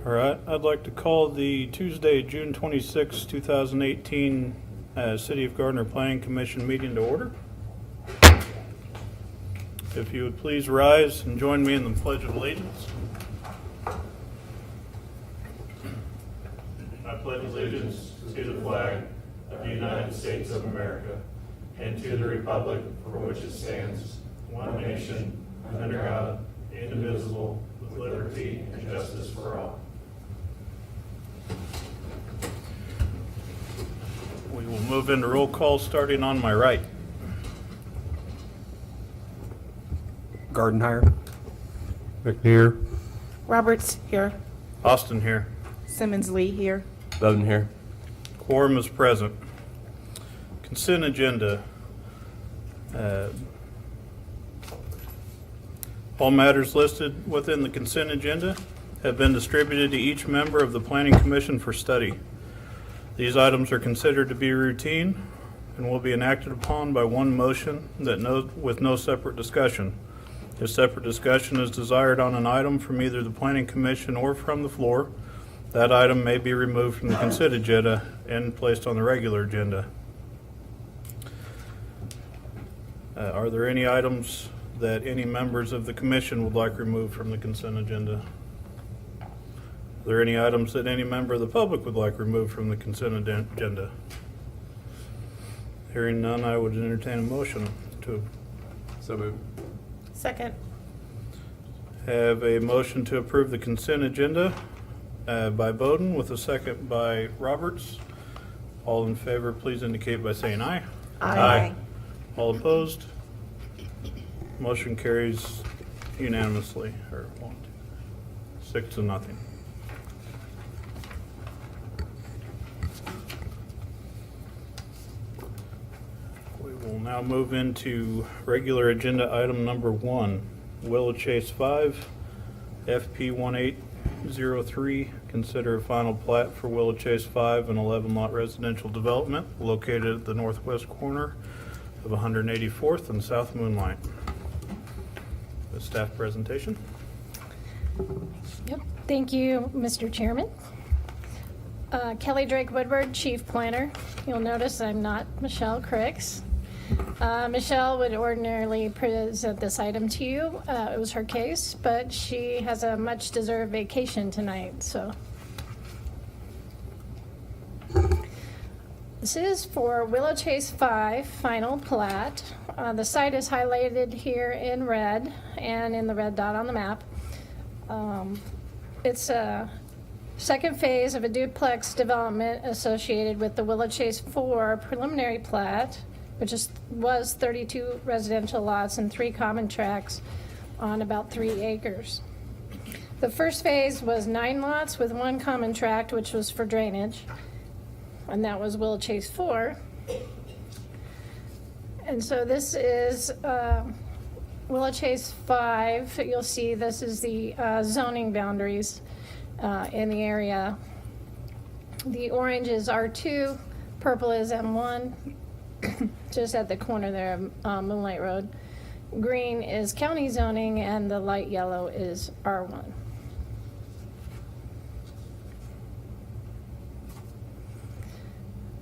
All right, I'd like to call the Tuesday, June 26, 2018 City of Gardner Planning Commission meeting to order. If you would please rise and join me in the Pledge of Allegiance. I pledge allegiance to the flag of the United States of America and to the republic for which it stands, one nation, under God, indivisible, with liberty and justice for all. We will move into roll call starting on my right. Gardner. McNear. Roberts here. Austin here. Simmons Lee here. Bowden here. Quorum is present. Consent agenda. All matters listed within the consent agenda have been distributed to each member of the Planning Commission for study. These items are considered to be routine and will be enacted upon by one motion with no separate discussion. If separate discussion is desired on an item from either the Planning Commission or from the floor, that item may be removed from the consent agenda and placed on the regular agenda. Are there any items that any members of the commission would like removed from the consent agenda? Are there any items that any member of the public would like removed from the consent agenda? Hearing none, I would entertain a motion to So moved. Second. have a motion to approve the consent agenda by Bowden with a second by Roberts. All in favor, please indicate by saying aye. Aye. All opposed? Motion carries unanimously, or 6-0. We will now move into regular agenda item number 1, Willow Chase 5, FP 1803. Consider a final plat for Willow Chase 5, an 11-lot residential development located at the northwest corner of 184th and South Moonlight. The staff presentation. Yep. Thank you, Mr. Chairman. Kelly Drake Woodward, Chief Planner. You'll notice I'm not Michelle Cricks. Michelle would ordinarily present this item to you. It was her case, but she has a much-deserved vacation tonight, so. This is for Willow Chase 5 final plat. The site is highlighted here in red and in the red dot on the map. It's a second phase of a duplex development associated with the Willow Chase 4 preliminary plat, which was 32 residential lots and 3 common tracts on about 3 acres. The first phase was 9 lots with 1 common tract, which was for drainage, and that was Willow Chase 4. And so this is Willow Chase 5. You'll see this is the zoning boundaries in the area. The orange is R2, purple is M1, just at the corner there of Moonlight Road. Green is county zoning, and the light yellow is R1.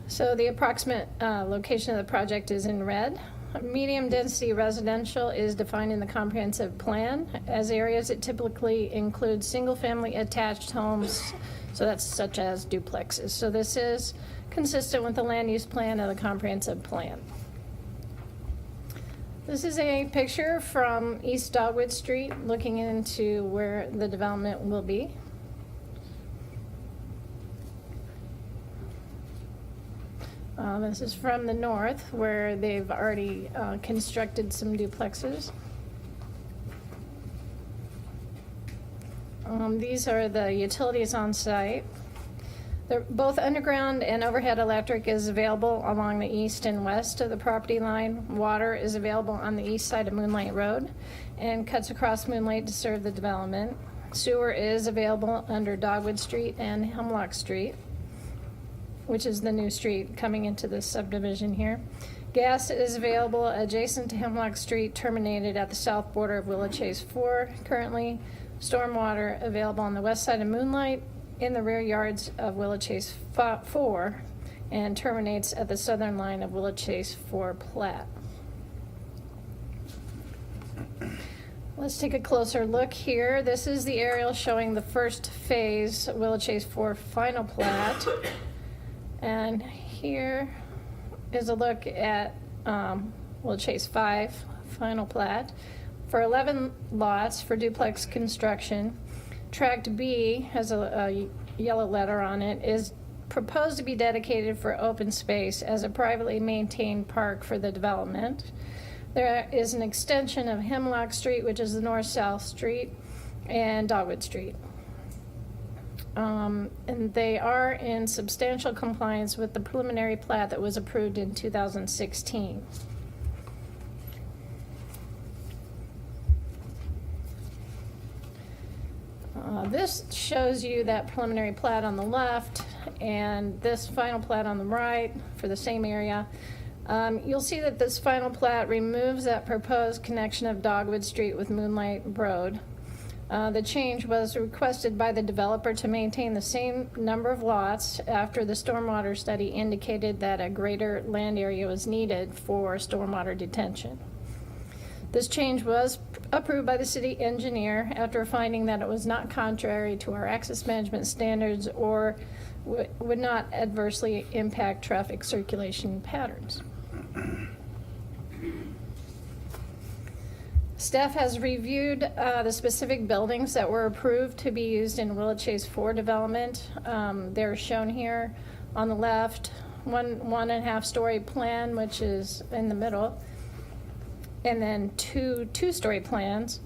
So the approximate location of the project is in red. Medium density residential is defined in the comprehensive plan as areas that typically include single family attached homes, so that's such as duplexes. So this is consistent with the land use plan of the comprehensive plan. This is a picture from East Dogwood Street looking into where the development will be. This is from the north, where they've already constructed some duplexes. These are the utilities on site. Both underground and overhead electric is available along the east and west of the property line. Water is available on the east side of Moonlight Road and cuts across Moonlight to serve the development. Sewer is available under Dogwood Street and Hemlock Street, which is the new street coming into this subdivision here. Gas is available adjacent to Hemlock Street, terminated at the south border of Willow Chase 4 currently. stormwater available on the west side of Moonlight in the rear yards of Willow Chase 4 and terminates at the southern line of Willow Chase 4 plat. Let's take a closer look here. This is the aerial showing the first phase Willow Chase 4 final plat. And here is a look at Willow Chase 5 final plat. For 11 lots for duplex construction, Tract B has a yellow letter on it, is proposed to be dedicated for open space as a privately maintained park for the development. There is an extension of Hemlock Street, which is the north-south street, and Dogwood Street. And they are in substantial compliance with the preliminary plat that was approved in 2016. This shows you that preliminary plat on the left and this final plat on the right for the same area. You'll see that this final plat removes that proposed connection of Dogwood Street with Moonlight Road. The change was requested by the developer to maintain the same number of lots after the stormwater study indicated that a greater land area was needed for stormwater detention. This change was approved by the city engineer after finding that it was not contrary to our access management standards or would not adversely impact traffic circulation patterns. Staff has reviewed the specific buildings that were approved to be used in Willow Chase 4 development. They're shown here on the left, one and a half story plan, which is in the middle, and then two-story plans.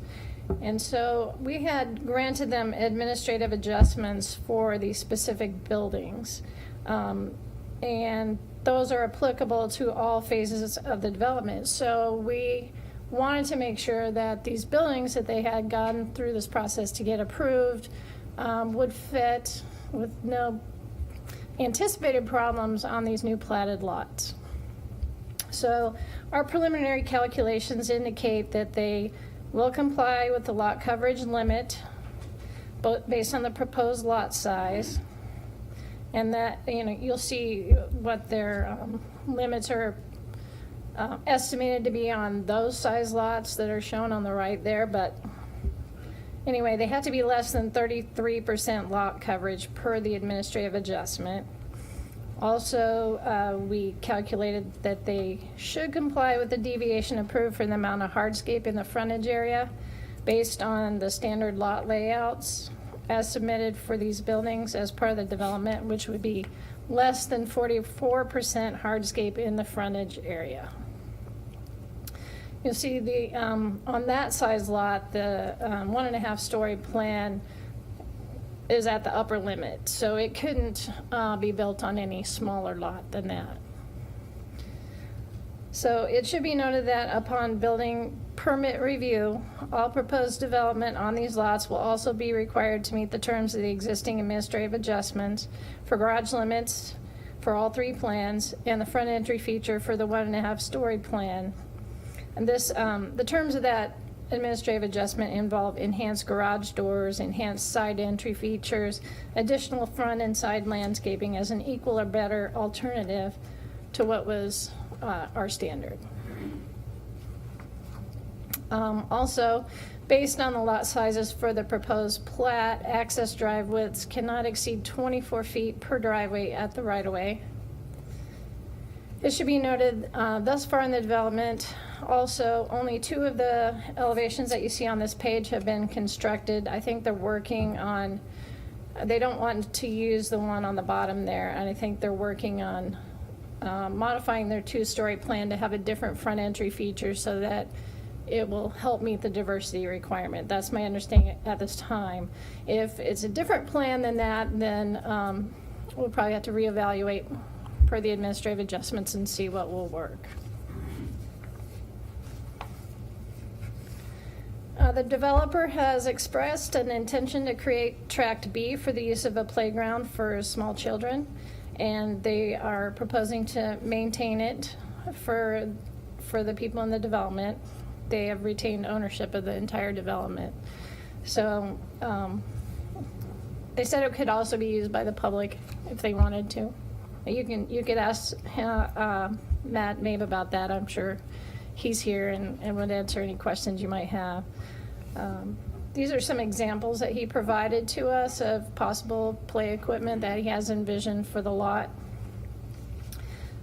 And so we had granted them administrative adjustments for these specific buildings. And those are applicable to all phases of the development. So we wanted to make sure that these buildings that they had gone through this process to get approved would fit with no anticipated problems on these new platted lots. So our preliminary calculations indicate that they will comply with the lot coverage limit, both based on the proposed lot size, and that, you know, you'll see what their limits are estimated to be on those size lots that are shown on the right there. But anyway, they have to be less than 33% lot coverage per the administrative adjustment. Also, we calculated that they should comply with the deviation approved for the amount of hardscape in the frontage area based on the standard lot layouts as submitted for these buildings as part of the development, which would be less than 44% hardscape in the frontage area. You'll see the on that size lot, the 1.5 story plan is at the upper limit, so it couldn't be built on any smaller lot than that. So it should be noted that upon building permit review, all proposed development on these lots will also be required to meet the terms of the existing administrative adjustments for garage limits for all three plans and the front entry feature for the 1.5 story plan. And this, the terms of that administrative adjustment involve enhanced garage doors, enhanced side entry features, additional front and side landscaping as an equal or better alternative to what was our standard. Also, based on the lot sizes for the proposed plat, access drive widths cannot exceed 24 feet per driveway at the right-of-way. It should be noted, thus far in the development, also only 2 of the elevations that you see on this page have been constructed. I think they're working on, they don't want to use the one on the bottom there, and I think they're working on modifying their 2-story plan to have a different front entry feature so that it will help meet the diversity requirement. That's my understanding at this time. If it's a different plan than that, then we'll probably have to reevaluate per the administrative adjustments and see what will work. The developer has expressed an intention to create Tract B for the use of a playground for small children, and they are proposing to maintain it for the people in the development. They have retained ownership of the entire development. So they said it could also be used by the public if they wanted to. You could ask Matt Mabe about that. I'm sure he's here and would answer any questions you might have. These are some examples that he provided to us of possible play equipment that he has envisioned for the lot.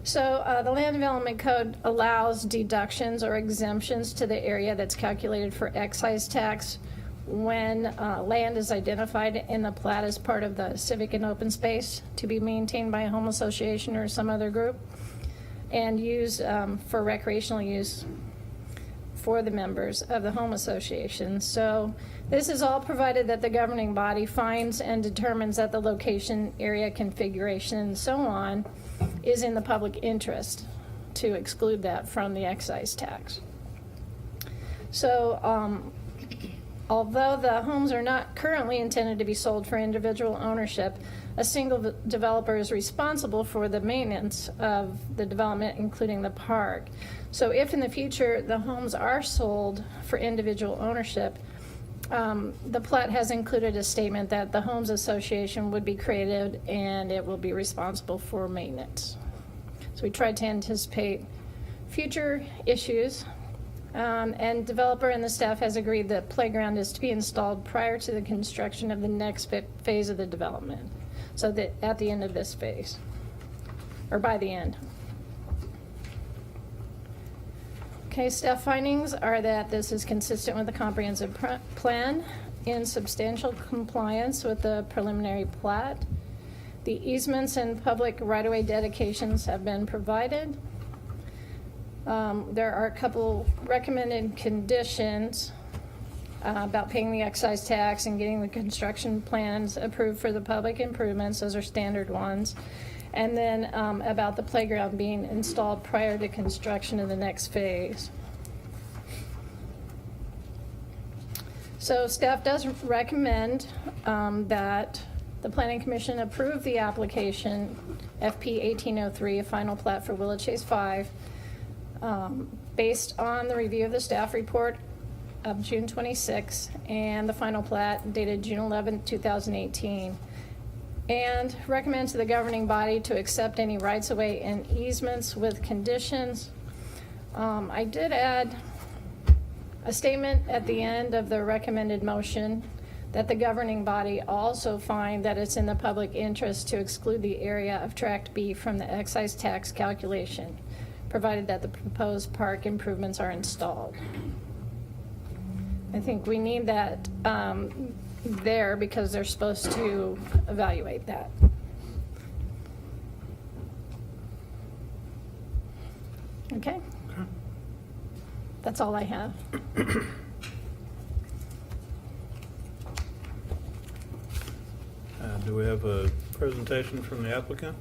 So the Land Development Code allows deductions or exemptions to the area that's calculated for excise tax when land is identified in the plat as part of the civic and open space to be maintained by a home association or some other group and used for recreational use for the members of the home association. So this is all provided that the governing body finds and determines that the location, area, configuration, and so on is in the public interest to exclude that from the excise tax. So although the homes are not currently intended to be sold for individual ownership, a single developer is responsible for the maintenance of the development, including the park. So if in the future the homes are sold for individual ownership, the plat has included a statement that the homes association would be created and it will be responsible for maintenance. So we tried to anticipate future issues. And developer and the staff has agreed that playground is to be installed prior to the construction of the next phase of the development. So that at the end of this phase, or by the end. Okay, staff findings are that this is consistent with the comprehensive plan in substantial compliance with the preliminary plat. The easements and public right-of-way dedications have been provided. There are a couple recommended conditions about paying the excise tax and getting the construction plans approved for the public improvements. Those are standard ones. And then about the playground being installed prior to construction of the next phase. So staff does recommend that the Planning Commission approve the application FP 1803, a final plat for Willow Chase 5, based on the review of the staff report of June 26 and the final plat dated June 11, 2018, and recommend to the governing body to accept any rights-of-way and easements with conditions. I did add a statement at the end of the recommended motion that the governing body also find that it's in the public interest to exclude the area of Tract B from the excise tax calculation, provided that the proposed park improvements are installed. I think we need that there because they're supposed to evaluate that. Okay? That's all I have. Do we have a presentation from the applicant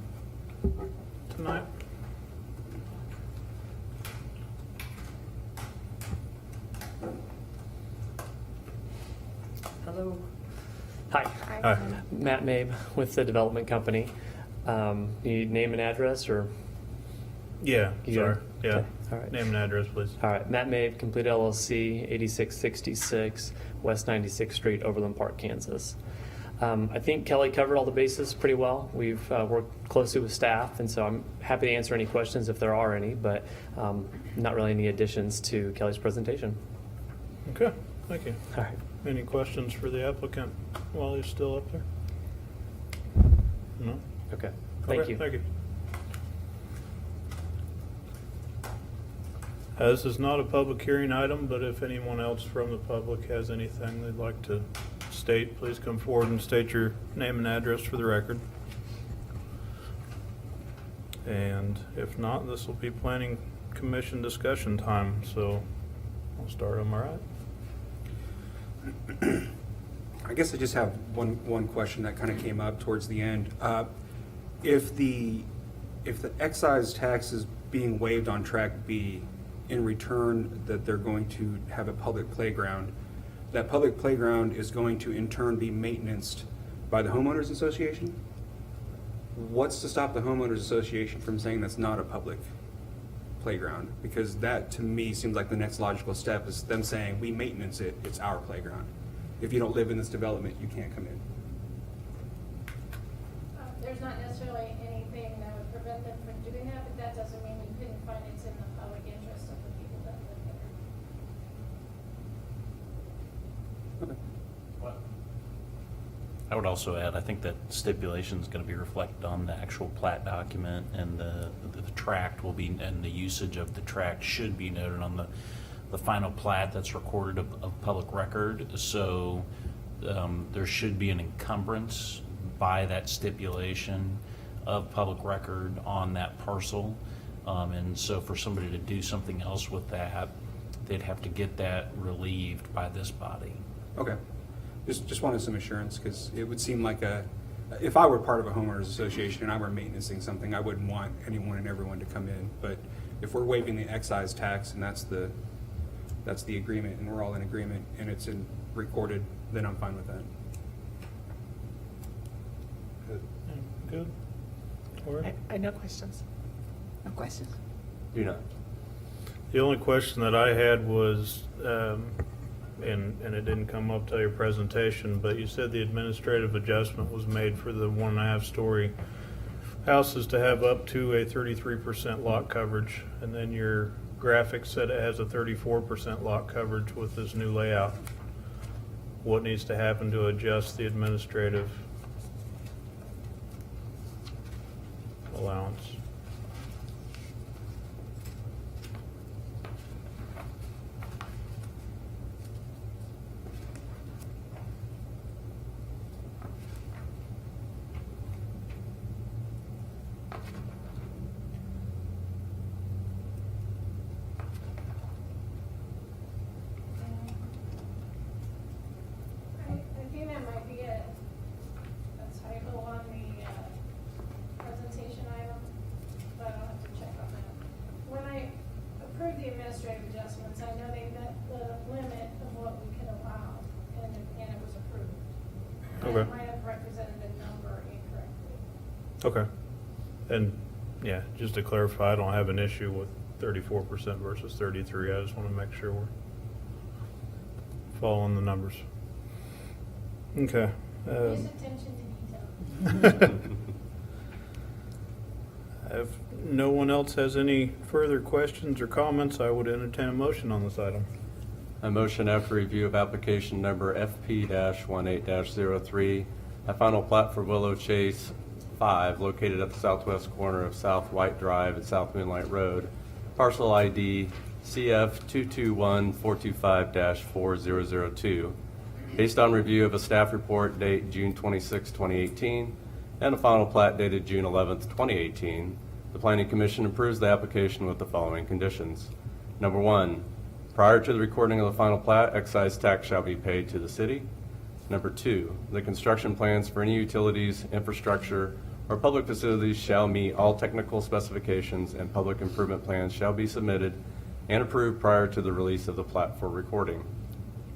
tonight? Hello. Hi. Hi. Matt Mabe with the development company. You need name and address or? Yeah, You sorry. got it? Yeah. Okay, all right. Name and address, please. All right. Matt Mabe, Complete LLC, 8666 West 96th Street, Overland Park, Kansas. I think Kelly covered all the bases pretty well. We've worked closely with staff, and so I'm happy to answer any questions if there are any, but not really any additions to Kelly's presentation. Okay, thank you. All right. Any questions for the applicant while he's still up there? No? Okay. Thank Okay, you. Thank you. This is not a public hearing item, but if anyone else from the public has anything they'd like to state, please come forward and state your name and address for the record. And if not, this will be Planning Commission discussion time, so I'll start on my right. I guess I just have one question that kind of came up towards the end. If the excise tax is being waived on Tract B, in return that they're going to have a public playground, that public playground is going to in turn be maintenanced by the homeowners association? What's to stop the homeowners association from saying that's not a public playground? Because that to me seems like the next logical step is them saying we maintenance it, it's our playground. if you don't live in this development, you can't come in. There's not necessarily anything that would prevent them from doing that, but that doesn't mean we couldn't find it's in the public interest of the people that live there. I would also add, I think that stipulation is going to be reflected on the actual plat document, and the tract will be, and the usage of the tract should be noted on the final plat that's recorded of public record. So there should be an encumbrance by that stipulation of public record on that parcel. And so for somebody to do something else with that, they'd have to get that relieved by this body. Okay. Just wanted some assurance, because it would seem like if I were part of a homeowners association and I were maintenancing something, I wouldn't want anyone and everyone to come in. But if we're waiving the excise tax and that's the agreement, and we're all in agreement, and it's recorded, then I'm fine with that. Good. Lori? I no questions. No questions. Do not. The only question that I had was, and it didn't come up till your presentation, but you said the administrative adjustment was made for the 1.5-story houses to have up to a 33% lot coverage, and then your graphic said it has a 34% lot coverage with this new layout. What needs to happen to adjust the administrative allowance? I think that might be a typo on the presentation item, but I'll have to check on that. When I approved the administrative adjustments, I know they met the limit of what we can allow, and it was approved. Okay. I might have represented the number incorrectly. Okay. And, yeah, just to clarify, I don't have an issue with 34% versus 33. I just want to make sure we're following the numbers. Okay. Use attention to detail. If no one else has any further questions or comments, I would entertain a motion on this item. A motion after review of application number FP-18-03, a final plat for Willow Chase 5, located at the southwest corner of South White Drive and South Moonlight Road, parcel ID CF221425-4002, based on review of a staff report date June 26, 2018, and a final plat dated June 11, 2018. The Planning Commission approves the application with the following conditions. Number 1, prior to the recording of the final plat, excise tax shall be paid to the city. Number 2, the construction plans for any utilities, infrastructure, or public facilities shall meet all technical specifications, and public improvement plans shall be submitted and approved prior to the release of the plat for recording.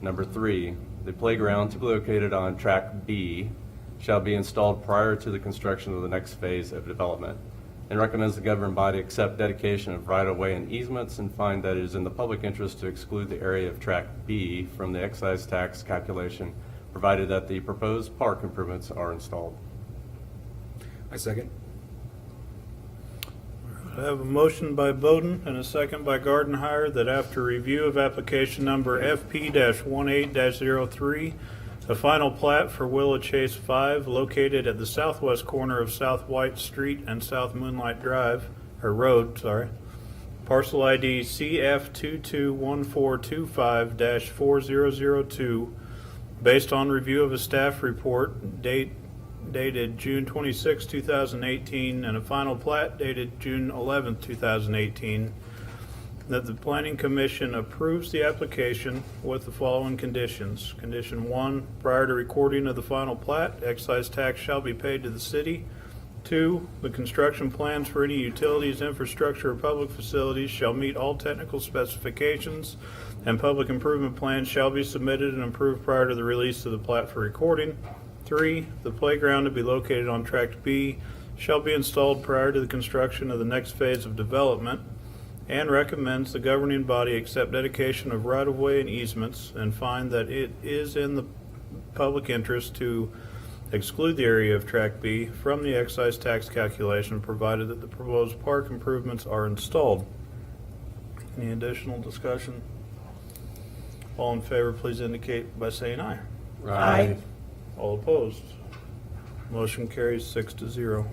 Number 3, the playground to be located on Track B shall be installed prior to the construction of the next phase of development, and recommends the governing body accept dedication of right-of-way and easements, and find that it is in the public interest to exclude the area of Track B from the excise tax calculation, provided that the proposed park improvements are installed. I second. I have a motion by Bowden and a second by Gardner that after review of application number FP-18-03, the final plat for Willow Chase 5, located at the southwest corner of South White Street and South Moonlight Road, parcel ID CF221425-4002, based on review of a staff report dated June 26, 2018, and a final plat dated June 11, 2018, that the Planning Commission approves the application with the following conditions. Condition 1, prior to recording of the final plat, excise tax shall be paid to the city. 2, the construction plans for any utilities, infrastructure, or public facilities shall meet all technical specifications, and public improvement plans shall be submitted and approved prior to the release of the plat for recording. 3, the playground to be located on Tract B shall be installed prior to the construction of the next phase of development, and recommends the governing body accept dedication of right-of-way and easements, and find that it is in the public interest to exclude the area of Tract B from the excise tax calculation, provided that the proposed park improvements are installed. Any additional discussion? All in favor, please indicate by saying aye. Aye. All opposed? Motion carries 6-0.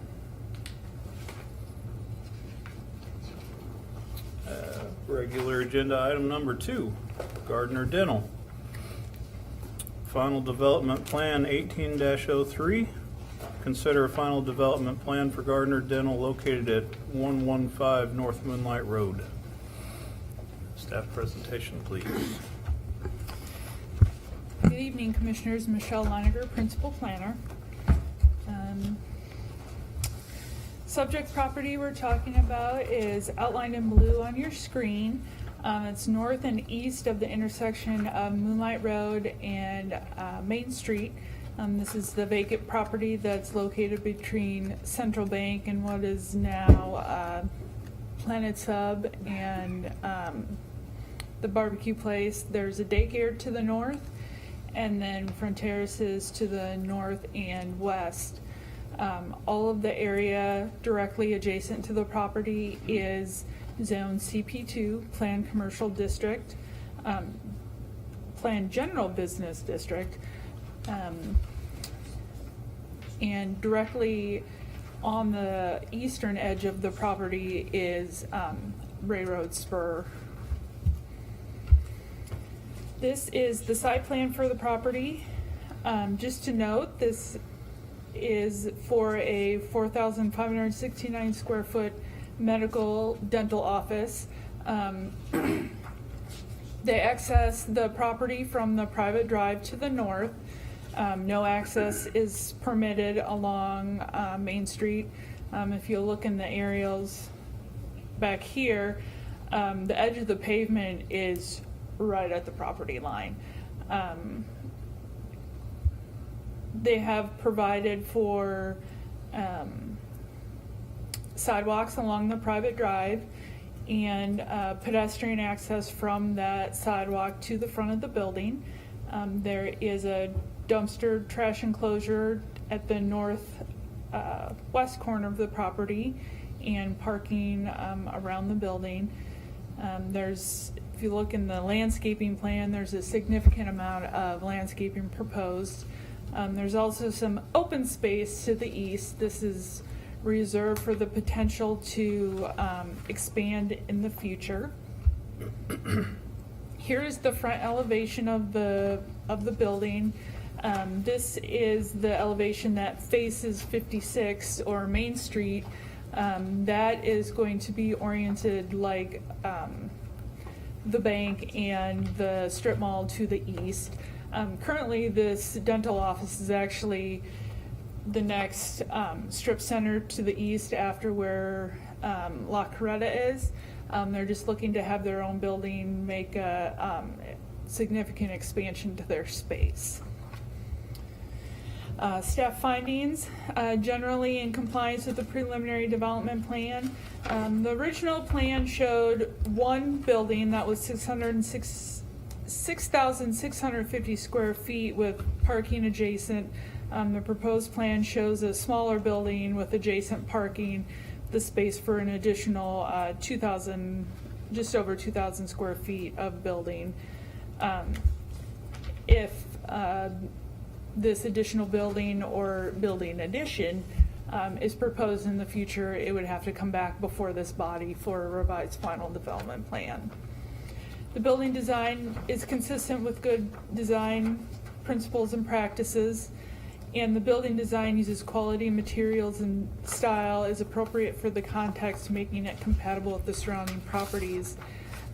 Regular agenda item number 2, Gardner Dental. Final development plan 18-03. Consider a final development plan for Gardner Dental located at 115 North Moonlight Road. Staff presentation, please. Good evening, Commissioners. Michelle Leiniger, Principal Planner. Subject property we're talking about is outlined in blue on your screen. It's north and east of the intersection of Moonlight Road and Main Street. This is the vacant property that's located between Central Bank and what is now Planet Sub and the barbecue place. There's a daycare to the north, and then front terraces to the north and west. All of the area directly adjacent to the property is Zone CP2, Planned Commercial District, Planned General Business District, and directly on the eastern edge of the property is Railroad Spur. This is the site plan for the property. Just to note, this is for a 4,569 square foot medical dental office. They access the property from the private drive to the north. No access is permitted along Main Street. If you look in the aerials back here, the edge of the pavement is right at the property line. They have provided for sidewalks along the private drive and pedestrian access from that sidewalk to the front of the building. There is a dumpster trash enclosure at the north west corner of the property and parking around the building. If you look in the landscaping plan, there's a significant amount of landscaping proposed. There's also some open space to the east. This is reserved for the potential to expand in the future. Here is the front elevation of the building. This is the elevation that faces 56 or Main Street. That is going to be oriented like the bank and the strip mall to the east. Currently, this dental office is actually the next strip center to the east after where La Coretta is. They're just looking to have their own building, make a significant expansion to their space. Staff findings, generally in compliance with the preliminary development plan. The original plan showed one building that was 6,650 square feet with parking adjacent. The proposed plan shows a smaller building with adjacent parking, the space for an additional just over 2,000 square feet of building. If this additional building or building addition is proposed in the future, it would have to come back before this body for a revised final development plan. The building design is consistent with good design principles and practices, and the building design uses quality materials and style is appropriate for the context, making it compatible with the surrounding properties.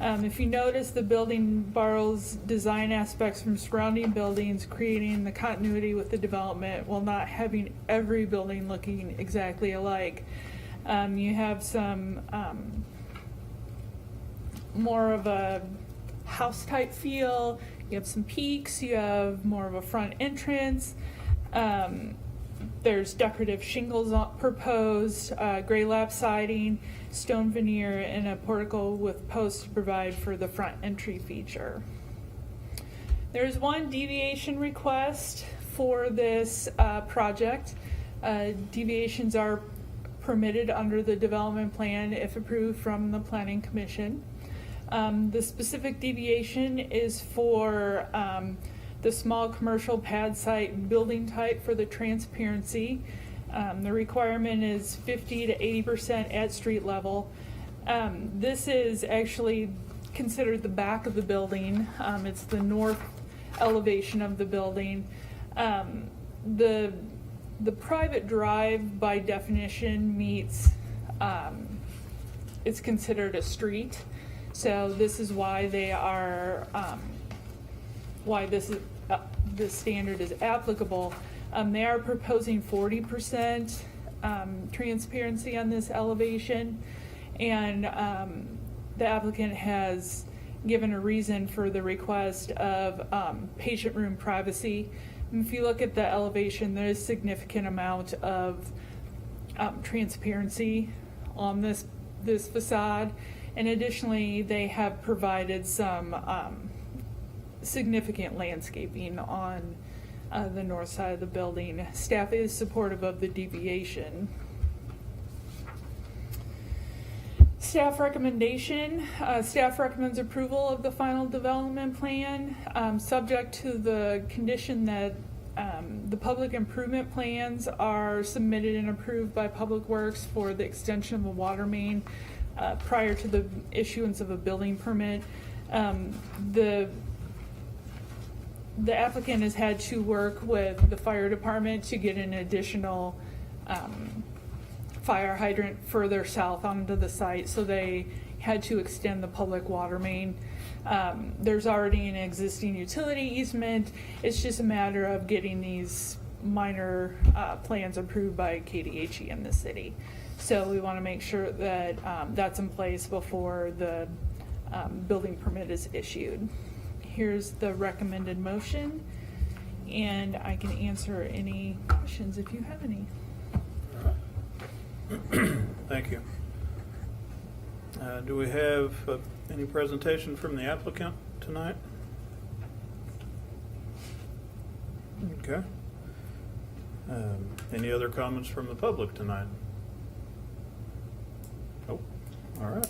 If you notice, the building borrows design aspects from surrounding buildings, creating the continuity with the development while not having every building looking exactly alike. You have some more of a house type feel, you have some peaks, you have more of a front entrance. There's decorative shingles proposed, gray lap siding, stone veneer, and a portico with posts to provide for the front entry feature. There's one deviation request for this project. Deviations are permitted under the development plan if approved from the Planning Commission. The specific deviation is for the small commercial pad site building type for the transparency. The requirement is 50 to 80% at street level. This is actually considered the back of the building. It's the north elevation of the building. The private drive by definition meets, it's considered a street. So this is why they are, why this standard is applicable. They are proposing 40% transparency on this elevation, and the applicant has given a reason for the request of patient room privacy. If you look at the elevation, there is a significant amount of transparency on this facade, and additionally, they have provided some significant landscaping on the north side of the building. Staff is supportive of the deviation. Staff recommendation, staff recommends approval of the final development plan, subject to the condition that the public improvement plans are submitted and approved by Public Works for the extension of a water main prior to the issuance of a building permit. The applicant has had to work with the fire department to get an additional fire hydrant further south onto the site, so they had to extend the public water main. There's already an existing utility easement. It's just a matter of getting these minor plans approved by KDHE in the city. So we want to make sure that that's in place before the building permit is issued. Here's the recommended motion, and I can answer any questions if you have any. Thank you. Do we have any presentation from the applicant tonight? Okay. Any other comments from the public tonight? Nope. All right.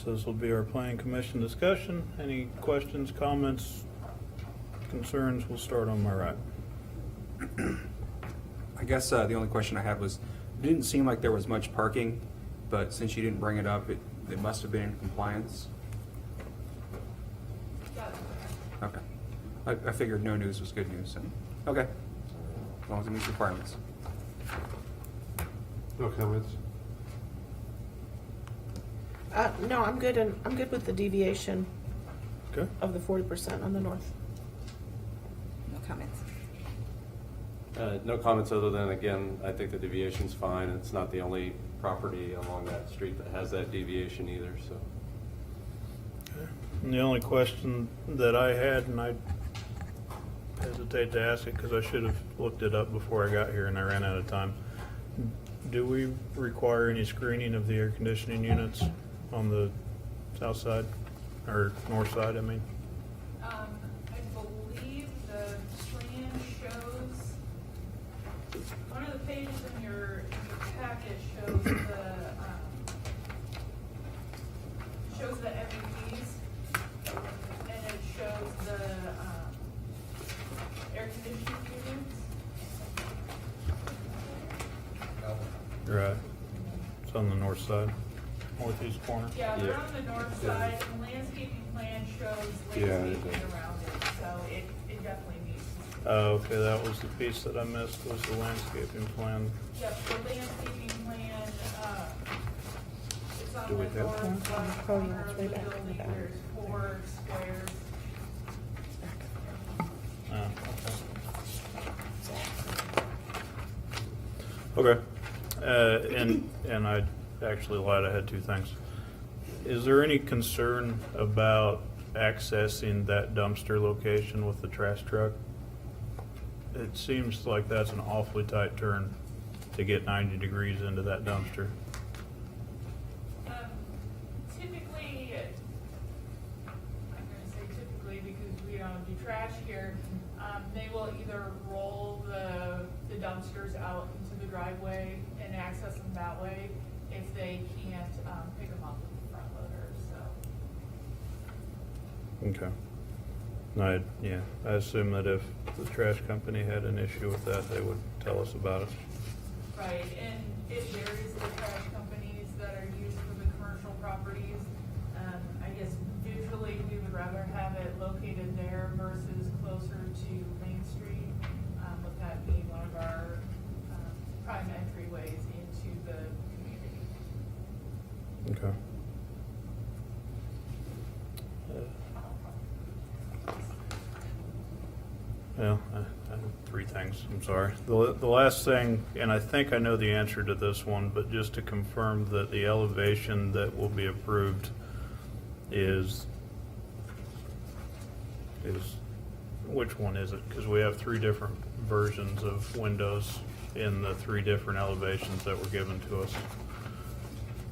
So this will be our planning commission discussion. Any questions, comments, concerns? We'll start on my right. I guess the only question I had was, it didn't seem like there was much parking, but since you didn't bring it up, it must have been in compliance. Okay. I figured no news was good news, so, okay. As long as it meets requirements. No comments? No, I'm good, and I'm good with the deviation Okay. of the 40% on the north. No comments. No comments other than, again, I think the deviation's fine. It's not the only property along that street that has that deviation either, so. And the only question that I had, and I hesitate to ask it because I should have looked it up before I got here and I ran out of time. Do we require any screening of the air conditioning units on the south side, or north side, I mean? I believe the plan shows, one of the pages in your packet shows the MEPs, and it shows the air conditioning units. Right. It's on the north side, northeast corner. Yeah, they're Yeah. on the north side, and the landscaping plan shows Yeah, it landscaping does. around it, so it definitely meets. Okay, that was the piece that I missed, was the landscaping plan. Yep, the landscaping plan, it's on Do the we have north one? west Oh, corner yeah, of it's the way back in the building, back. there's 4 squares. Okay. And I actually lied, I had 2 things. Is there any concern about accessing that dumpster location with the trash truck? It seems like that's an awfully tight turn to get 90 degrees into that dumpster. Typically, I'm gonna say typically because we don't do trash will either roll the dumpsters out into the driveway and access them that way if they can't pick them up with the front loaders, so. Okay. I assume that if the trash company had an issue with that, they would tell us about it. Right, and it varies the trash companies that are used for the commercial properties. I guess visually, we would rather have it located there versus closer to Main Street, with that being one of our prime entryways into the community. Okay. Well, I have three things, I'm sorry. The last thing, and I think I know the answer to this one, but just to confirm that the elevation that will be approved is, which one is it? Because we have three different versions of windows in the three different elevations that were given to us.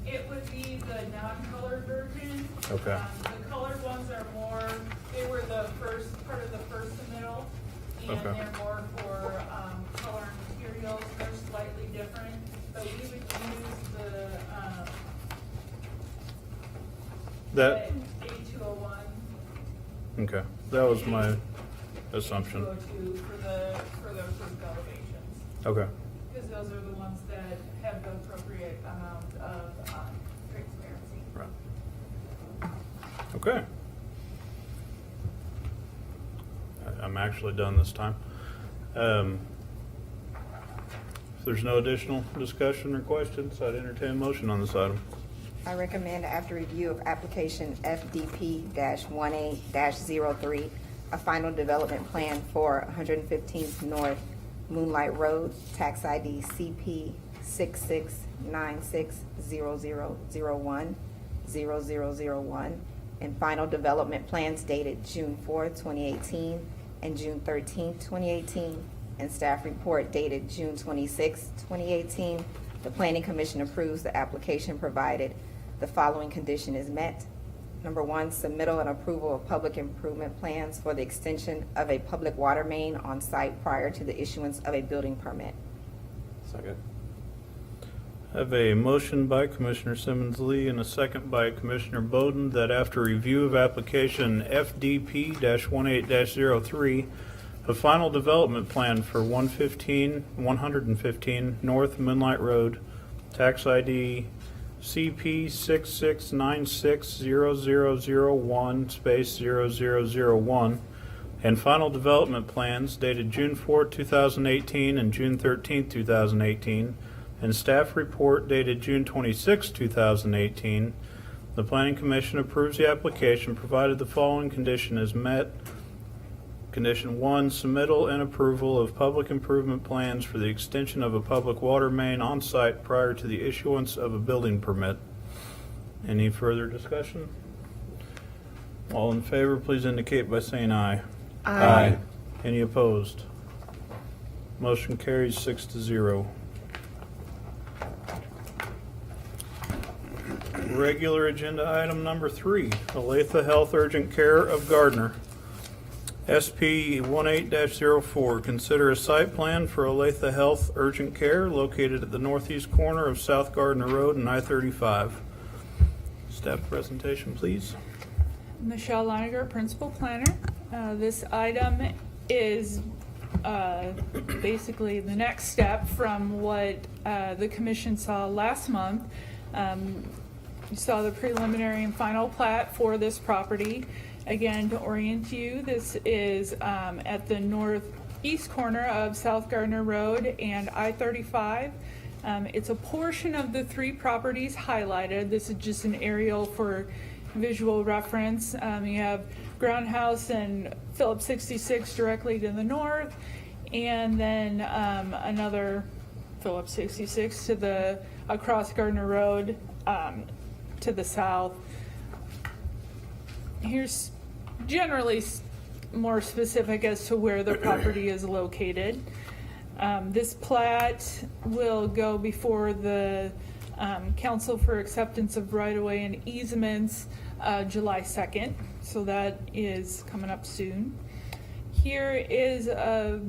It would be the non-colored version. Okay. The colored ones are more, they were the first, part of the first submittal, and Okay. they're more for color and materials. They're slightly different, but we would use That, the A201. okay, that was my assumption. A202 for the approved elevations, Okay, because those are the ones that have the appropriate amount of transparency. right. Okay. I'm actually done this time. If there's no additional discussion or questions, I'd entertain a motion on this item. I recommend after review of application FDP-18-03, a final development plan for 115th North Moonlight Road, tax ID CP 669600010001, and final development plans dated June 4, 2018 and June 13, 2018, and staff report dated June 26, 2018. The Planning Commission approves the application provided the following condition is met. Number one, submittal and approval of public improvement plans for the extension of a public water main on site prior to the issuance of a building permit. Second. I have a motion by Commissioner Simmons Lee and a second by Commissioner Bowden that after review of application FDP-18-03, a final development plan for 115 North Moonlight Road, tax ID CP 66960001 space 0001, and final development plans dated June 4, 2018 and June 13, 2018, and staff report dated June 26, 2018. The Planning Commission approves the application provided the following condition is met. Condition 1, submittal and approval of public improvement plans for the extension of a public water main on site prior to the issuance of a building permit. Any further discussion? All in favor, please indicate by saying aye. Aye. Any opposed? Motion carries 6-0. Regular agenda item number 3, Olathe Health Urgent Care of Gardner. SP 18-04, consider a site plan for Olathe Health Urgent Care located at the northeast corner of South Gardner Road and I-35. Staff presentation, please. Michelle Leininger, Principal Planner. This item is basically the next step from what the Commission saw last month. You saw the preliminary and final plat for this property. Again, to orient you, this is at the northeast corner of South Gardner Road and I-35. It's a portion of the three properties highlighted. This is just an aerial for visual reference. You have Ground House and Phillips 66 directly to the north, and then another Phillips 66 to the across Gardner Road to the south. Here's generally more specific as to where the property is located. This plat will go before the Council for Acceptance of Right-of-Way and Easements July 2nd, so that is coming up soon. Here is a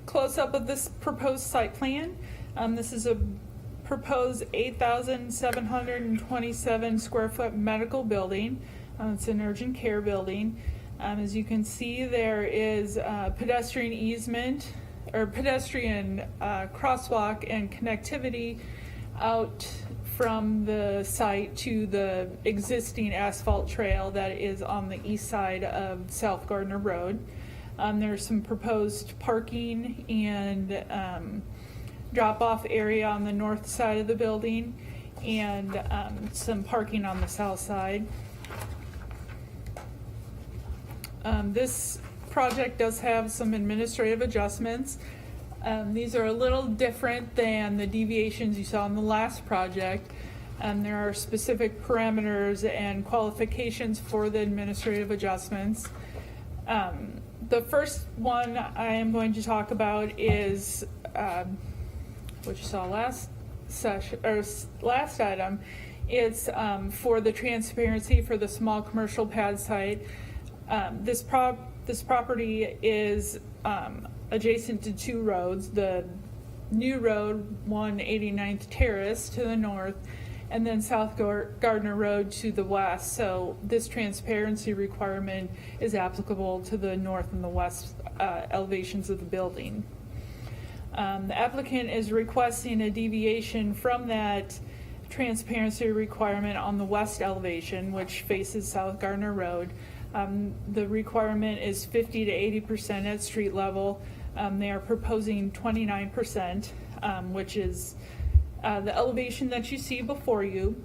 close-up of this proposed site plan. This is a proposed 8,727 square foot medical building. It's an urgent care building. As you can see, there is pedestrian easement or pedestrian crosswalk and connectivity out from the site to the existing asphalt trail that is on the east side of South Gardner Road. There's some proposed parking and drop-off area on the north side of the building and some parking on the south side. This project does have some administrative adjustments. These are a little different than the deviations you saw in the last project. There are specific parameters and qualifications for the administrative adjustments. The first one I am going to talk about is what you saw last session or last item. It's for the transparency for the small commercial pad site. This property is adjacent to two roads, the new road 189th Terrace to the north and then South Gardner Road to the west. So this transparency requirement is applicable to the north and the west elevations of the building. The applicant is requesting a deviation from that transparency requirement on the west elevation, which faces South Gardner Road. The requirement is 50 to 80% at street level. They are proposing 29%, which is the elevation that you see before you.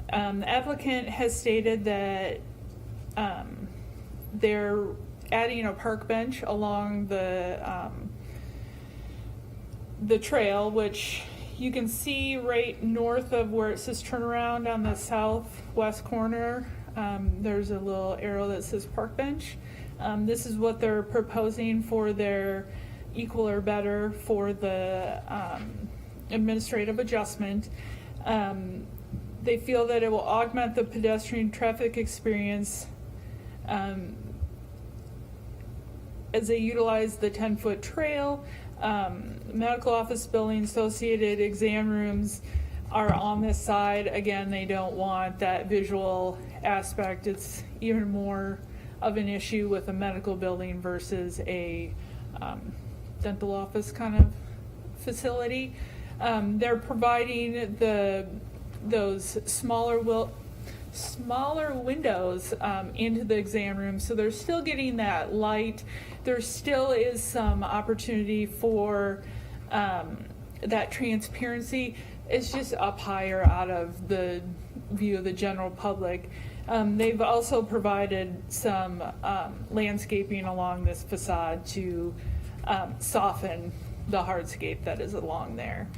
The applicant has stated that they're adding a park bench along the trail, which you can see right north of where it says turnaround on the southwest corner. There's a little arrow that says park bench. This is what they're proposing for their equal or better for the administrative adjustment. They feel that it will augment the pedestrian traffic experience as they utilize the 10-foot trail. Medical office building, associated exam rooms are on this side. Again, they don't want that visual aspect. It's even more of an issue with a medical building versus a dental office kind of facility. They're providing those smaller windows into the exam room, so they're still getting that light. There still is some opportunity for that transparency. It's just up higher out of the view of the general public. They've also provided some landscaping along this facade to soften the hardscape that is along there.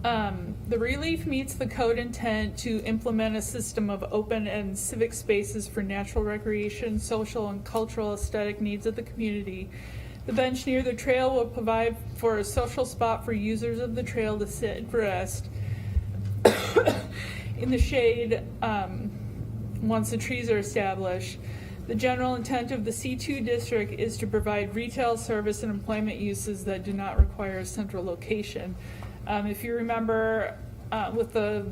The relief meets the code intent to implement a system of open and civic spaces for natural recreation, social and cultural aesthetic needs of the community. The bench near the trail will provide for a social spot for users of the trail to sit and rest in the shade once the trees are established. The general intent of the C2 district is to provide retail, service, and employment uses that do not require a central location. If you remember with the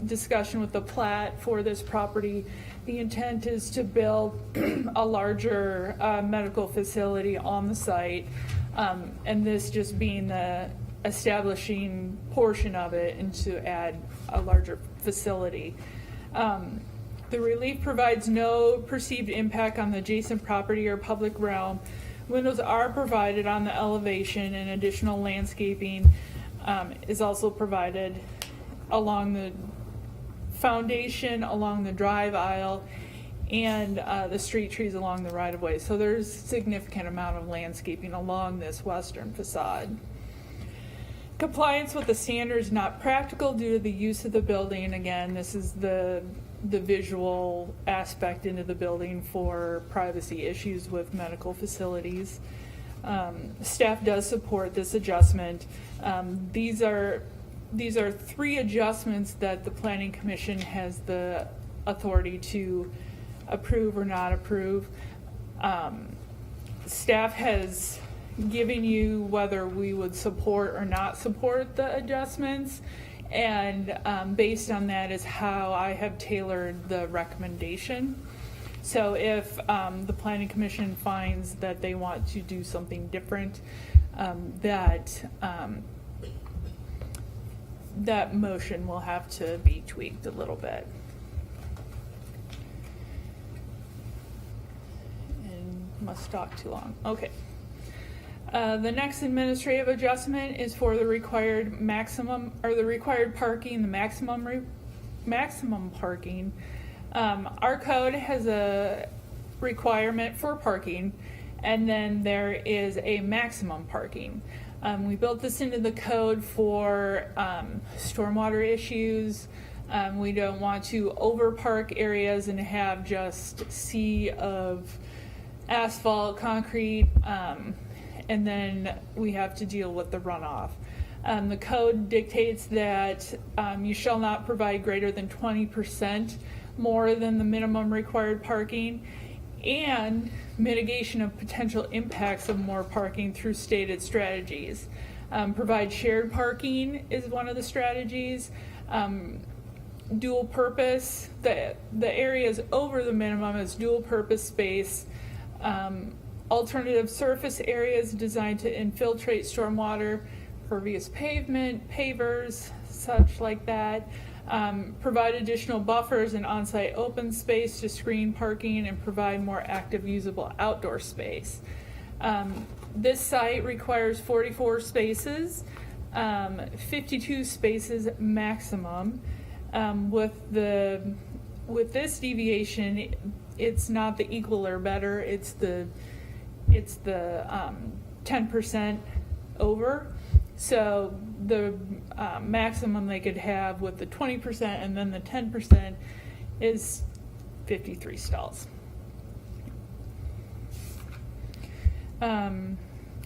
discussion with the plat for this property, the intent is to build a larger medical facility on the site, and this just being the establishing portion of it and to add a larger facility. The relief provides no perceived impact on the adjacent property or public realm. Windows are provided on the elevation, and additional landscaping is also provided along the foundation, along the drive aisle, and the street trees along the right-of-way. So there's a significant amount of landscaping along this western facade. Compliance with the standard is not practical due to the use of the building. Again, this is the visual aspect into the building for privacy issues with medical facilities. Staff does support this adjustment. These are 3 adjustments that the Planning Commission has the authority to approve or not approve. Staff has given you whether we would support or not support the adjustments, and based on that is how I have tailored the recommendation. So if the Planning Commission finds that they want to do something different, that motion will have to be tweaked a little bit. And must talk too long. Okay. The next administrative adjustment is for the required maximum, or the required parking, the maximum parking. Our code has a requirement for parking, and then there is a maximum parking. We built this into the code for stormwater issues. We don't want to overpark areas and have just sea of asphalt, concrete, and then we have to deal with the runoff. The code dictates that you shall not provide greater than 20% more than the minimum required parking, and mitigation of potential impacts of more parking through stated strategies. Provide shared parking is one of the strategies. Dual purpose, the areas over the minimum is dual purpose space. Alternative surface areas designed to infiltrate stormwater, pervious pavement, pavers, such like that. Provide additional buffers and on-site open space to screen parking and provide more active usable outdoor space. This site requires 44 spaces, 52 spaces maximum. With this deviation, it's not the equal or better, it's the 10% over. So the maximum they could have with the 20% and then the 10% is 53 stalls. The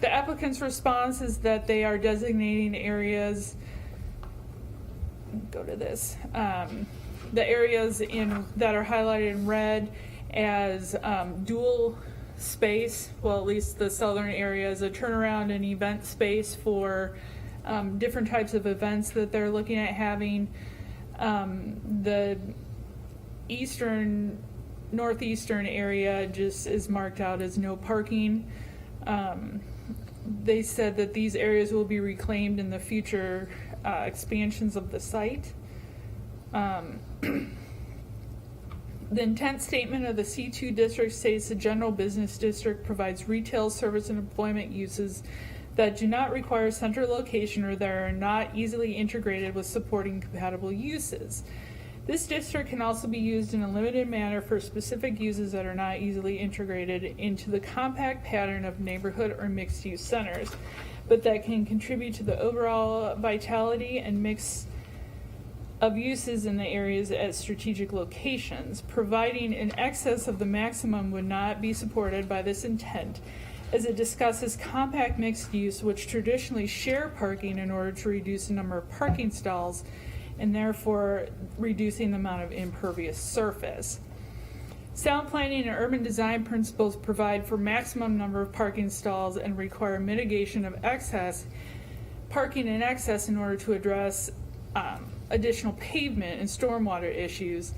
applicant's response is that they are designating areas, go to this, the areas that are highlighted in red as dual space, well, at least the southern area is a turnaround and event space for different types of events that they're looking at having. The northeastern area just is marked out as no parking. They said that these areas will be reclaimed in the future expansions of the site. The intent statement of the C2 district states the general business district provides retail, service, and employment uses that do not require central location or that are not easily integrated with supporting compatible uses. This district can also be used in a limited manner for specific uses that are not easily integrated into the compact pattern of neighborhood or mixed-use centers, but that can contribute to the overall vitality and mix of uses in the areas at strategic locations. Providing in excess of the maximum would not be supported by this intent, as it discusses compact mixed use, which traditionally share parking in order to reduce the number of parking stalls and therefore reducing the amount of impervious surface. Sound planning and urban design principles provide for maximum number of parking stalls and require mitigation of excess parking in excess in order to address additional pavement and stormwater issues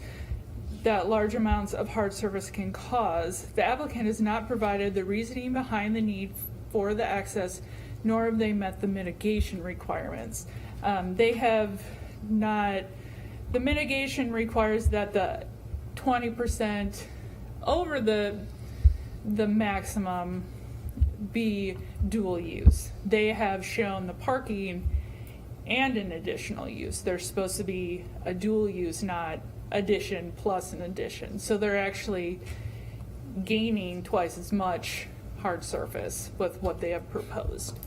that large amounts of hard surface can cause. The applicant has not provided the reasoning behind the need for the access, nor have they met the mitigation requirements. They have not, the mitigation requires that the 20% over the maximum be dual use. They have shown the parking and an additional use. They're supposed to be a dual use, not addition plus an addition. So they're actually gaining twice as much hard surface with what they have proposed.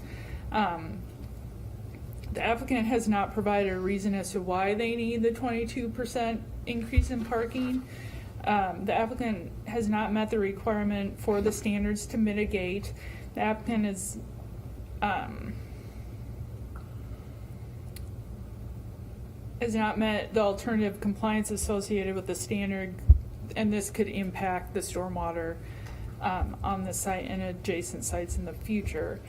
The applicant has not provided a reason as to why they need the 22% increase in parking. The applicant has not met the requirement for the standards to mitigate. The applicant is has not met the alternative compliance associated with the standard, and this could impact the stormwater on the site and adjacent sites in the future.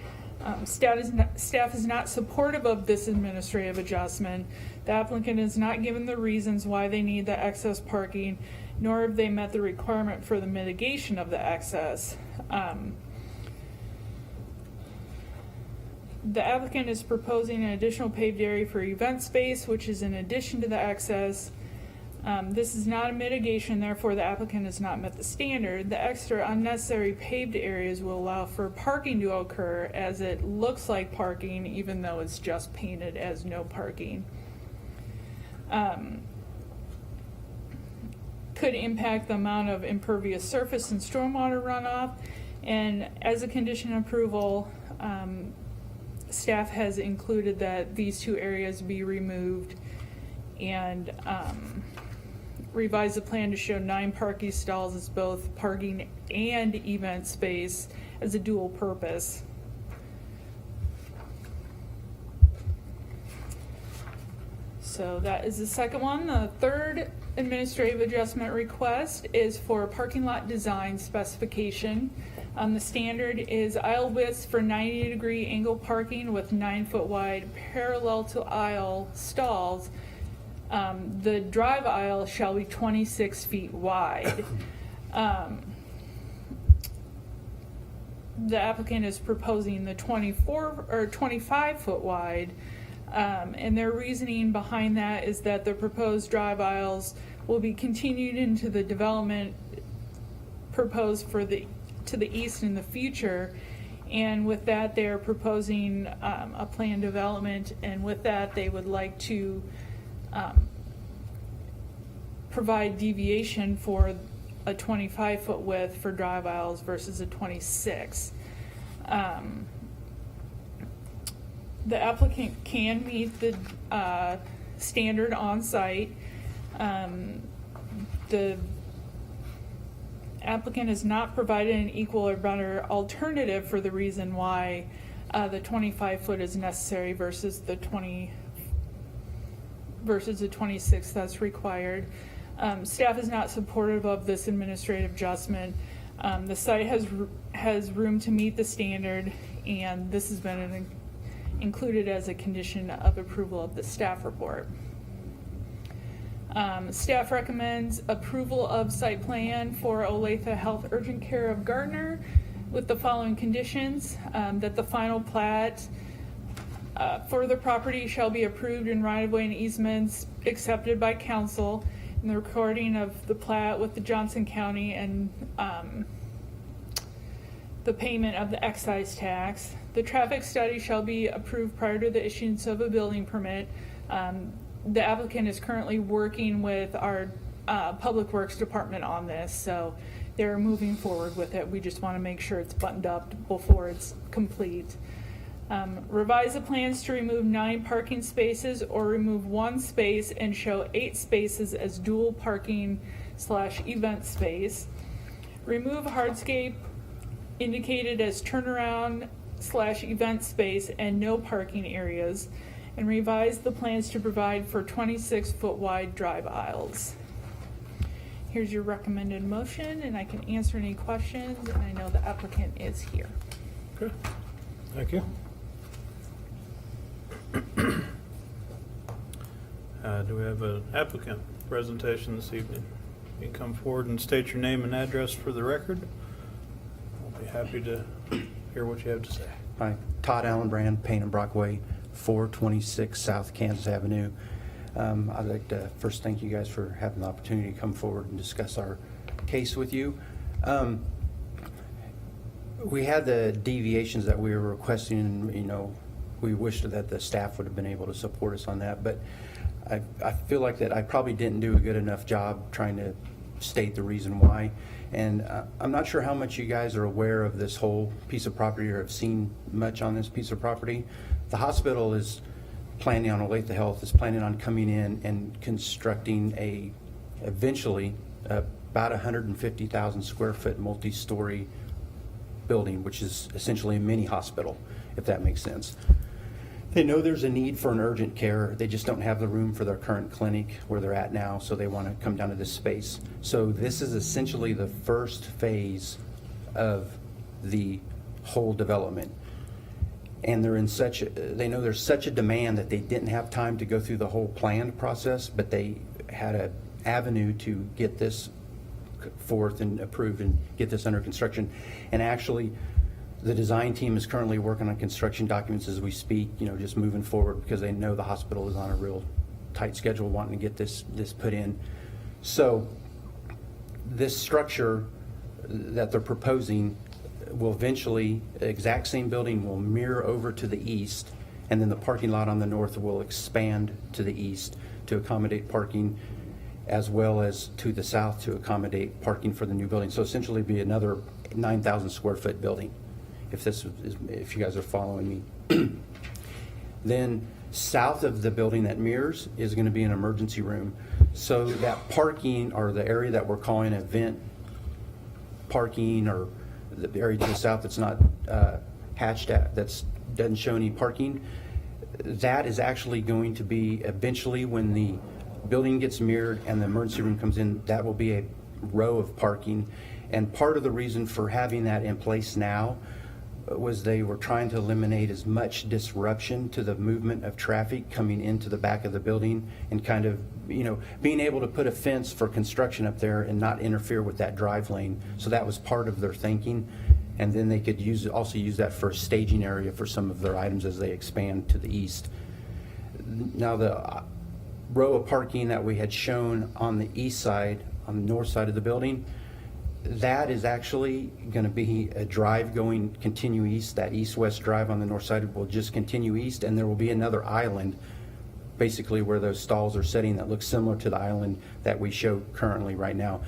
Staff is not supportive of this administrative adjustment. The applicant is not given the reasons why they need the excess parking, nor have they met the requirement for the mitigation of the excess. The applicant is proposing an additional paved area for event space, which is in addition to the excess. This is not a mitigation, therefore the applicant has not met the standard. The extra unnecessary paved areas will allow for parking to occur, as it looks like parking even though it's just painted as no parking. Could impact the amount of impervious surface and stormwater runoff, and as a condition of approval, staff has included that these two areas be removed and revise the plan to show 9 parking stalls as both parking and event space as a dual purpose. So that is the second one. The third administrative adjustment request is for parking lot design specification. The standard is aisle widths for 90-degree angle parking with 9-foot wide parallel to aisle stalls. The drive aisle shall be 26 feet wide. The applicant is proposing the 24 or 25-foot wide, and their reasoning behind that is that the proposed drive aisles will be continued into the development proposed to the east in the future, and with that they are proposing a planned development, and with that they would like to provide deviation for a 25-foot width for drive aisles versus a 26. The applicant can meet the standard on site. The applicant has not provided an equal or better alternative for the reason why the 25-foot is necessary versus the 26 that's required. Staff is not supportive of this administrative adjustment. The site has room to meet the standard, and this has been included as a condition of approval of the staff report. Staff recommends approval of site plan for Olathe Health Urgent Care of Gardner with the following conditions: that the final plat for the property shall be approved in right-of-way and easements accepted by council, and the recording of the plat with the Johnson County, and the payment of the excise tax. The traffic study shall be approved prior to the issuance of a building permit. The applicant is currently working with our Public Works Department on this, so they're moving forward with it. We just want to make sure it's buttoned up before it's complete. Revise the plans to remove 9 parking spaces or remove 1 space and show 8 spaces as dual parking / event space. Remove hardscape indicated as turnaround / event space and no parking areas, and revise the plans to provide for 26-foot wide drive aisles. Here's your recommended motion, and I can answer any questions, and I know the applicant is here. Okay, thank you. Do we have an applicant presentation this evening? You can come forward and state your name and address for the record. I'll be happy to hear what you have to say. Hi, Todd Allen Brand, Payne and Brockway, 426 South Kansas Avenue. I'd like to first thank you guys for having the opportunity to come forward and discuss our case with you. We had the deviations that we were requesting, and we wished that the staff would have been able to support us on that, but I feel like that I probably didn't do a good enough job trying to state the reason why. And I'm not sure how much you guys are aware of this whole piece of property or have seen much on this piece of property. The hospital is planning on, Olathe Health is planning on coming in and constructing eventually about 150,000 square foot multi-story building, which is essentially a mini hospital, if that makes sense. They know there's a need for an urgent care. They just don't have the room for their current clinic where they're at now, so they want to come down to this space. So this is essentially the first phase of the whole development. And they're in such, they know there's such a demand that they didn't have time to go through the whole planned process, but they had an avenue to get this forth and approved and get this under construction. And actually, the design team is currently working on construction documents as we speak, just moving forward because they know the hospital is on a real tight schedule wanting to get this put in. So this structure that they're proposing will eventually, the exact same building will mirror over to the east, and then the parking lot on the north will expand to the east to accommodate parking, as well as to the south to accommodate parking for the new building. So essentially be another 9,000 square foot building, if you guys are following me. Then south of the building that mirrors is going to be an emergency room. So that parking, or the area that we're calling event parking, or the area to the south that's not hatched at, that doesn't show any parking, that is actually going to be eventually, when the building gets mirrored and the emergency room comes in, that will be a row of parking. And part of the reason for having that in place now was they were trying to eliminate as much disruption to the movement of traffic coming into the back of the building, and kind of, being able to put a fence for construction up there and not interfere with that drive lane. So that was part of their thinking. And then they could also use that for a staging area for some of their items as they expand to the east. Now, the row of parking that we had shown on the east side, on the north side of the building, that is actually going to be a drive continue east. That east-west drive on the north side will just continue east, and there will be another island basically where those stalls are sitting that looks similar to the island that we show currently right now.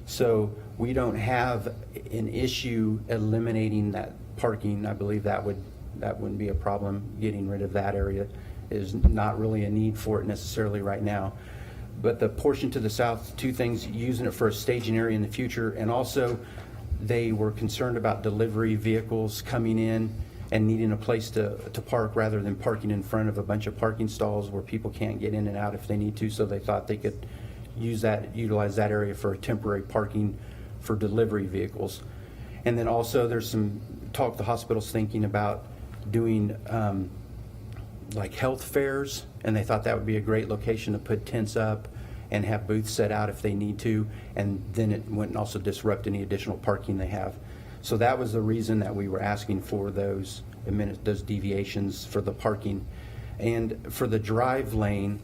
So we don't have an issue eliminating that parking. I believe that wouldn't be a problem. Getting rid of that area is not really a need for it necessarily right now. But the portion to the south, two things: using it for a staging area in the future, and also they were concerned about delivery vehicles coming in and needing a place to park, rather than parking in front of a bunch of parking stalls where people can't get in and out if they need to. So they thought they could utilize that area for a temporary parking for delivery vehicles. And then also there's some talk the hospital's thinking about doing like health fairs, and they thought that would be a great location to put tents up and have booths set out if they need to, and then it wouldn't also disrupt any additional parking they have. So that was the reason that we were asking for those deviations for the parking. And for the drive lane,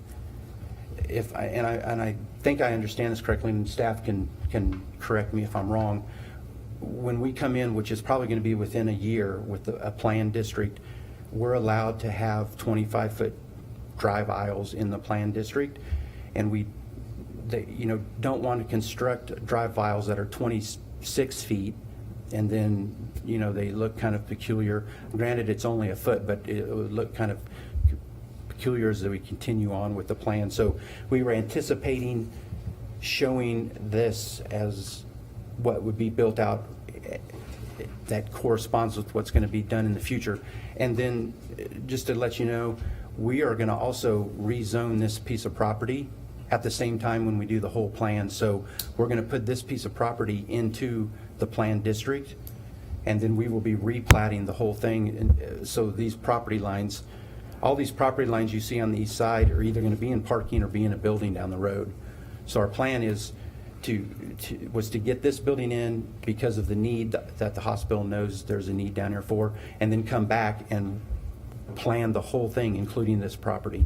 I think I understand this correctly, and staff can correct me if I'm wrong. When we come in, which is probably going to be within a year with a planned district, we're allowed to have 25-foot drive aisles in the planned district, and they don't want to construct drive aisles that are 26 feet, and then they look kind of peculiar. Granted, it's only a foot, but it would look kind of peculiar as we continue on with the plan. So we were anticipating showing this as what would be built out that corresponds with what's going to be done in the future. And then just to let you know, we are going to also rezone this piece of property at the same time when we do the whole plan. So we're going to put this piece of property into the planned district, and then we will be replatting the whole thing. And so these property lines, all these property lines you see on the east side, are either going to be in parking or be in a building down the road. So our plan is to get this building in because of the need that the hospital knows there's a need down here for, and then come back and plan the whole thing, including this property.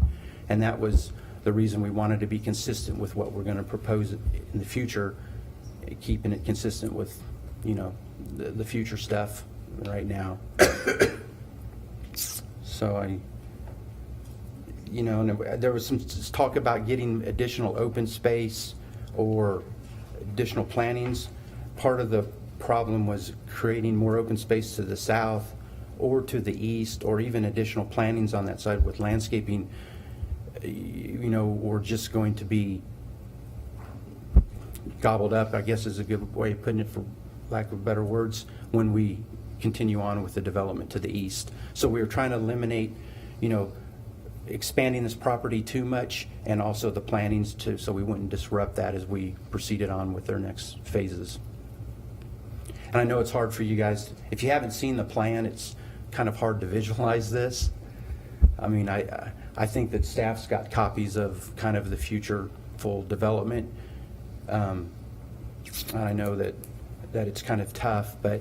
And that was the reason we wanted to be consistent with what we're going to propose in the future, keeping it consistent with, the future stuff right now. So and there was some talk about getting additional open space or additional plantings. Part of the problem was creating more open space to the south or to the east, or even additional plantings on that side with landscaping, were just going to be gobbled up, I guess is a good way of putting it, for lack of better words, when we continue on with the development to the east. So we were trying to eliminate, expanding this property too much, and also the plantings so we wouldn't disrupt that as we proceeded on with their next phases. And I know it's hard for you guys, if you haven't seen the plan, it's kind of hard to visualize this. I mean, I think that staff's got copies of kind of the future full development. I know that it's kind of tough, but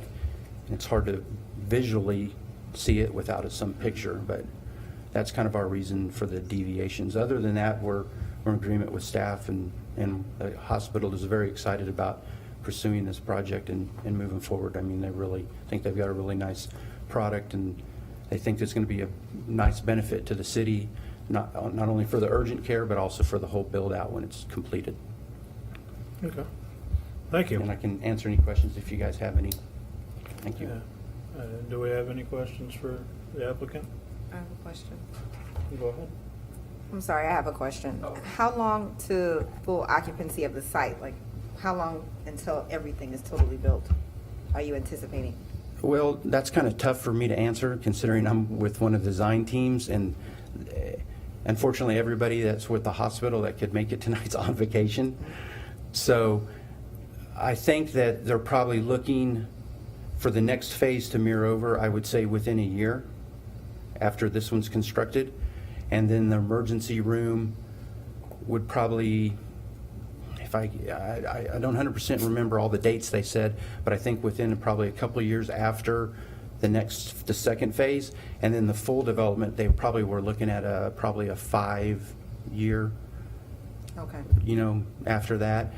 it's hard to visually see it without some picture, but that's kind of our reason for the deviations. Other than that, we're in agreement with staff, and the hospital is very excited about pursuing this project and moving forward. I mean, they really think they've got a really nice product, and they think there's going to be a nice benefit to the city, not only for the urgent care, but also for the whole build-out when it's completed. Okay. Thank you. And I can answer any questions if you guys have any. Thank you. Do we have any questions for the applicant? I have a question. Go ahead. I'm sorry, I have a question. How long to full occupancy of the site? Like, how long until everything is totally built are you anticipating? Well, that's kind of tough for me to answer, considering I'm with one of the design teams, and unfortunately, everybody that's with the hospital that could make it tonight's on vacation. So I think that they're probably looking for the next phase to mirror over, I would say, within a year after this one's constructed. And then the emergency room would probably, if I don't 100% remember all the dates they said, but I think within probably a couple of years after the second phase. And then the full development, they probably were looking at probably a 5-year, Okay. After that.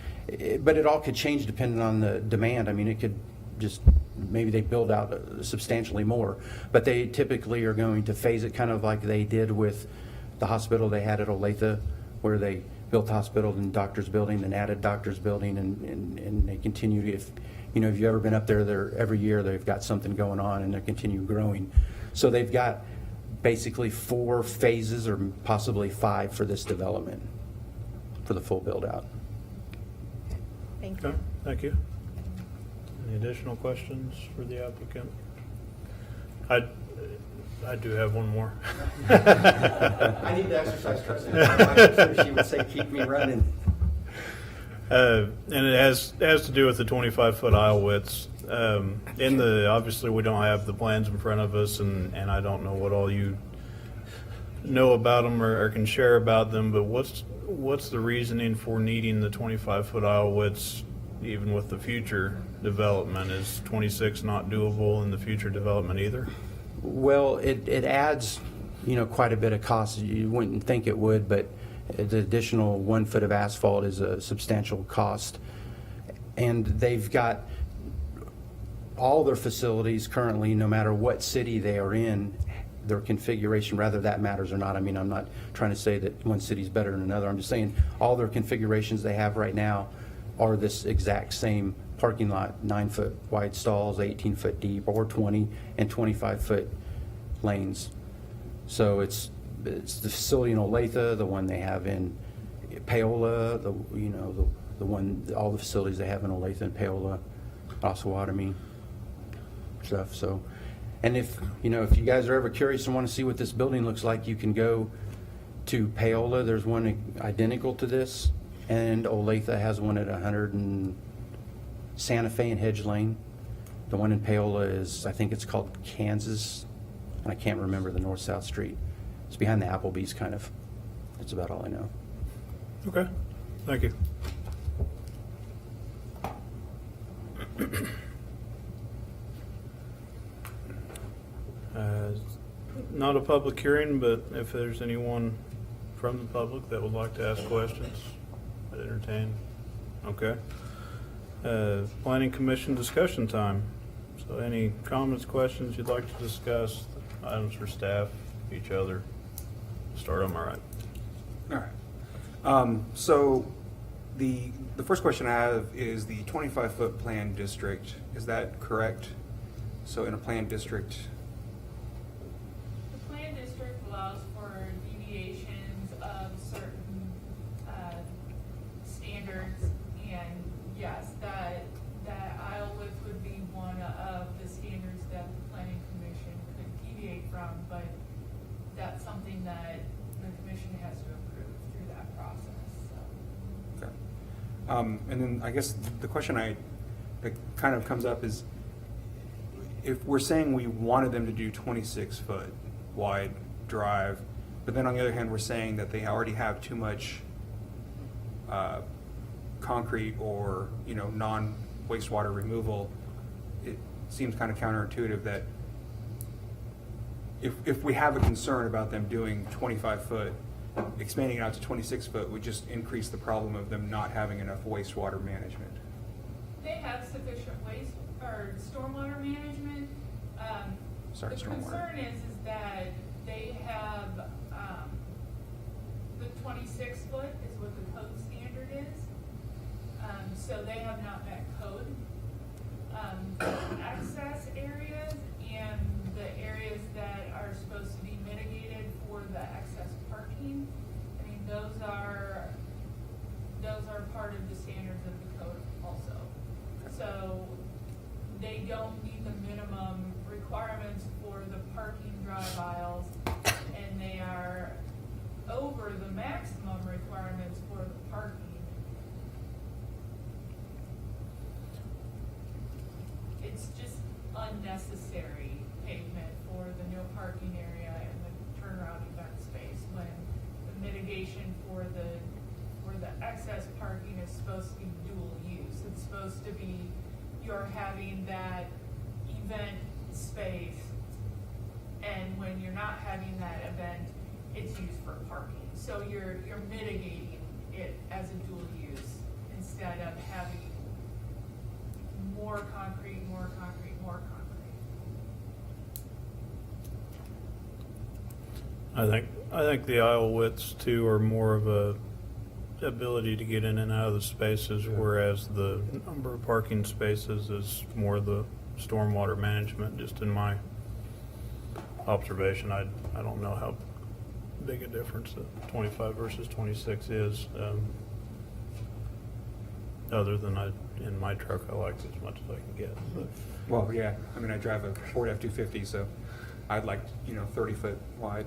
But it all could change depending on the demand. I mean, it could just, maybe they build out substantially more. But they typically are going to phase it kind of like they did with the hospital they had at Olathe, where they built the hospital and doctor's building and added doctor's building, and they continue to, if you've ever been up there, every year they've got something going on and they continue growing. So they've got basically 4 phases or possibly 5 for this development, for the full build out. Thank you. Okay, thank you. Any additional questions for the applicant? I do have one more. I need to exercise trust in her. I'm sure she would say, keep me running. And it has to do with the 25-foot aisle widths. Obviously, we don't have the plans in front of us, and I don't know what all you know about them or can share about them, but what's the reasoning for needing the 25-foot aisle widths even with the future development? Is 26 not doable in the future development either? Well, it adds, quite a bit of cost. You wouldn't think it would, but the additional 1 foot of asphalt is a substantial cost. And they've got all their facilities currently, no matter what city they are in, their configuration, whether that matters or not. I mean, I'm not trying to say that one city's better than another. I'm just saying all their configurations they have right now are this exact same parking lot, 9-foot wide stalls, 18-foot deep, or 20 and 25-foot lanes. So it's the facility in Olathe, the one they have in Paola, the one, all the facilities they have in Olathe and Paola, Osawatomie, stuff. So, and if you guys are ever curious and want to see what this building looks like, you can go to Paola. There's one identical to this, and Olathe has one at 100 and Santa Fe and Hedge Lane. The one in Paola is, I think it's called Kansas, and I can't remember the north-south street. It's behind the Applebee's, kind of. That's about all I know. Okay, thank you. Not a public hearing, but if there's anyone from the public that would like to ask questions, I'd entertain. Okay. Planning Commission discussion time. So any comments, questions you'd like to discuss, items for staff, each other? Start on my right. All right. So the first question I have is the 25-foot planned district. Is that correct? So in a planned district, The plan district allows for deviations of certain standards, and yes, that aisle width would be one of the standards that the planning commission could deviate from, but that's something that the commission has to approve through that process, so. okay. And then I guess the question that kind of comes up is if we're saying we wanted them to do 26-foot wide drive, but then on the other hand, we're saying that they already have too much concrete or, non-wastewater removal, it seems kind of counterintuitive that if we have a concern about them doing 25-foot, expanding it out to 26-foot would just increase the problem of them not having enough wastewater management. They have sufficient waste or stormwater management. Sorry, The stormwater. concern is that they have, the 26-foot is what the code standard is. So they have not met code. Access areas and the areas that are supposed to be mitigated for the excess parking, I mean, those are part of the standards of the code also. So they don't meet the minimum requirements for the parking drive aisles, and they are over the maximum requirements for the parking. It's just unnecessary pavement for the no parking area and the turnaround event space when the mitigation for the excess parking is supposed to be dual use. It's supposed to be you're having that event space, and when you're not having that event, it's used for parking. So you're mitigating it as a dual use instead of having more concrete, more concrete, more concrete. I think the aisle widths too are more of a ability to get in and out of the spaces, whereas the number of parking spaces is more the stormwater management, just in my observation. I don't know how big a difference the 25 versus 26 is. Other than in my truck, I like as much as I can get. But Well, yeah, I mean, I drive a Ford F-250, so I'd like, 30-foot wide,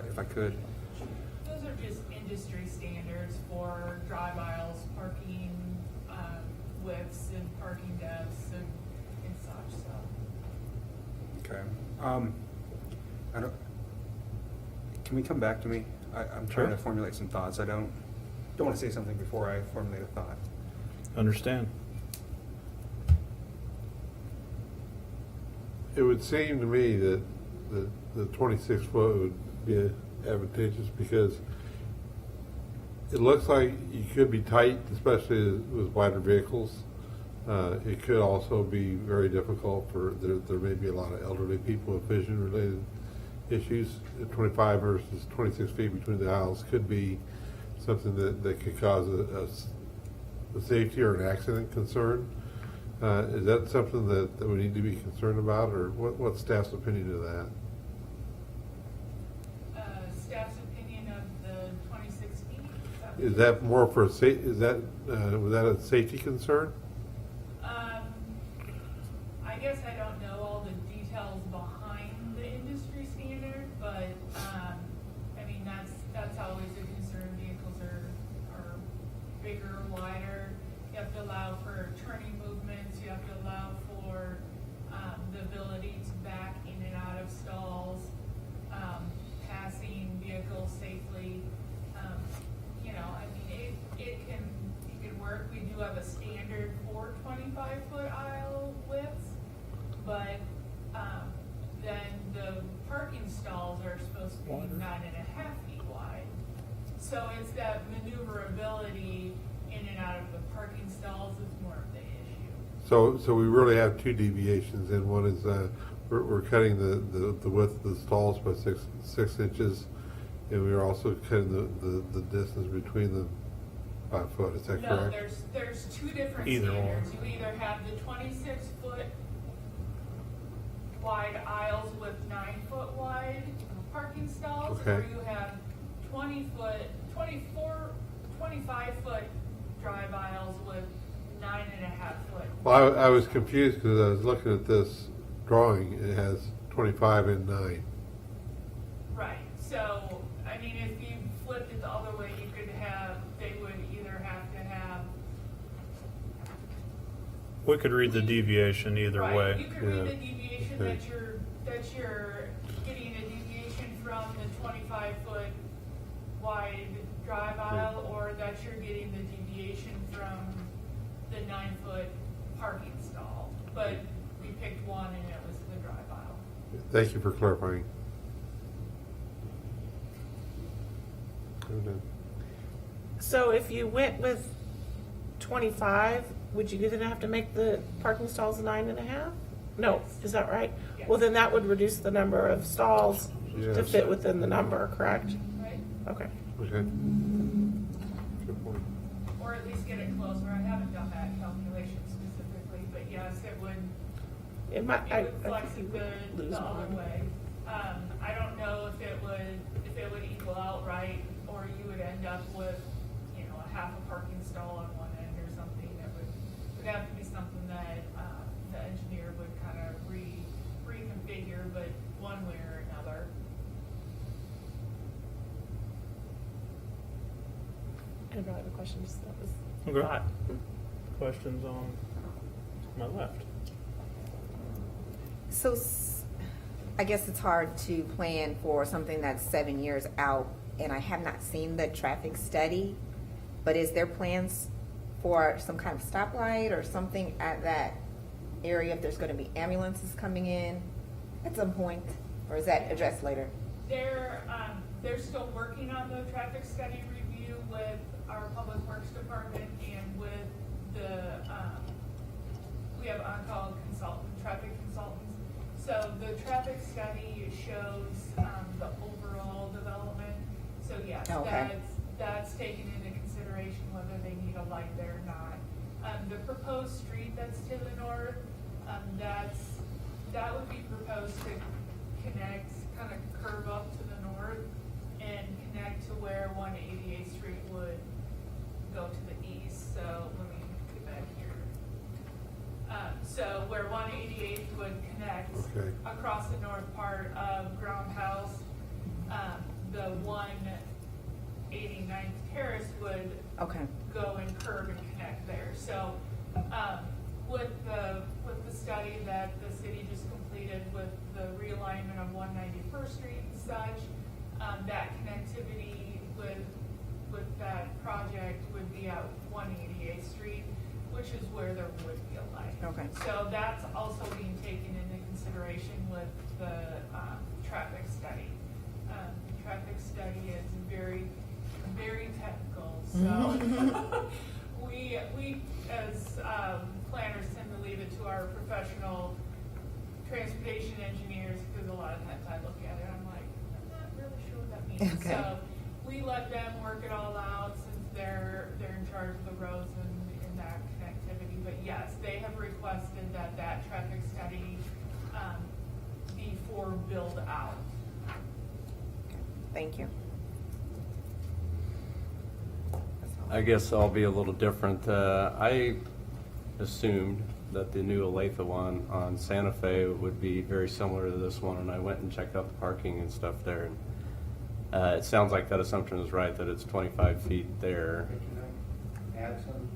if I could. Those are just industry standards for drive aisles, parking widths and parking depths and such, so. Okay. I don't, can we come back to me? I'm trying to formulate some thoughts. I don't want to say something before I formulate a thought. understand. It would seem to me that the 26 foot would be advantageous because it looks like you could be tight, especially with wider vehicles. It could also be very difficult for, there may be a lot of elderly people with vision related issues. 25 versus 26 feet between the aisles could be something that could cause a safety or an accident concern. Is that something that we need to be concerned about, or what's staff's opinion of that? Staff's opinion of the 26 feet? Is that more for was that a safety concern? I guess I don't know all the details behind the industry standard, but, I mean, that's always a concern. Vehicles are bigger, wider. You have to allow for turning movements. You have to allow for, the ability to back in and out of stalls, passing vehicles safely. I mean, it can work. We do have a standard for 25-foot aisle widths, but then the parking stalls are supposed to be 9.5 feet wide. So it's that maneuverability in and out of the parking stalls is more of the issue. So we really have two deviations, and one is we're cutting the width of the stalls by six inches, and we're also cutting the distance between them 5 foot. Is that No, correct? there's two different Either standards. or. You either have the 26-foot wide aisles with 9-foot wide parking stalls, or Okay. you have 25-foot drive aisles with 9.5 foot. Well, I was confused because I was looking at this drawing. It has 25 and 9. Right, so, I mean, if you flipped it the other way, you could have, they would either have to have. We could read the deviation either Right, way. you could read Yeah. the deviation mention that you're getting a deviation from the 25-foot wide drive aisle, or that you're getting the deviation from the 9-foot parking stall. But we picked one and it was the drive aisle. Thank you for clarifying. So if you went with 25, would you then have to make the parking stalls 9.5? No, is that right? Yes. Well, then that would reduce the number of stalls to Yes. fit within the number, correct? Right? Okay. Okay. Good point. Or at least get it closer. I haven't done that calculation specifically, but yes, it would, It might, it would flex think it you would the lose other one. way. I don't know if it would equal out right, or you would end up with, you know, a half a parking stall on one end or something. That would have to be something that, the engineer would kind of reconfigure, but one way or another. I don't have a question, just that was Okay. thought. Questions on my left? So I guess it's hard to plan for something that's 7 years out, and I have not seen the traffic study, but is there plans for some kind of stoplight or something at that area if there's going to be ambulances coming in at some point, or is that addressed later? They're still working on the traffic study review with our Public Works Department and with we have on-call traffic consultants. So the traffic study shows, the overall development. So yes, Okay. that's taken into consideration whether they need a light there or not. The proposed street that's to the north, that would be proposed to connect, kind of curve up to the north and connect to where 188th Street would go to the east. So let me get back here. So where 188th would connect Okay. across the north part of Ground House, the 189th Terrace would Okay. go and curve and connect there. So, with the study that the city just completed with the realignment of 191st Street and such, that connectivity with that project would be at 188th Street, which is where there would be a light. Okay. So that's also being taken into consideration with the traffic study. Traffic study is very, very technical, so we as planners tend to leave it to our professional transportation engineers, because a lot of times I look at it, I'm like, I'm not really sure what that means. Okay. So we let them work it all out since they're in charge of the roads and that connectivity. But yes, they have requested that traffic study be for build out. Thank you. I guess I'll be a little different. I assumed that the new Olathe one on Santa Fe would be very similar to this one, and I went and checked out the parking and stuff there. And it sounds like that assumption is right, that it's 25 feet there. Add some?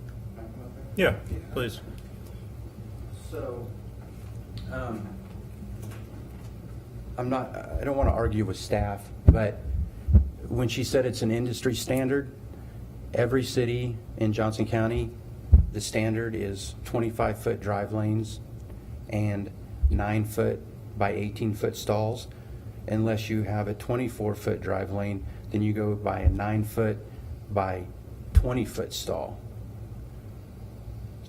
Yeah, please. So, I don't want to argue with staff, but when she said it's an industry standard, every city in Johnson County, the standard is 25-foot drive lanes and 9-foot by 18-foot stalls. Unless you have a 24-foot drive lane, then you go by a 9-foot by 20-foot stall.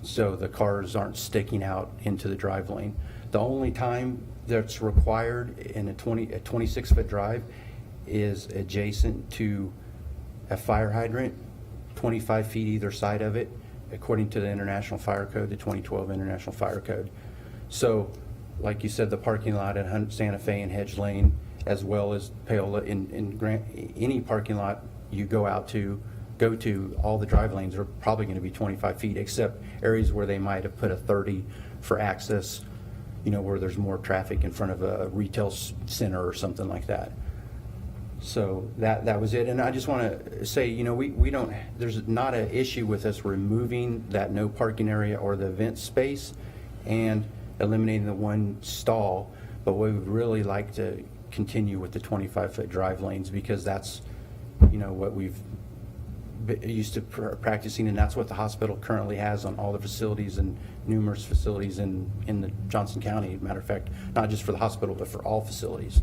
So the cars aren't sticking out into the drive lane. The only time that's required in a 26-foot drive is adjacent to a fire hydrant, 25 feet either side of it, according to the International Fire Code, the 2012 International Fire Code. So, like you said, the parking lot at Santa Fe and Hedge Lane, as well as Paola, any parking lot you go to, all the drive lanes are probably going to be 25 feet, except areas where they might have put a 30 for access, where there's more traffic in front of a retail center or something like that. So that was it. And I just want to say, we don't, there's not an issue with us removing that no parking area or the event space and eliminating the one stall. but we would really like to continue with the 25-foot drive lanes because that's, what we've used to practicing, and that's what the hospital currently has on all the facilities and numerous facilities in the Johnson County. Matter of fact, not just for the hospital, but for all facilities.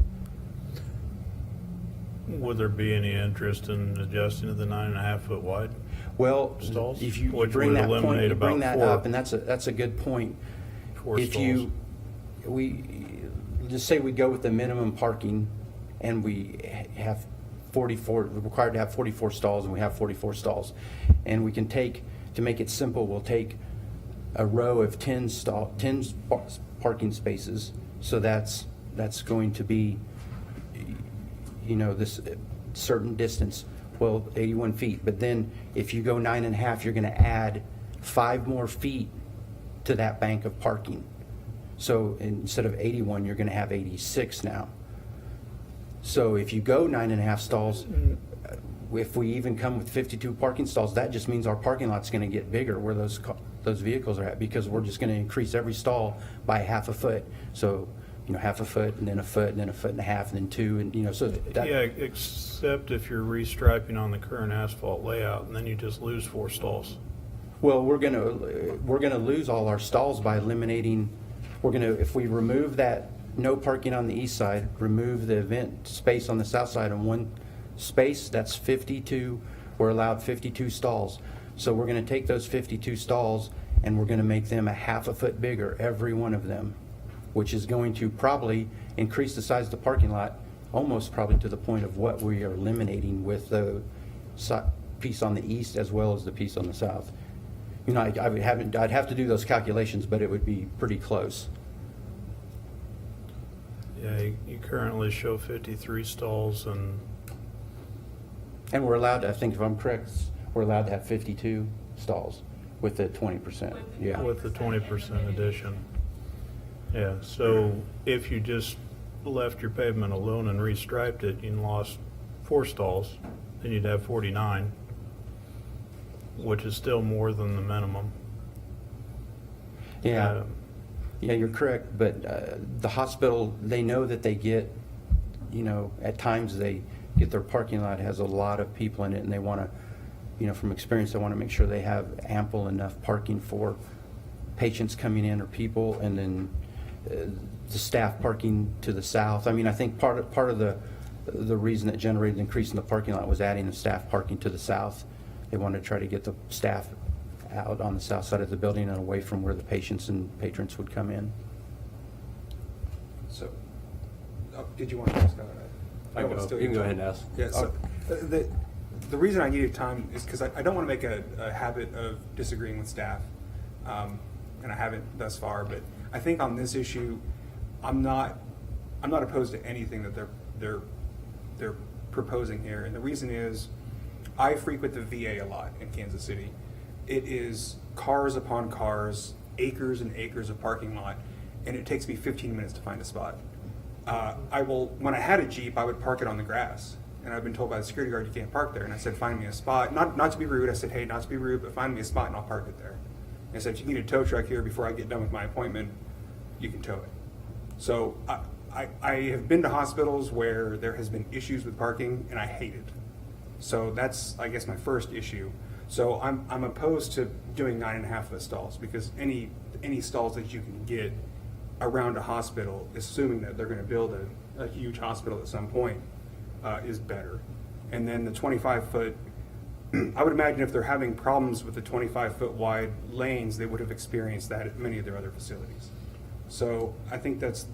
Would there be any interest in adjusting to the 9.5-foot wide? Well, Stalls? if you Which bring would that point, eliminate you bring about that 4 up, and that's a good point. If stalls. we just say we go with the minimum parking, and we have 44, we're required to have 44 stalls, and we have 44 stalls, and we can take, to make it simple, we'll take a row of 10 parking spaces. So that's going to be, this certain distance, well, 81 feet. But then if you go 9.5, you're going to add 5 more feet to that bank of parking. So instead of 81, you're going to have 86 now. So if you go 9.5 stalls, if we even come with 52 parking stalls, that just means our parking lot's going to get bigger where those vehicles are at, because we're just going to increase every stall by half a foot. So, half a foot, and then a foot, and then a foot and a half, and then 2, and so that. Yeah, except if you're restriping on the current asphalt layout, and then you just lose 4 stalls. Well, we're gonna lose all our stalls by eliminating. If we remove that no parking on the east side, remove the event space on the south side, and 1 space, that's 52. We're allowed 52 stalls. So we're going to take those 52 stalls and we're going to make them a half a foot bigger, every one of them, which is going to probably increase the size of the parking lot, almost probably to the point of what we are eliminating with the piece on the east as well as the piece on the south. I'd have to do those calculations, but it would be pretty close. Yeah, you currently show 53 stalls, and And we're allowed to, I think if I'm correct, we're allowed to have 52 stalls with the 20%. Yeah. with the 20% addition. Yeah, so if you just left your pavement alone and restriped it, you lost 4 stalls, then you'd have 49, which is still more than the minimum. Yeah. Yeah, you're correct, but the hospital, they know that they get, at times they get their parking lot has a lot of people in it, and they want to, from experience, they want to make sure they have ample enough parking for patients coming in or people, and then the staff parking to the south. I mean, I think part of the reason that generated the increase in the parking lot was adding the staff parking to the south. They wanted to try to get the staff out on the south side of the building and away from where the patients and patrons would come in. So, did you want to ask? You can go ahead and ask. Yeah, so the reason I needed time is because I don't want to make a habit of disagreeing with staff, and I haven't thus far. But I think on this issue, I'm not opposed to anything that they're proposing here, and the reason is I frequent the VA a lot in Kansas City. It is cars upon cars, acres and acres of parking lot, and it takes me 15 minutes to find a spot. When I had a Jeep, I would park it on the grass, and I've been told by the security guard you can't park there. And I said, find me a spot. Not to be rude. I said, hey, not to be rude, but find me a spot and I'll park it there. And I said, if you need a tow truck here before I get done with my appointment, you can tow it. So I have been to hospitals where there has been issues with parking, and I hate it. So that's, I guess, my first issue. So I'm opposed to doing 9.5-foot stalls, because any stalls that you can get around a hospital, assuming that they're going to build a huge hospital at some point, is better. And then the 25-foot, I would imagine if they're having problems with the 25-foot wide lanes, they would have experienced that at many of their other facilities. So I think that's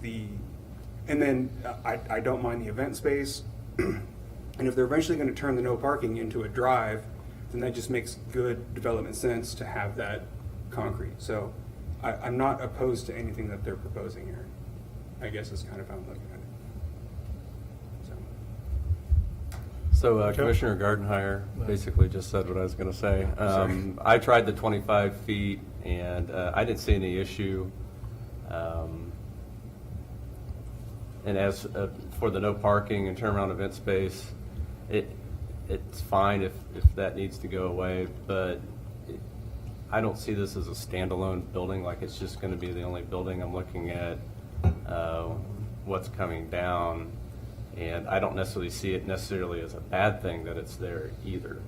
and then I don't mind the event space. And if they're eventually going to turn the no parking into a drive, then that just makes good development sense to have that concrete. So I'm not opposed to anything that they're proposing here, I guess is kind of how I'm looking at it. So Commissioner Gardner basically just said what I was going to say. I tried the 25 feet, and I didn't see any issue. And as for the no parking and turnaround event space, it's fine if that needs to go away, but I don't see this as a standalone building, like it's just going to be the only building. I'm looking at what's coming down, and I don't necessarily see it necessarily as a bad thing that it's there either.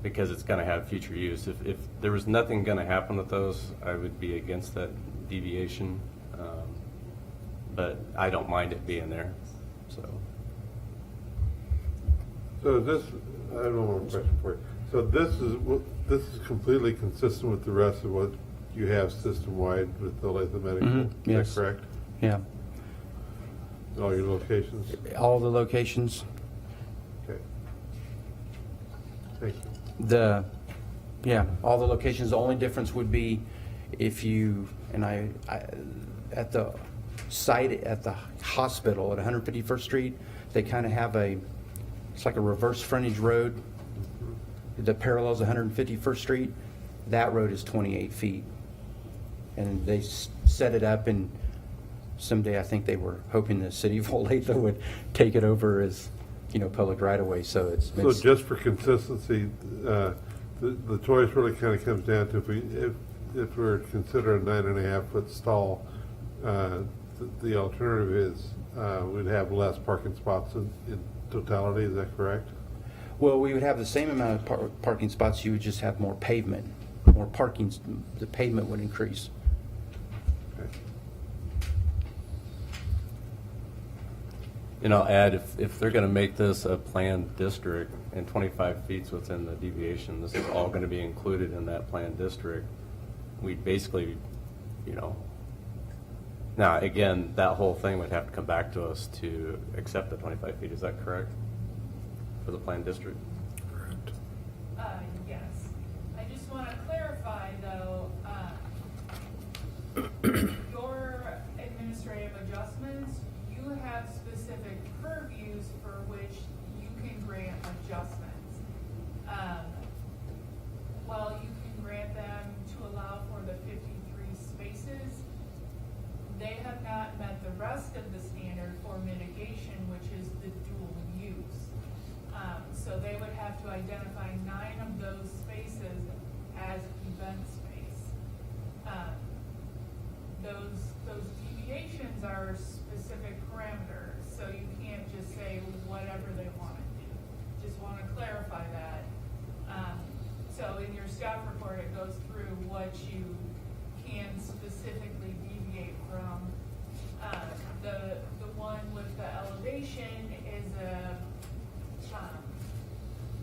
Because it's going to have future use. If there was nothing going to happen with those, I would be against that deviation. But I don't mind it being there, so. So this, I have one more question for you. So this is completely consistent with the rest of what you have system-wide with the Latham Medical? Mhm, yes. Is that correct? Yeah, All your locations? all the locations. Okay. Thank you. All the locations. The only difference would be if you, and I at the site at the hospital at 151st Street, they kind of have it's like a reverse frontage road that parallels 151st Street. That road is 28 feet. And they set it up, and someday I think they were hoping the city of Olathe would take it over as, public right-of-way, so it's been. So just for consistency, the choice really kind of comes down to if we're considering a 9.5-foot stall, the alternative is we'd have less parking spots in totality. Is that correct? Well, we would have the same amount of parking spots, you would just have more pavement, more parking, the pavement would increase. Okay. And I'll add, if they're going to make this a planned district and 25 feet's within the deviation, this is all going to be included in that planned district. We basically, now again, that whole thing would have to come back to us to accept the 25 feet. Is that correct? For the planned district? Correct. Yes. I just want to clarify, though, your administrative adjustments, you have specific purviews for which you can grant adjustments. While you can grant them to allow for the 53 spaces, they have not met the rest of the standard for mitigation, which is the dual use. So they would have to identify 9 of those spaces as event space. Those deviations are specific parameters, so you can't just say whatever they want to do. Just want to clarify that. So in your staff report, it goes through what you can specifically deviate from. The one with the elevation is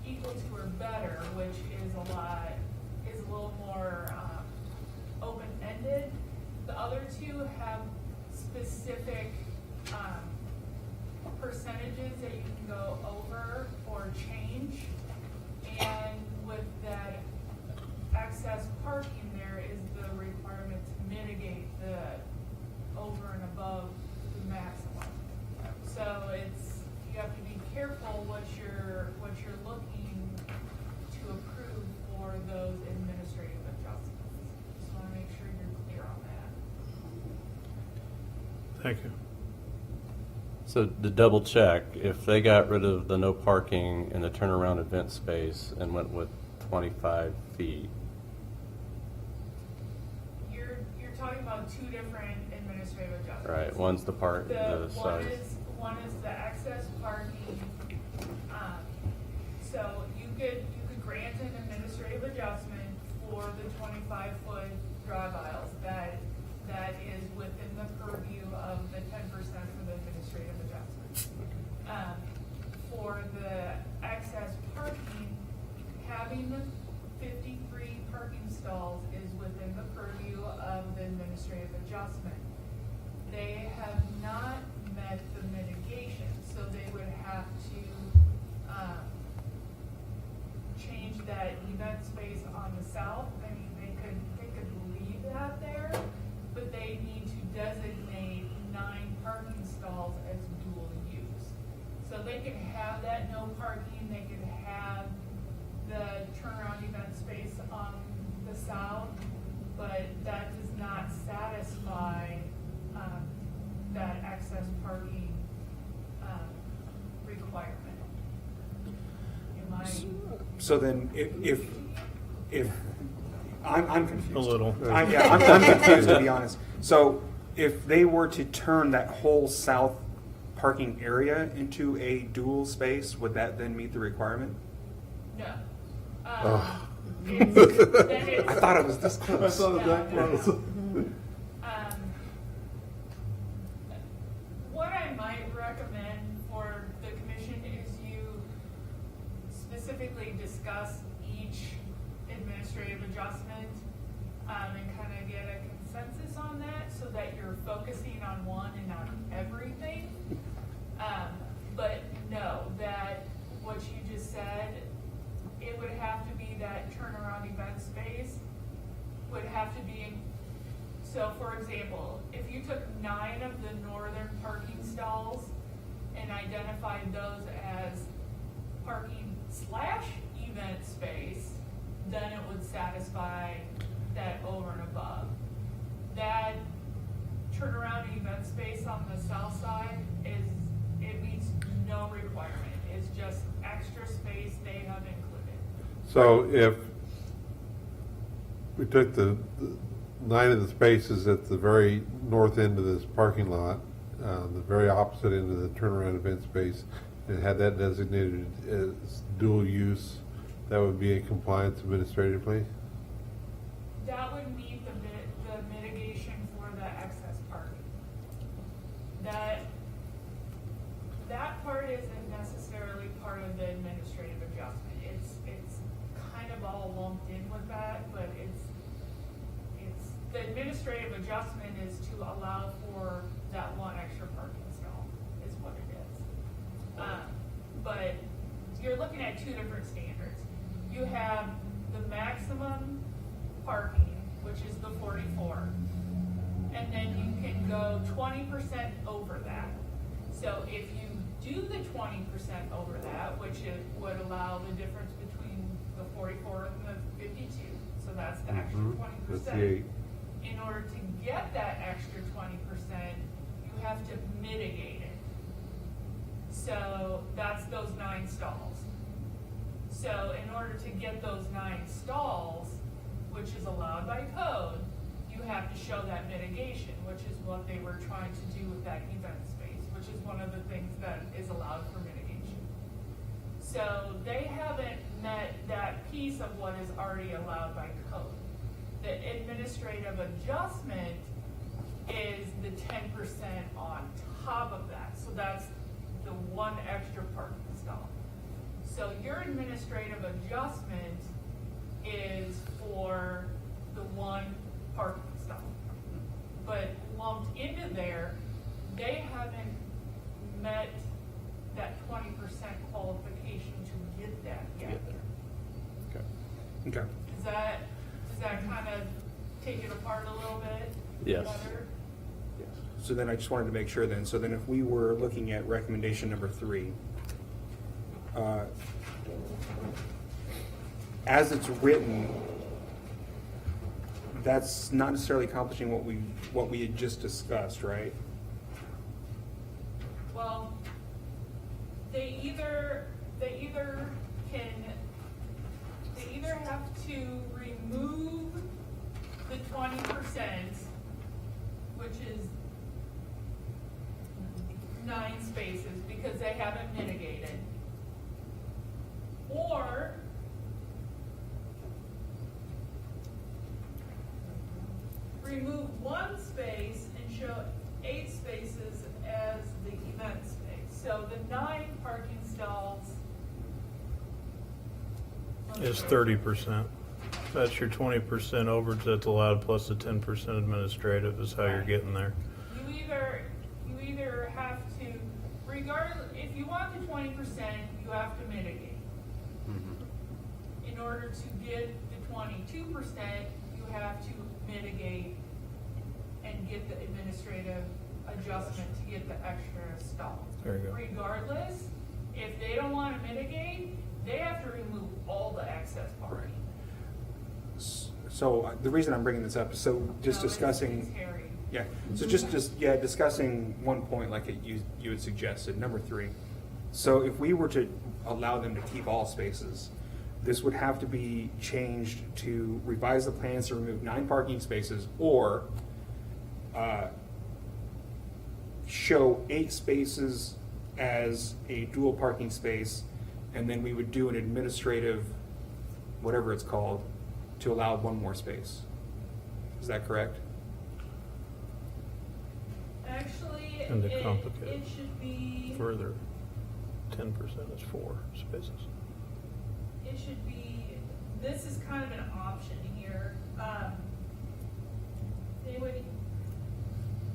equal to or better, which is a little more open-ended. The other two have specific percentages that you can go over or change. And with that excess parking, there is the requirement to mitigate the over and above the maximum. So you have to be careful what you're looking to approve for those administrative adjustments. Just want to make sure you're clear on that. Thank you. So to double check, if they got rid of the no parking and the turnaround event space and went with 25 feet, You're talking about 2 different administrative adjustments. right, one's the One size. is the excess parking. So you could grant an administrative adjustment for the 25-foot drive aisles. That is within the purview of the 10% for the administrative adjustment. For the excess parking, having the 53 parking stalls is within the purview of the administrative adjustment. They have not met the mitigation, so they would have to change that event space on the south. I mean, they could leave that there, but they need to designate 9 parking stalls as dual use. So they could have that no parking, they could have the turnaround event space on the south, but that does not satisfy that excess parking requirement. Am I? So then, if I'm confused. A little. I'm confused, to be honest. So if they were to turn that whole south parking area into a dual space, would that then meet the requirement? No. Oh. Then it's, I thought it was this close. What I might recommend for the commission is you specifically discuss each administrative adjustment, and kind of get a consensus on that, so that you're focusing on one and not everything. But no, that what you just said, it would have to be that turnaround event space would have to be in. So for example, if you took 9 of the northern parking stalls and identified those as parking / event space, then it would satisfy that over and above. That turnaround event space on the south side it meets no requirement. It's just extra space they have included. So if we took the 9 of the spaces at the very north end of this parking lot, the very opposite end of the turnaround event space, and had that designated as dual use, that would be in compliance administratively? That would meet the mitigation for the excess parking. That part isn't necessarily part of the administrative adjustment. It's kind of all lumped in with that, but it's the administrative adjustment is to allow for that one extra parking stall, is what it is. But you're looking at 2 different standards. You have the maximum parking, which is the 44, and then you can go 20% over that. So if you do the 20% over that, which it would allow the difference between the 44 and the 52, so that's the extra 20%. That's the 8. In order to get that extra 20%, you have to mitigate it. So that's those 9 stalls. So in order to get those 9 stalls, which is allowed by code, you have to show that mitigation, which is what they were trying to do with that event space, which is one of the things that is allowed for mitigation. So they haven't met that piece of what is already allowed by code. The administrative adjustment is the 10% on top of that. So that's the 1 extra parking stall. So your administrative adjustment is for the 1 parking stall. But lumped into there, they haven't met that 20% qualification to get that yet. Okay. Does that kind of take it apart a little bit? Yes. Better? So then I just wanted to make sure then, so then if we were looking at recommendation number 3, as it's written, that's not necessarily accomplishing what we had just discussed, right? Well, they either have to remove the 20%, which is 9 spaces, because they haven't mitigated, or remove 1 space and show 8 spaces as the event space. So the 9 parking stalls Is 30%. That's your 20% overage that's allowed plus the 10% administrative is how you're getting there. You either have to, regardless, if you want the 20%, you have to mitigate. In order to get the 22%, you have to mitigate and get the administrative adjustment to get the extra stall. There you go. Regardless, if they don't want to mitigate, they have to remove all the excess parking. So the reason I'm bringing this up is so just No, discussing. it's hairy. Yeah, so just discussing one point like you had suggested, number 3. So if we were to allow them to keep all spaces, this would have to be changed to revise the plans to remove 9 parking spaces or show 8 spaces as a dual parking space, and then we would do an administrative, whatever it's called, to allow 1 more space. Is that correct? Actually, And to it complicate should be, further, 10% is 4 spaces. it should be, this is kind of an option here.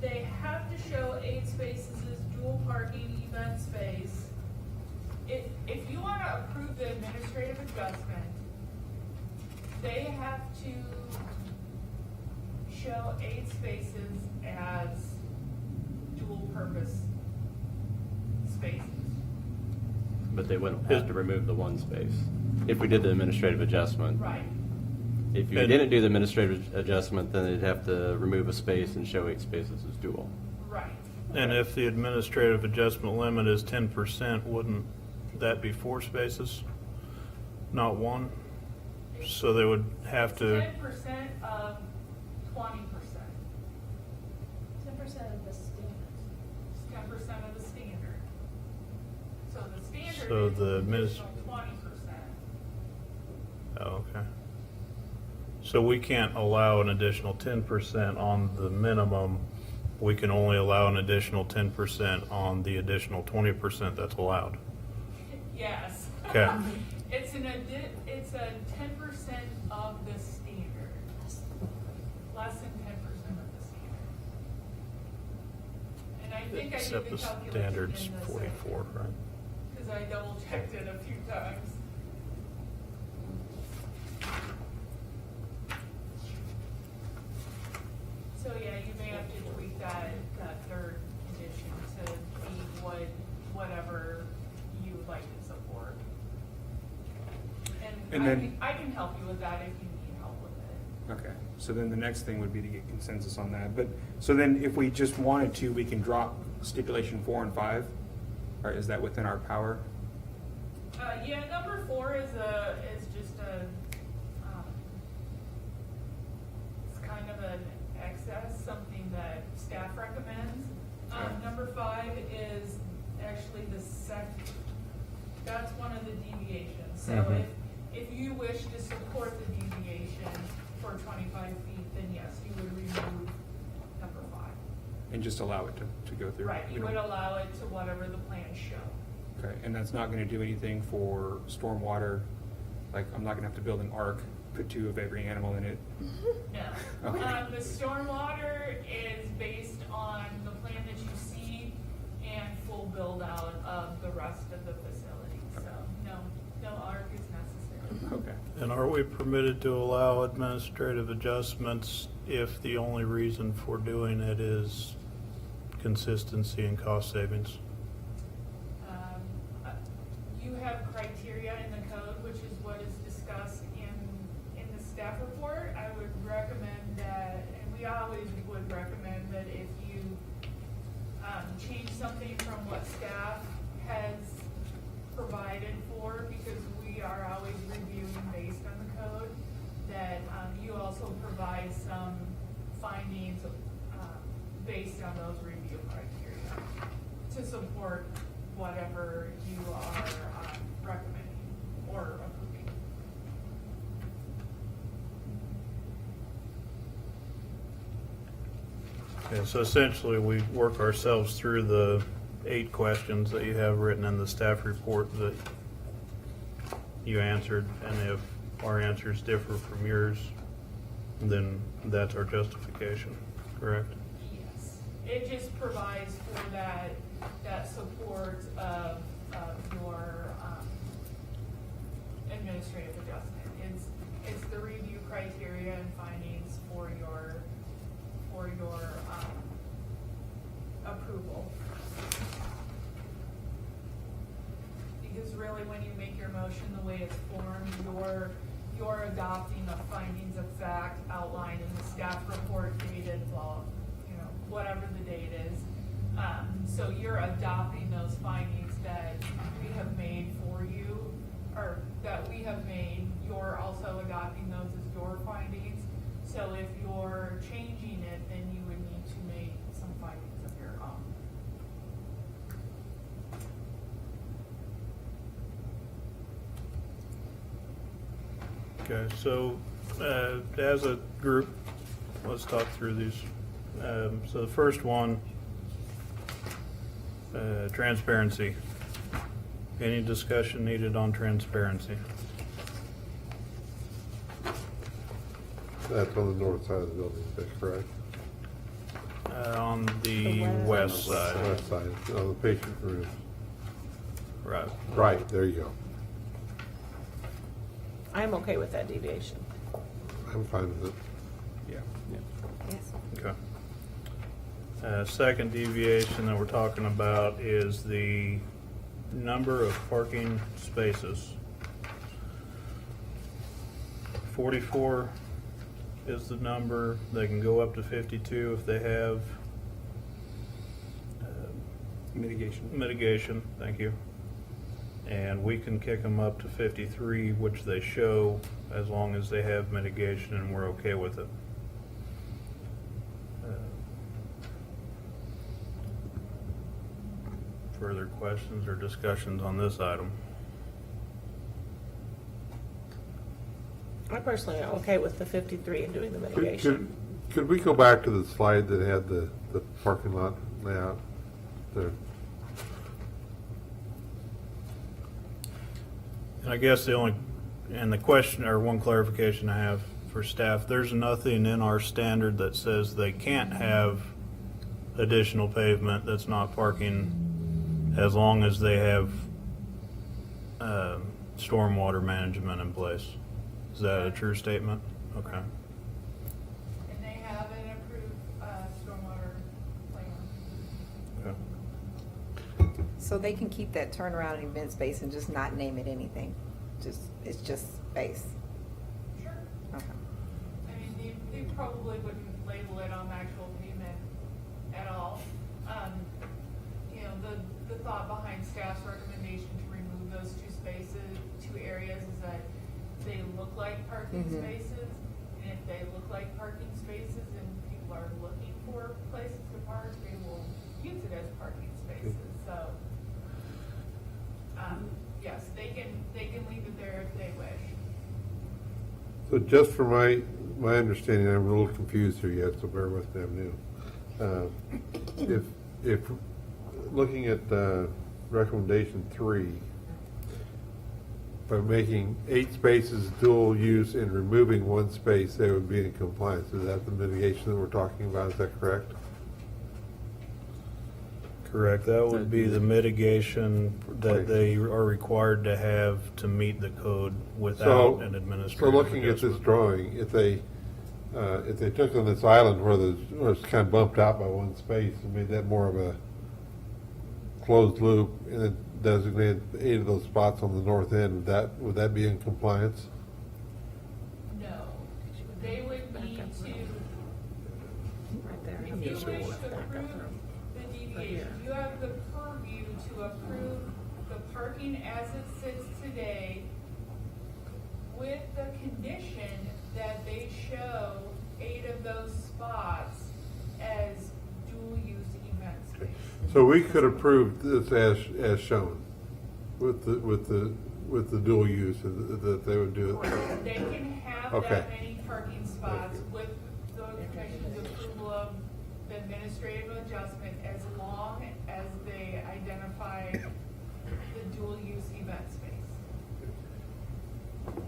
They have to show 8 spaces as dual parking event space. If you want to approve the administrative adjustment, they have to show 8 spaces as dual purpose spaces. But they wouldn't have to remove the 1 space if we did the administrative adjustment. Right. If you didn't do the administrative adjustment, then they'd have to remove a space and show 8 spaces as dual. Right. And if the administrative adjustment limit is 10%, wouldn't that be 4 spaces, not 1? So they would have to, 10% of 20%. 10% of the standard. 10% of the standard. So the standard So is the an adminis- additional 20%. oh, okay. So we can't allow an additional 10% on the minimum. We can only allow an additional 10% on the additional 20% that's allowed. Yes. Okay. It's a 10% of the standard. Less than 10% of the standard. And I think I Except did the the calculation standard's in the 44, right? because I double checked it a few times. So yeah, you may have to tweak that third condition to be whatever you would like to support. And And then- I can help you with that if you need help with it. Okay, so then the next thing would be to get consensus on that. But, so then if we just wanted to, we can drop stipulation 4 and 5? Or is that within our power? Yeah, number 4 is just it's kind of an excess, something that staff recommends. Number 5 is actually that's one of the deviations. So Mhm. if you wish to support the deviation for 25 feet, then yes, you would remove number 5. And just allow it to go through? Right, We you don't- would allow it to whatever the plans show. Okay, and that's not gonna do anything for stormwater? Like, I'm not gonna have to build an ark, put 2 of every animal in it? No. Okay. The stormwater is based on the plan that you see and full build out of the rest of the facility. So, no arc is necessary. Okay. And are we permitted to allow administrative adjustments if the only reason for doing it is consistency and cost savings? You have criteria in the code, which is what is discussed in the staff report. I would recommend that, and we always would recommend that if you change something from what staff has provided for, because we are always reviewing based on the code, that you also provide some findings based on those review criteria to support whatever you are recommending or approving. Okay, so essentially, we work ourselves through the 8 questions that you have written in the staff report that you answered, and if our answers differ from yours, then that's our justification, correct? Yes. It just provides for that support of your administrative adjustment. It's the review criteria and findings for your approval. Because really, when you make your motion the way it's formed, you're adopting the findings of fact outlined in the staff report dated, well, whatever the date is. So you're adopting those findings that we have made for you, or that we have made, you're also adopting those as your findings. So if you're changing it, then you would need to make some findings of your own. Okay, so as a group, let's talk through these. So the first one, transparency. Any discussion needed on transparency? That's on the north side of the building, is that correct? On the west side. West side, on the patient room. Right. Right, there you go. I'm okay with that deviation. I'm fine with it. Yes. Okay. Second deviation that we're talking about is the number of parking spaces. 44 is the number. They can go up to 52 if they have mitigation, thank you. And we can kick them up to 53, which they show as long as they have mitigation and we're okay with it. Further questions or discussions on this item? I personally am okay with the 53 and doing the mitigation. Could we go back to the slide that had the parking lot layout there? And I guess the question, or one clarification I have for staff, there's nothing in our standard that says they can't have additional pavement that's not parking as long as they have stormwater management in place. Is that a true statement? Okay. And they have an approved stormwater plan. Okay. So they can keep that turnaround and event space and just not name it anything? It's just space? Sure. Okay. I mean, they probably wouldn't label it on the actual pavement at all. You know, the thought behind staff's recommendation to remove those two areas is that they look like parking spaces. And if they look like parking spaces and people are looking for places to park, they will use it as parking spaces. So, yes, they can leave it there if they wish. So just for my understanding, I'm a little confused here yet, so bear with me, I'm new. If looking at recommendation 3, by making 8 spaces dual use and removing 1 space, they would be in compliance. Is that the mitigation that we're talking about? Is that correct? Correct. That would be the mitigation that they are required to have to meet the code without an So administrative looking at this adjustment. drawing, if they took on this island where it's kind of bumped out by 1 space and made that more of a closed loop and then designated 8 of those spots on the north end, would that be in compliance? No, they would need to, if you wish to approve the deviation, you have the purview to approve the parking as it sits today with the condition that they show 8 of those spots as dual-use event space. So we could approve this as shown with the dual use that they would do it. They can have Okay. that many parking spots with the commission's approval of the administrative adjustment as long as they identify the dual-use event space.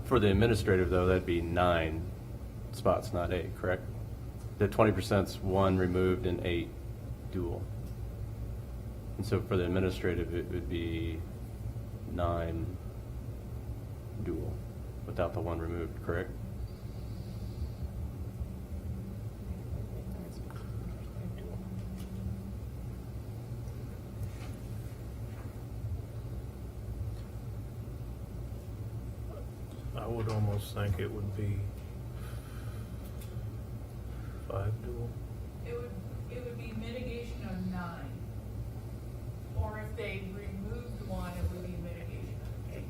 For the administrative, though, that'd be 9 spots, not 8, correct? The 20%'s 1 removed and 8 dual. And so for the administrative, it would be 9 dual, without the 1 removed, correct? I would almost think it would be 5 dual. It would be mitigation of 9. Or if they removed 1, it would be mitigation of 8.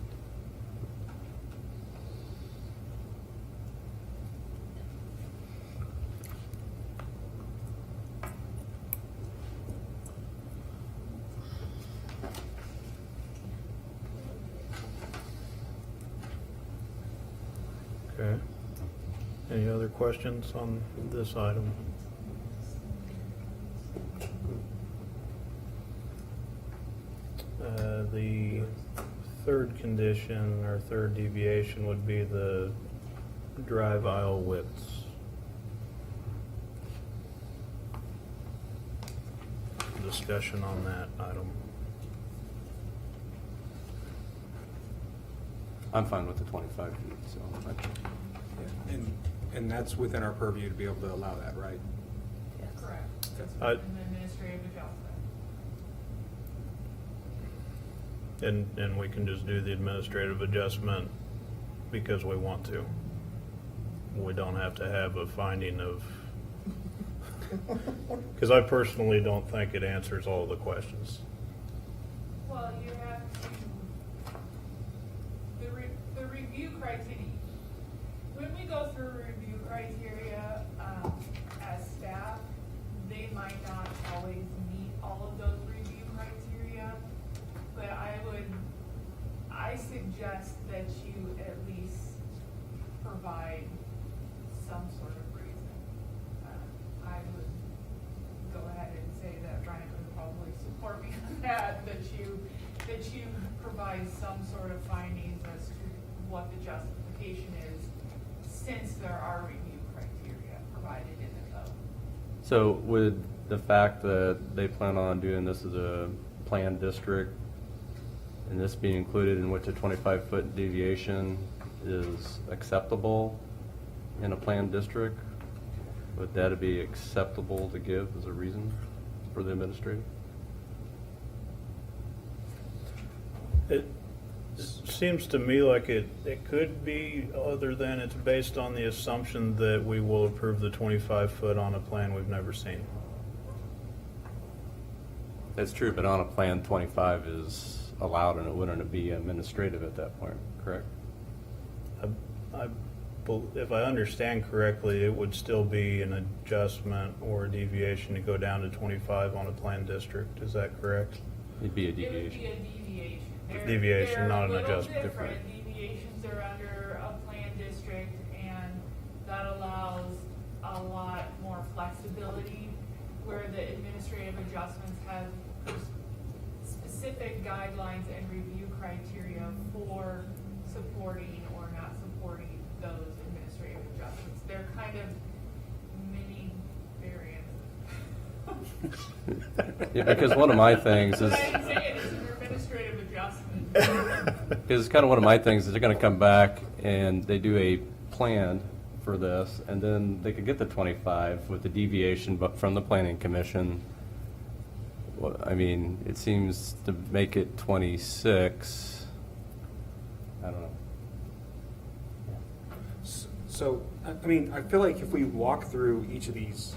Okay. Any other questions on this item? The third condition or third deviation would be the drive aisle widths. Discussion on that item. I'm fine with the 25 feet, so. And that's within our purview to be able to allow that, right? Correct. I- An administrative adjustment. And we can just do the administrative adjustment because we want to. We don't have to have a finding of, because I personally don't think it answers all the questions. Well, you have to, the review criteria, when we go through review criteria, as staff, they might not always meet all of those review criteria, but I suggest that you at least provide some sort of reason. I would go ahead and say that Ryan would probably support me on that you provide some sort of findings as to what the justification is, since there are review criteria provided in the code. So would the fact that they plan on doing this as a planned district and this being included in which a 25-foot deviation is acceptable in a planned district, would that be acceptable to give as a reason for the administrator? It seems to me like it could be, other than it's based on the assumption that we will approve the 25-foot on a plan we've never seen. That's true, but on a plan, 25 is allowed and it wouldn't be administrative at that point, correct? If I understand correctly, it would still be an adjustment or a deviation to go down to 25 on a planned district. Is that correct? It'd be a It would deviation. be a deviation. Deviation, not an They're a little adjustment. different. Deviations are under a planned district, and that allows a lot more flexibility, where the administrative adjustments have specific guidelines and review criteria for supporting or not supporting those administrative adjustments. They're kind of mini variants. Yeah, because one of my things is, But I'm saying it's an administrative adjustment. because kind of one of my things is they're going to come back and they do a plan for this, and then they could get the 25 with the deviation but from the planning commission. Well, I mean, it seems to make it 26. I don't know. So, I mean, I feel like if we walk through each of these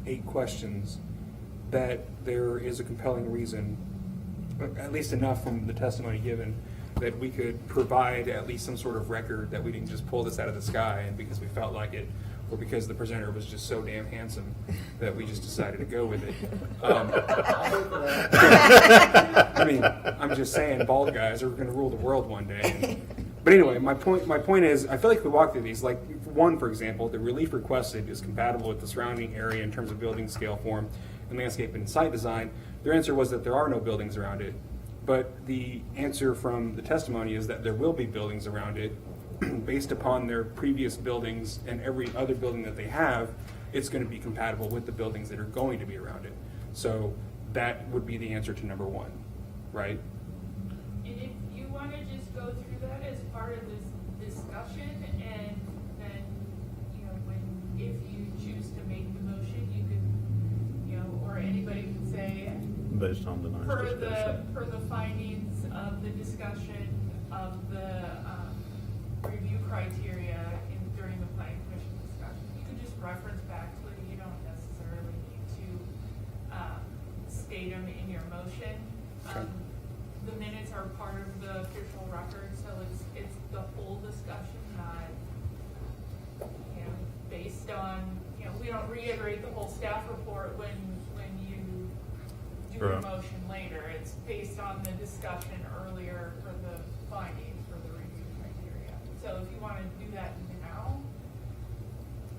8 questions, that there is a compelling reason, at least enough from the testimony given, that we could provide at least some sort of record that we didn't just pull this out of the sky and because we felt like it, or because the presenter was just so damn handsome that we just decided to go with it. I mean, I'm just saying, bald guys are going to rule the world one day. But anyway, my point is, I feel like if we walk through these, like one, for example, the relief requested is compatible with the surrounding area in terms of building scale, form, and landscape and site design. Their answer was that there are no buildings around it. But the answer from the testimony is that there will be buildings around it. Based upon their previous buildings and every other building that they have, it's going to be compatible with the buildings that are going to be around it. So that would be the answer to number 1, right? And if you want to just go through that as part of this discussion, and then, if you choose to make the motion, you could, or anybody can say, Based on tonight's discussion. per the findings of the discussion of the review criteria during the planning commission discussion, you could just reference back to it. You don't necessarily need to state them in your motion. The minutes are part of the official record, so it's the whole discussion, not based on, we don't reiterate the whole staff report when you do your Right. motion later. It's based on the discussion earlier for the findings for the review criteria. So if you want to do that now,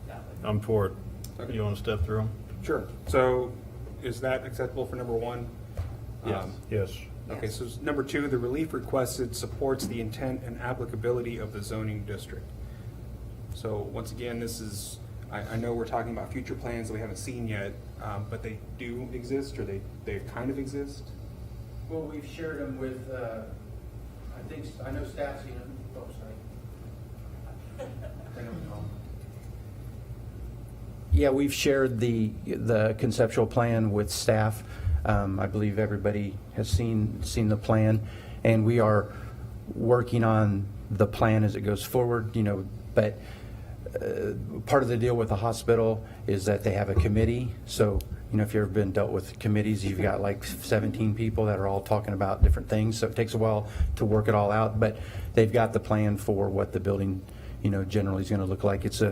that would. I'm for it. Okay. You want to step through them? Sure. So is that acceptable for number one? Yes. Yes. Okay, so number two, the relief requested supports the intent and applicability of the zoning district. So once again, this is, I know we're talking about future plans that we haven't seen yet, but they do exist, or they kind of exist? Well, we've shared them with, I know staff's seen them. Oh, sorry. Yeah, we've shared the conceptual plan with staff. I believe everybody has seen the plan, and we are working on the plan as it goes forward, but part of the deal with the hospital is that they have a committee. So, if you've ever been dealt with committees, you've got like 17 people that are all talking about different things. So it takes a while to work it all out, but they've got the plan for what the building, generally is going to look like. It's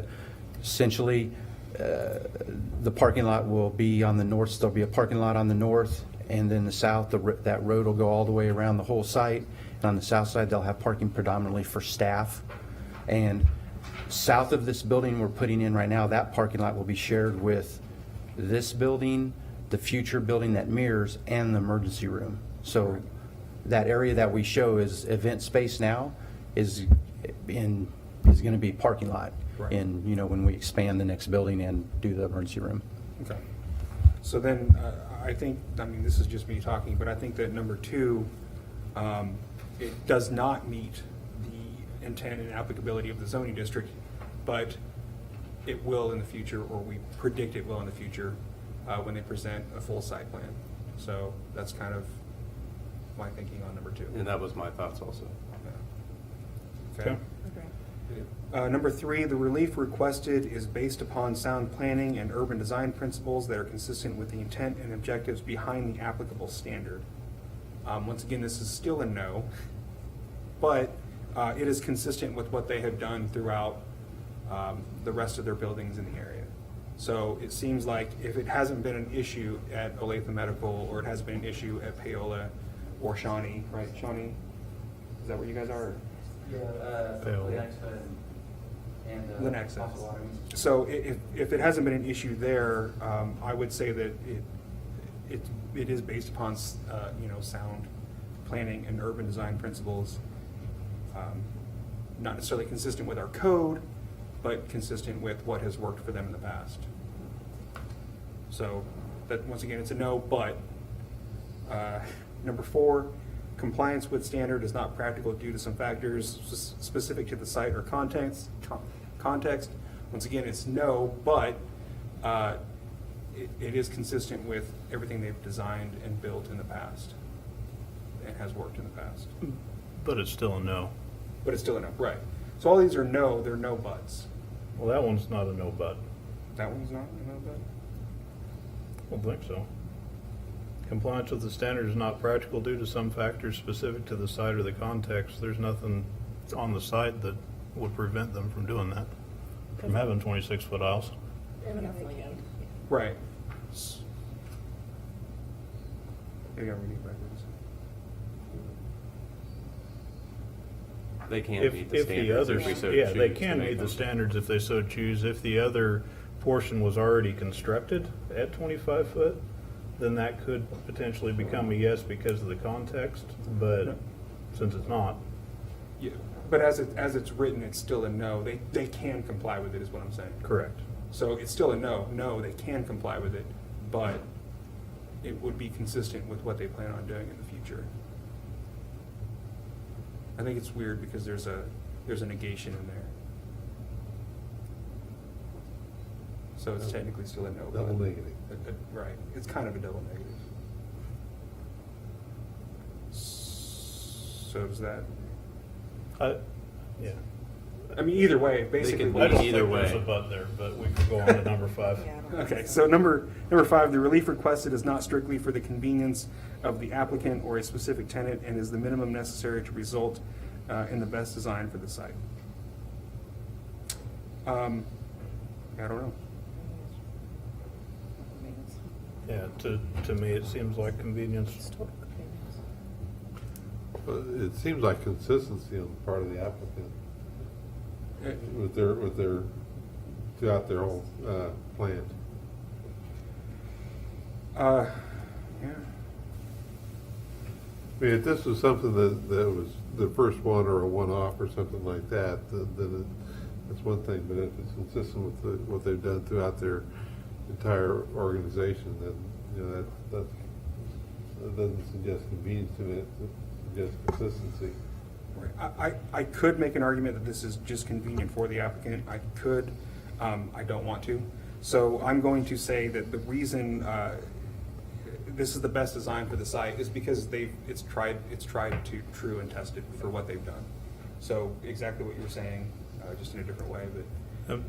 essentially, the parking lot will be on the north. There'll be a parking lot on the north, and then the south, that road will go all the way around the whole site. And on the south side, they'll have parking predominantly for staff. And south of this building we're putting in right now, that parking lot will be shared with this building, the future building that mirrors, and the emergency room. So that area that we show is event space now is going to be parking lot. Right. And, when we expand the next building and do the emergency room. Okay. So then, I think, this is just me talking, but I think that number two, it does not meet the intent and applicability of the zoning district, but it will in the future, or we predict it will in the future, when they present a full site plan. So that's kind of my thinking on number two. And that was my thoughts also. Okay. Number three, the relief requested is based upon sound planning and urban design principles that are consistent with the intent and objectives behind the applicable standard. Once again, this is still a no, but it is consistent with what they have done throughout the rest of their buildings in the area. So it seems like if it hasn't been an issue at Olathe Medical, or it has been an issue at Paola or Shawnee, right, Shawnee? Is that where you guys are? Lenexa. So if it hasn't been an issue there, I would say that it is based upon sound planning and urban design principles, not necessarily consistent with our code, but consistent with what has worked for them in the past. So that, once again, it's a no, but number four, compliance with standard is not practical due to some factors specific to the site or context. Once again, it's no, but it is consistent with everything they've designed and built in the past and has worked in the past. But it's still a no. But it's still a no, right. So all these are no, they're no buts. Well, that one's not a no but. That one's not a no but? I don't think so. Compliance with the standard is not practical due to some factors specific to the site or the context. There's nothing on the site that would prevent them from doing that, from having 26-foot aisles. Right. Maybe I'm reading it backwards. They can't meet the If the standards others, if we so yeah, they choose to can make meet the them. standards if they so choose. If the other portion was already constructed at 25 foot, then that could potentially become a yes because of the context, but since it's not. Yeah, but as it's written, it's still a no. They can comply with it, is what I'm saying. Correct. So it's still a no. No, they can comply with it, but it would be consistent with what they plan on doing in the future. I think it's weird because there's a negation in there. So it's technically still a no. but- Double negative. Right. It's kind of a double negative. So does that? Yeah. I mean, either way, basically. could I don't Either think there's way. a but there, but we could go on to number 5. Okay, so number 5, the relief requested is not strictly for the convenience of the applicant or a specific tenant and is the minimum necessary to result in the best design for the site. I don't know. Yeah, to me, it seems like convenience. But it seems like consistency on the part of the applicant. with their, throughout their whole, plan. Yeah. I mean, if this was something that was the first one or a one-off or something like that, then that's one thing. But if it's consistent with what they've done throughout their entire organization, then, you know, that doesn't suggest convenience to me, it suggests consistency. Right. I could make an argument that this is just convenient for the applicant. I could. I don't want to. So I'm going to say that the reason this is the best design for the site is because it's tried to true and tested for what they've done. So exactly what you were saying, just in a different way.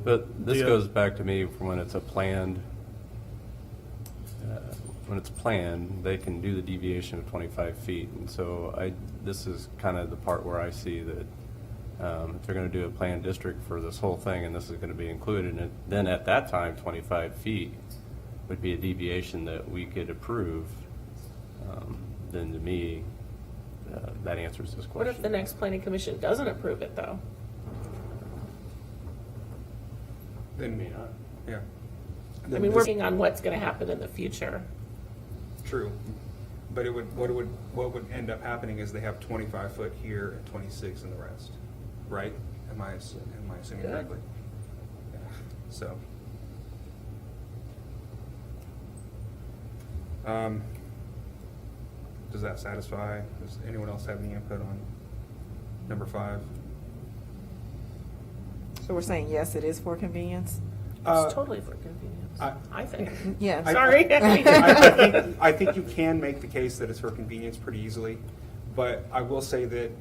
But this goes back to me from when it's a planned, they can do the deviation of 25 feet. And so this is kind of the part where I see that if they're going to do a planned district for this whole thing and this is going to be included in it, then at that time, 25 feet would be a deviation that we could approve. Then to me, that answers this question. What if the next planning commission doesn't approve it, though? Then, yeah. I mean, we're working on what's going to happen in the future. True. But what would end up happening is they have 25 foot here and 26 in the rest, right? Am I assuming Yeah. correctly? Yeah. So. Does that satisfy? Does anyone else have any input on number 5? So we're saying yes, it is for convenience? It's totally for convenience, I think. Yes. Sorry. I think you can make the case that it's for convenience pretty easily, but I will say that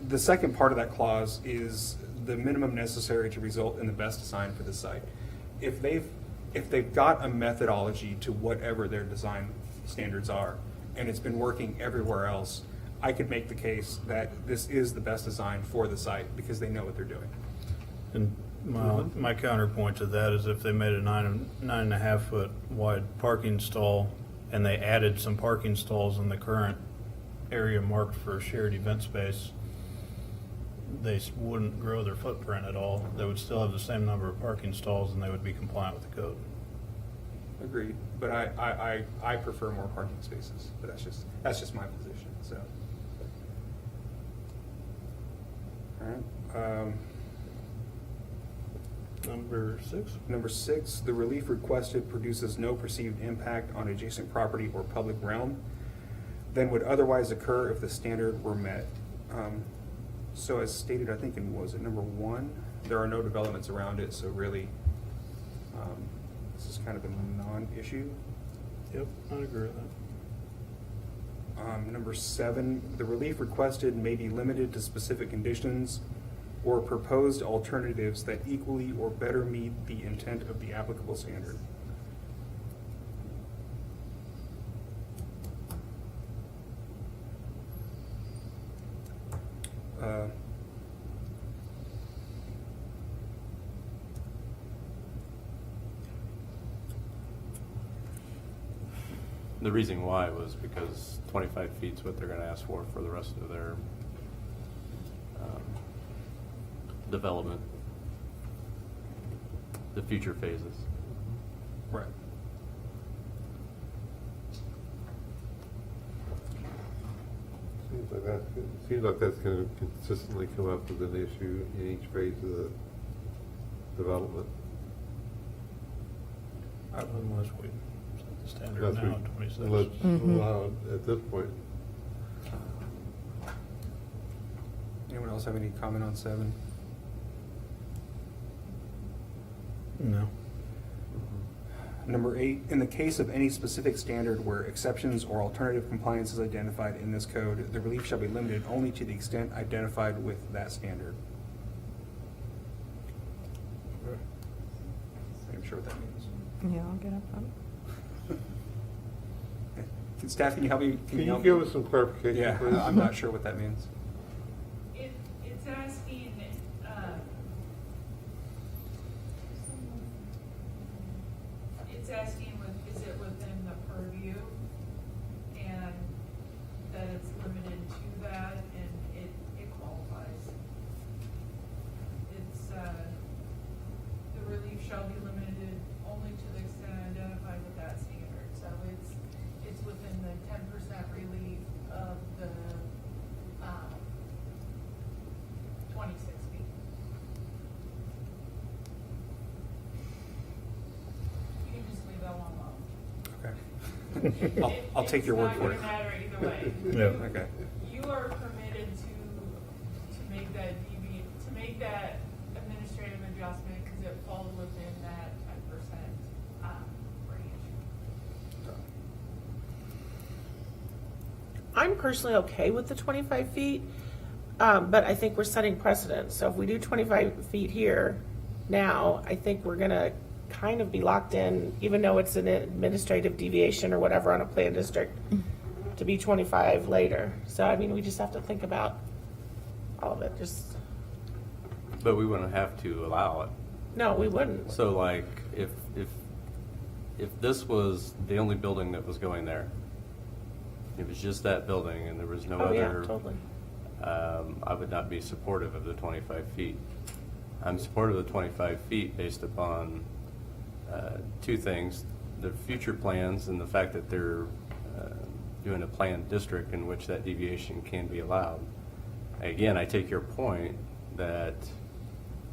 the second part of that clause is the minimum necessary to result in the best design for the site. If they've got a methodology to whatever their design standards are, and it's been working everywhere else, I could make the case that this is the best design for the site because they know what they're doing. And my counterpoint to that is if they made a 9.5 foot wide parking stall and they added some parking stalls in the current area marked for shared event space, they wouldn't grow their footprint at all. They would still have the same number of parking stalls and they would be compliant with the code. Agreed, but I prefer more parking spaces, but that's just my position, so. All right. Number 6, the relief requested produces no perceived impact on adjacent property or public realm than would otherwise occur if the standard were met. So as stated, I think in, was it number 1? There are no developments around it, so really, this is kind of a non-issue. Yep, I agree with that. Number 7, the relief requested may be limited to specific conditions or proposed alternatives that equally or better meet the intent of the applicable standard. The reason why was because 25 feet is what they're going to ask for the rest of their development, the future phases. Right. Seems like that's going to consistently come up as an issue in each phase of the development. Unless we set the standard Unless now we- at 26. unless allowed at this point. Anyone else have any comment on 7? No. Number 8, in the case of any specific standard where exceptions or alternative compliance is identified in this code, the relief shall be limited only to the extent identified with that standard. I'm sure what that means. Yeah, I'll get up on Staff, can you help me? Can you help give me? us some clarification, Yeah, please? I'm not sure what that means. It's asking, is it within the purview? And that it's limited to that and it qualifies. I'll take your word for it. It's not gonna matter either way. Yeah. Okay. You are permitted to make that to make that administrative adjustment because it falls within that 10% range. I'm personally okay with the 25 feet, but I think we're setting precedent. So if we do 25 feet here now, I think we're gonna kind of be locked in, even though it's an administrative deviation or whatever on a plan district, to be 25 later. So, I mean, we just have to think about all of it, just, But we wouldn't have to allow it. no, we wouldn't. So like, if this was the only building that was going there, it was just that building and there was no Oh, yeah, other, totally. I would not be supportive of the 25 feet. I'm supportive of the 25 feet based upon two things: the future plans and the fact that they're doing a planned district in which that deviation can be allowed. Again, I take your point that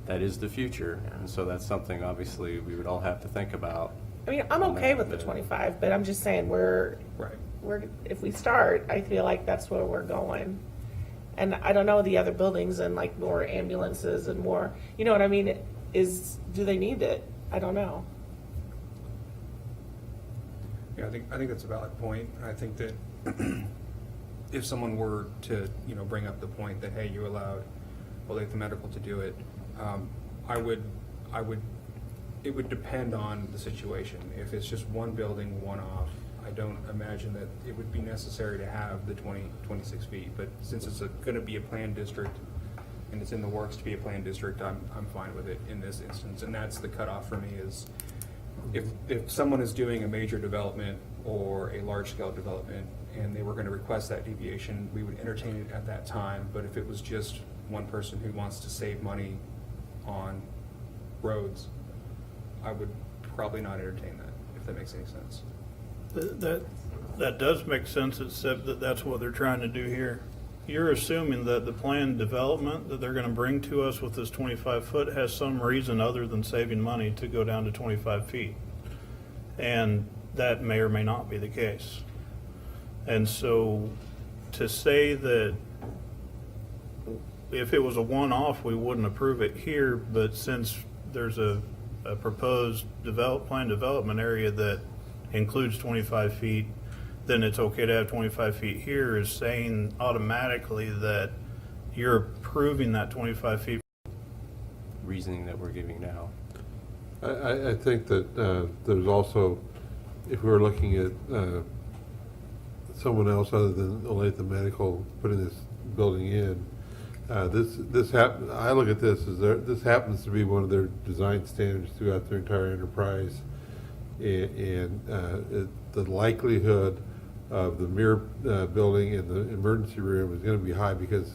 that is the future, and so that's something obviously we would all have to think about. I mean, I'm okay with the 25, but I'm just saying we're, if we start, I feel like that's where we're going. And I don't know the other buildings and like more ambulances and more, you know what I mean? Do they need it? I don't know. Yeah, I think that's a valid point. I think that if someone were to, bring up the point that, hey, you allowed Olathe Medical to do it, it would depend on the situation. If it's just one building, one off, I don't imagine that it would be necessary to have the 26 feet. But since it's going to be a planned district and it's in the works to be a planned district, I'm fine with it in this instance. And that's the cutoff for me is if someone is doing a major development or a large-scale development and they were going to request that deviation, we would entertain it at that time. But if it was just one person who wants to save money on roads, I would probably not entertain that, if that makes any sense. That does make sense, except that that's what they're trying to do here. You're assuming that the planned development that they're going to bring to us with this 25 foot has some reason other than saving money to go down to 25 feet. And that may or may not be the case. And so to say that if it was a one-off, we wouldn't approve it here, but since there's a proposed planned development area that includes 25 feet, then it's okay to have 25 feet here, is saying automatically that you're approving that 25 feet. Reasoning that we're giving now. I think that there's also, if we were looking at someone else other than Olathe Medical putting this building in, I look at this as this happens to be one of their design standards throughout their entire enterprise, and the likelihood of the mirror building and the emergency room is going to be high because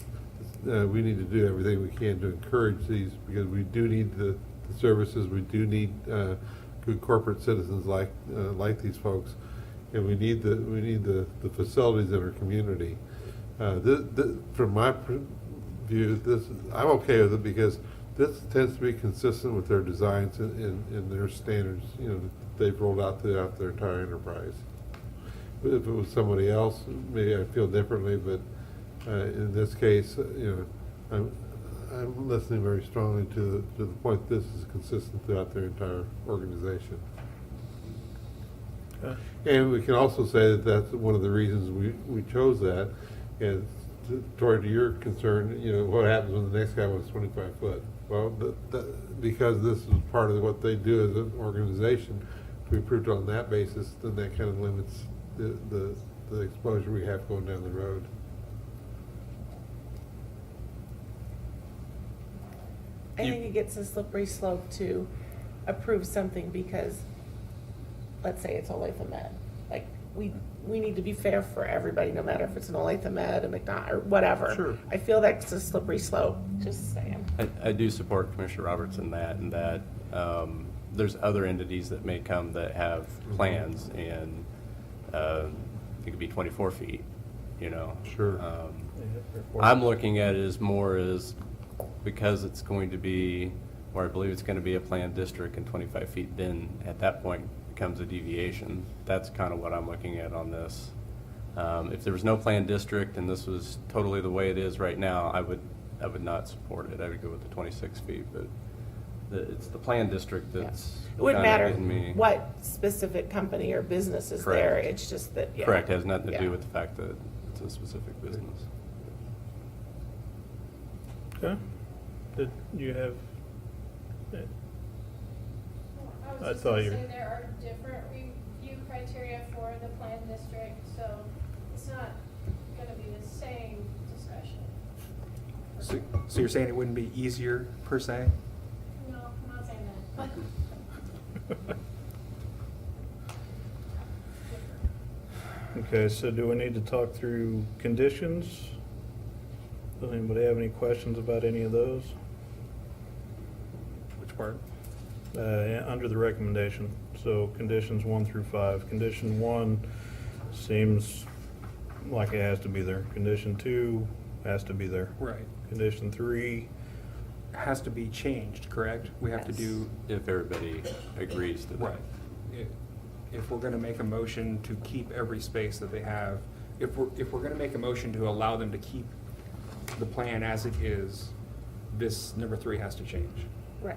we need to do everything we can to encourage these, because we do need the services, we do need good corporate citizens like these folks, and we need the facilities in our community. From my view, I'm okay with it because this tends to be consistent with their designs and their standards, they've rolled out throughout their entire enterprise. But if it was somebody else, maybe I'd feel differently, but in this case, I'm listening very strongly to the point that this is consistent throughout their entire organization. Okay. And we can also say that that's one of the reasons we chose that. And toward your concern, what happens when the next guy wants 25 foot? Well, because this is part of what they do as an organization, if we approved on that basis, then that kind of limits the exposure we have going down the road. I think it gets a slippery slope to approve something because, let's say it's Olathe Med. Like, we need to be fair for everybody, no matter if it's an Olathe Med, a McDonald, or whatever. Sure. I feel that's a slippery slope, just saying. I do support Commissioner Roberts in that there's other entities that may come that have plans, and it could be 24 feet, Sure. I'm looking at it as more as, because it's going to be, or I believe it's going to be a planned district and 25 feet, then at that point becomes a deviation. That's kind of what I'm looking at on this. If there was no planned district and this was totally the way it is right now, I would not support it. I would go with the 26 feet, but it's the planned district that's It wouldn't kinda matter getting me. what specific company or business is there, Correct. it's just that, yeah. Correct, has nothing to Yeah. do with the fact that it's a specific business. Okay. Did you have, I was I just thought gonna you- say there are different review criteria for the planned district, so it's not gonna be the same discussion. So you're saying it wouldn't be easier per se? No, I'm not saying that. okay, so do we need to talk through conditions? Does anybody have any questions about any of those? Which part? Under the recommendation, so conditions 1 through 5. Condition 1 seems like it has to be there. Condition 2 has to be there. Right. Condition 3, Has to be changed, correct? We have to Yes. do, If everybody agrees to that. right. If we're gonna make a motion to keep every space that they have, if we're gonna make a motion to allow them to keep the plan as it is, this number 3 has to change. Right.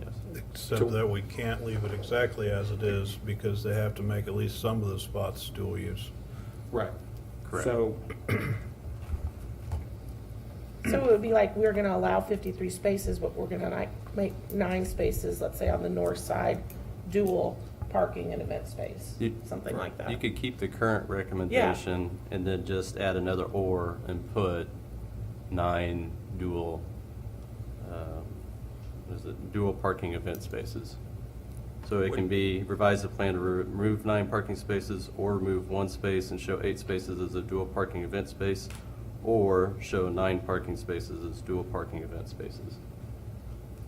Yes. except that we can't leave it exactly as it is because they have to make at least some of the spots dual use. Right. Correct. So, So it would be like, we're gonna allow 53 spaces, but we're gonna like make 9 spaces, let's say on the north side, dual parking and event space, You- something like that. You could keep the current recommendation and then just add another or and put 9 dual, what is it, dual parking event spaces. So it can be revise the plan to remove 9 parking spaces or remove 1 space and show 8 spaces as a dual parking event space, or show 9 parking spaces as dual parking event spaces.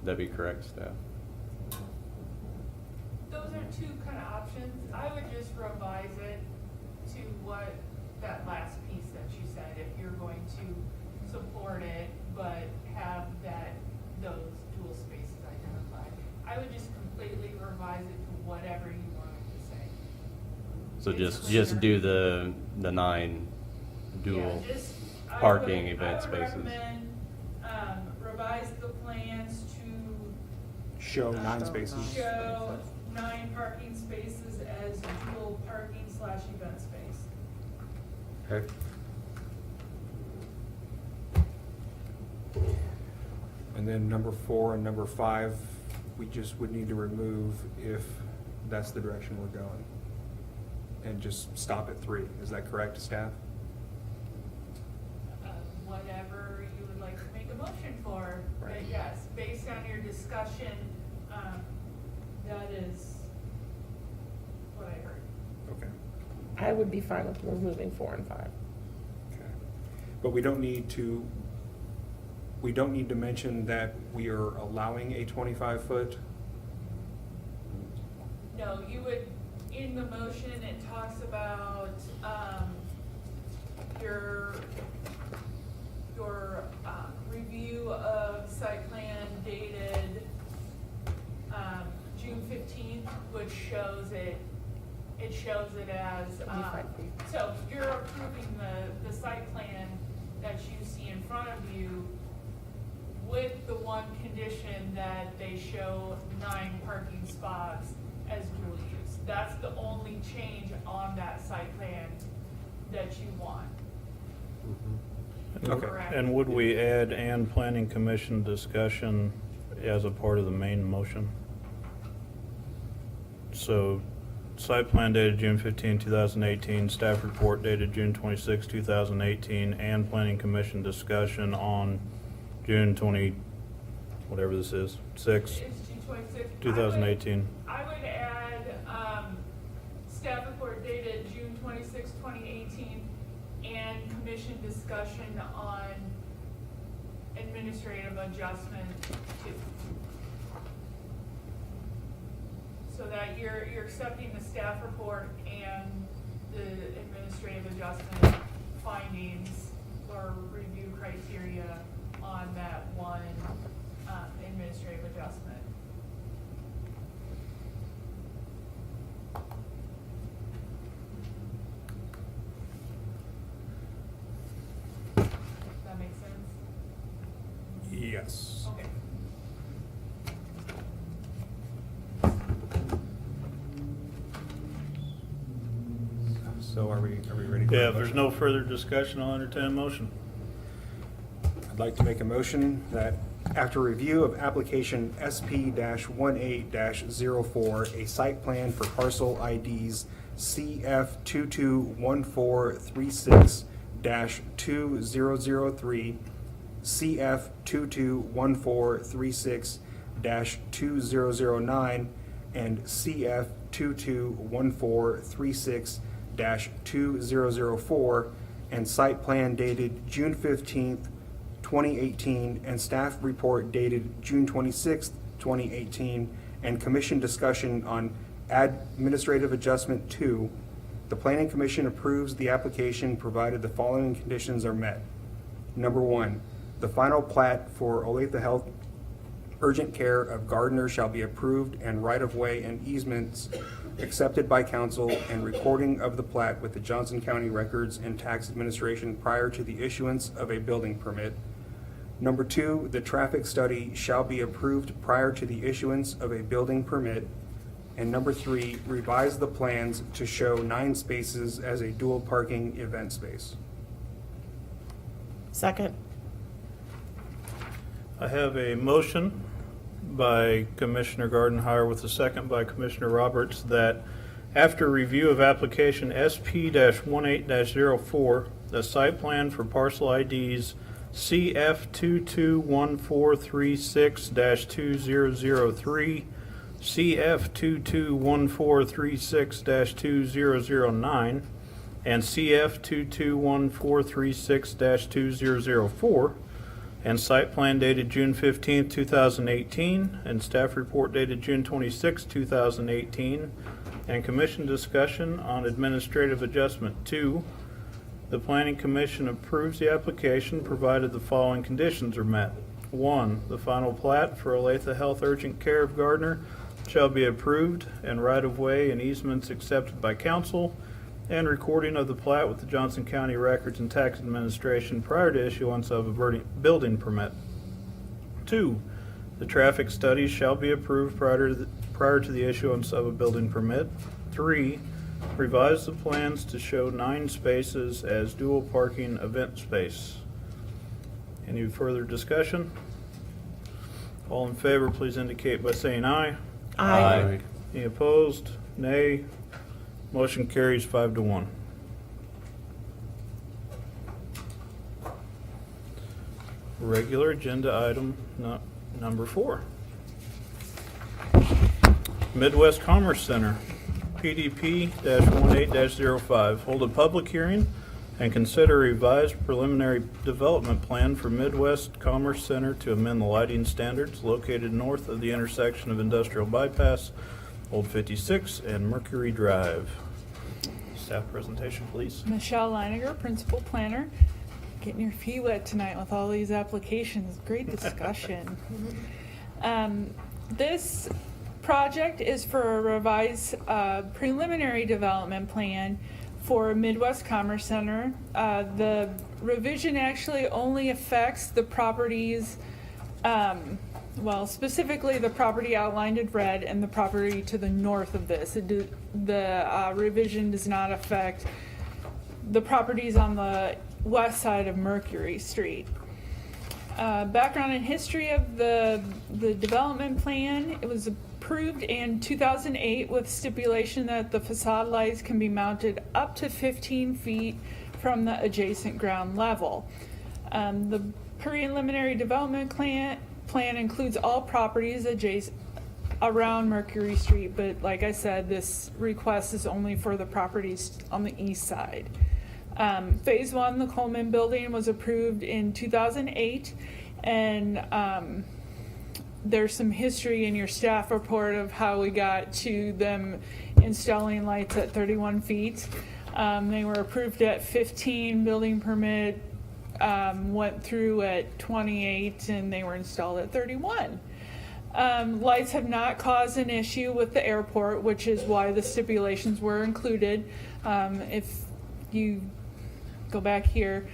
That'd be correct, staff? Those are two kind of options. I would just revise it to what, that last piece that you said, if you're going to support it, but have those dual spaces identified. I would just completely revise it to whatever you want it to say. So It's just clear. do the 9 dual. Yeah, just, parking event spaces. I would recommend, revise the plans to show 9 spaces. show 9 parking spaces as dual parking / event space. Okay. And then number 4 and number 5, we just would need to remove if that's the direction we're going. And just stop at 3. Is that correct, staff? Whatever you would like to make a motion for. But Right. yes, based on your discussion, that is what I heard. Okay. I would be fine with removing 4 and 5. Okay. But we don't need to mention that we are allowing a 25-foot? No, you would, in the motion, it talks about, your review of site plan dated, June 15th, which shows it as, 25 feet. so you're approving the site plan that you see in front of you with the one condition that they show 9 parking spots as dual use. That's the only change on that site plan that you want. Okay. Correct. And would we add and planning commission discussion as a part of the main motion? So, site plan dated June 15, 2018, staff report dated June 26, 2018, and planning commission discussion on June 20, whatever this is, 6, It's June 26th. 2018. I would add, staff report dated June 26, 2018, and commission discussion on administrative adjustment two. So that you're accepting the staff report and the administrative adjustment findings or review criteria on that one, administrative adjustment. Yes. Okay. So are we ready? for Yeah, a if there's motion? no further discussion, I'll entertain a motion. I'd like to make a motion that after review of application SP-18-04, a site plan for parcel IDs CF221436-2003, CF221436-2009, and CF221436-2004, and site plan dated June 15th, 2018, and staff report dated June 26th, 2018, and commission discussion on administrative adjustment 2. The Planning Commission approves the application provided the following conditions are met. Number 1, the final plat for Olathe Health Urgent Care of Gardner shall be approved, and right-of-way and easements accepted by council, and recording of the plat with the Johnson County Records and Tax Administration prior to the issuance of a building permit. Number 2, the traffic study shall be approved prior to the issuance of a building permit. And number 3, revise the plans to show 9 spaces as a dual parking event space. Second. I have a motion by Commissioner Gardner with a second by Commissioner Roberts that after review of application SP-18-04, the site plan for parcel IDs CF221436-2003, CF221436-2009, and CF221436-2004, and site plan dated June 15, 2018, and staff report dated June 26, 2018, and commission discussion on administrative adjustment 2. The Planning Commission approves the application provided the following conditions are met. 1, the final plat for Olathe Health Urgent Care of Gardner shall be approved, and right-of-way and easements accepted by council, and recording of the plat with the Johnson County Records and Tax Administration prior to issuance of a building permit. 2, the traffic study shall be approved prior to the issuance of a building permit. 3, revise the plans to show 9 spaces as dual parking event space. Any further discussion? All in favor, please indicate by saying aye. Aye. Any opposed? Nay. Motion carries 5-1. Regular agenda item number 4. Midwest Commerce Center, PDP-18-05. Hold a public hearing and consider revised preliminary development plan for Midwest Commerce Center to amend the lighting standards located north of the intersection of Industrial Bypass, Old 56, and Mercury Drive. Staff presentation, please. Michelle Leiniger, Principal Planner. Getting your feet wet tonight with all these applications. Great discussion. This project is for a revised preliminary development plan for Midwest Commerce Center. The revision actually only affects the properties, well, specifically the property outlined in red and the property to the north of this. The revision does not affect the properties on the west side of Mercury Street. Background and history of the development plan. It was approved in 2008 with stipulation that the facade lights can be mounted up to 15 feet from the adjacent ground level. The preliminary development plan includes all properties adjacent around Mercury Street, but like I said, this request is only for the properties on the east side. Phase 1, the Coleman Building, was approved in 2008, and there's some history in your staff report of how we got to them installing lights at 31 feet. They were approved at 15, building permit went through at 28, and they were installed at 31. Lights have not caused an issue with the airport, which is why the stipulations were included. If you go back here,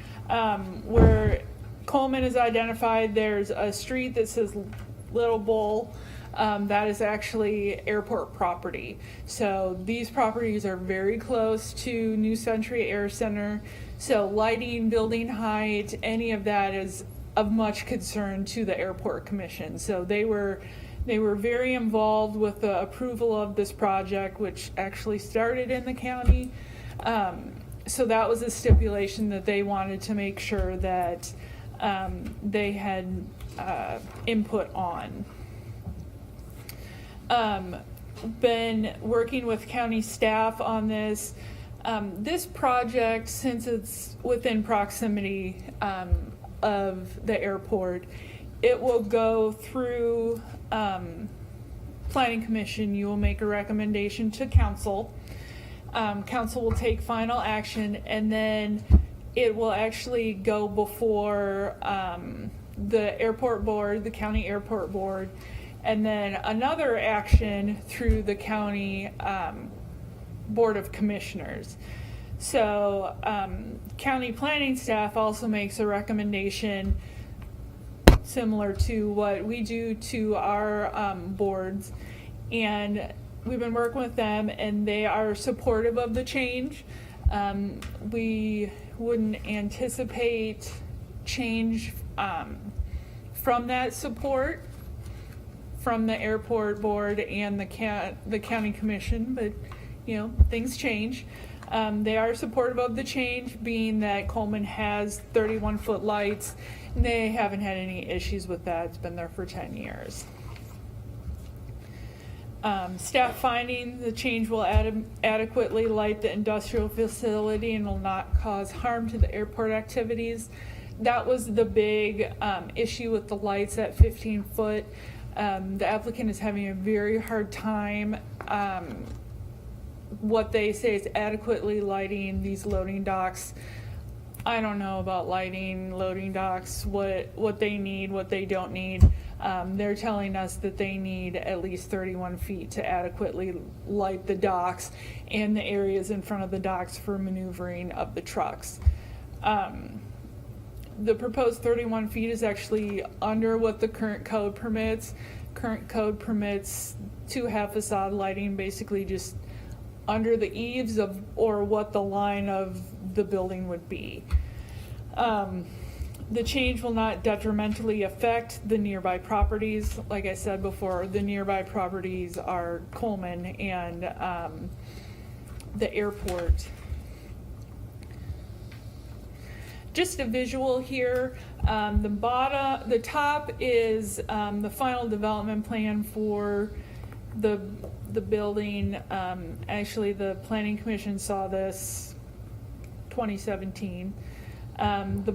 where Coleman is identified. There's a street that says Little Bull. That is actually airport property. So these properties are very close to New Century Air Center. So lighting, building height, any of that is of much concern to the Airport Commission. So they were very involved with the approval of this project, which actually started in the county. So that was a stipulation that they wanted to make sure that they had input on. Been working with county staff on this. This project, since it's within proximity of the airport, it will go through Planning Commission. You will make a recommendation to council. Council will take final action, and then it will actually go before the airport board, the county airport board, and then another action through the county board of commissioners. So county planning staff also makes a recommendation similar to what we do to our boards, and we've been working with them, and they are supportive of the change. We wouldn't anticipate change from that support from the airport board and the county commission, but you know, things change. They are supportive of the change, being that Coleman has 31-foot lights, and they haven't had any issues with that. It's been there for 10 years. Staff finding the change will adequately light the industrial facility and will not cause harm to the airport activities. That was the big issue with the lights at 15 foot. The applicant is having a very hard time what they say is adequately lighting these loading docks. I don't know about lighting loading docks, what they need, what they don't need. They're telling us that they need at least 31 feet to adequately light the docks and the areas in front of the docks for maneuvering of the trucks. The proposed 31 feet is actually under what the current code permits. Current code permits to have facade lighting basically just under the eaves of, or what the line of the building would be. The change will not detrimentally affect the nearby properties. Like I said before, the nearby properties are Coleman and the airport. Just a visual here. The top is the final development plan for the building. Actually, the Planning Commission saw this 2017. The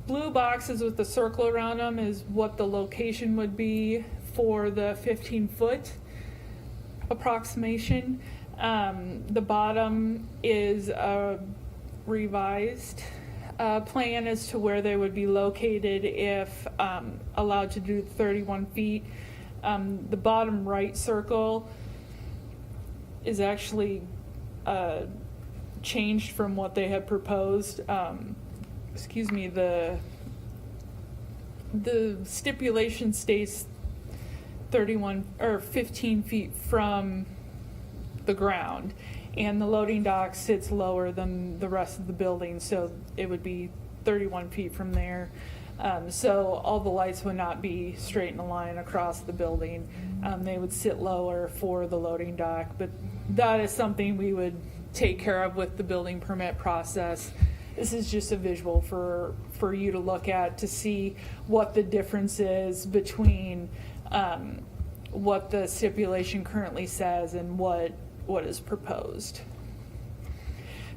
blue boxes with the circle around them is what the location would be for the 15-foot approximation. The bottom is a revised plan as to where they would be located if allowed to do 31 feet. The bottom right circle is actually changed from what they had proposed. Excuse me, the stipulation states 31 or 15 feet from the ground, and the loading dock sits lower than the rest of the building, so it would be 31 feet from there. So all the lights would not be straight in a line across the building. They would sit lower for the loading dock, but that is something we would take care of with the building permit process. This is just a visual for you to look at to see what the difference is between what the stipulation currently says and what is proposed.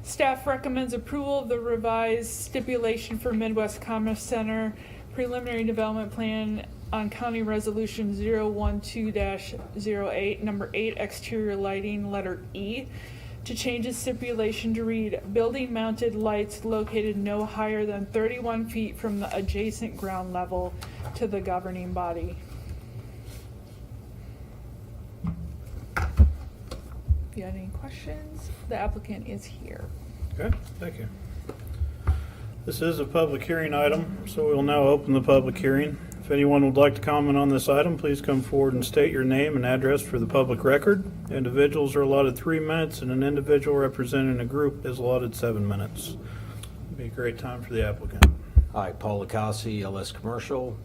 Staff recommends approval of the revised stipulation for Midwest Commerce Center preliminary development plan on County Resolution 012-08, number 8, exterior lighting, letter E, to change the stipulation to read, building mounted lights located no higher than 31 feet from the adjacent ground level to the governing body. If you have any questions, the applicant is here. Okay, thank you. This is a public hearing item, so we will now open the public hearing. If anyone would like to comment on this item, please come forward and state your name and address for the public record. Individuals are allotted 3 minutes, and an individual representing a group is allotted 7 minutes. Be a great time for the applicant. Hi, Paul Lacassi, LS Commercial,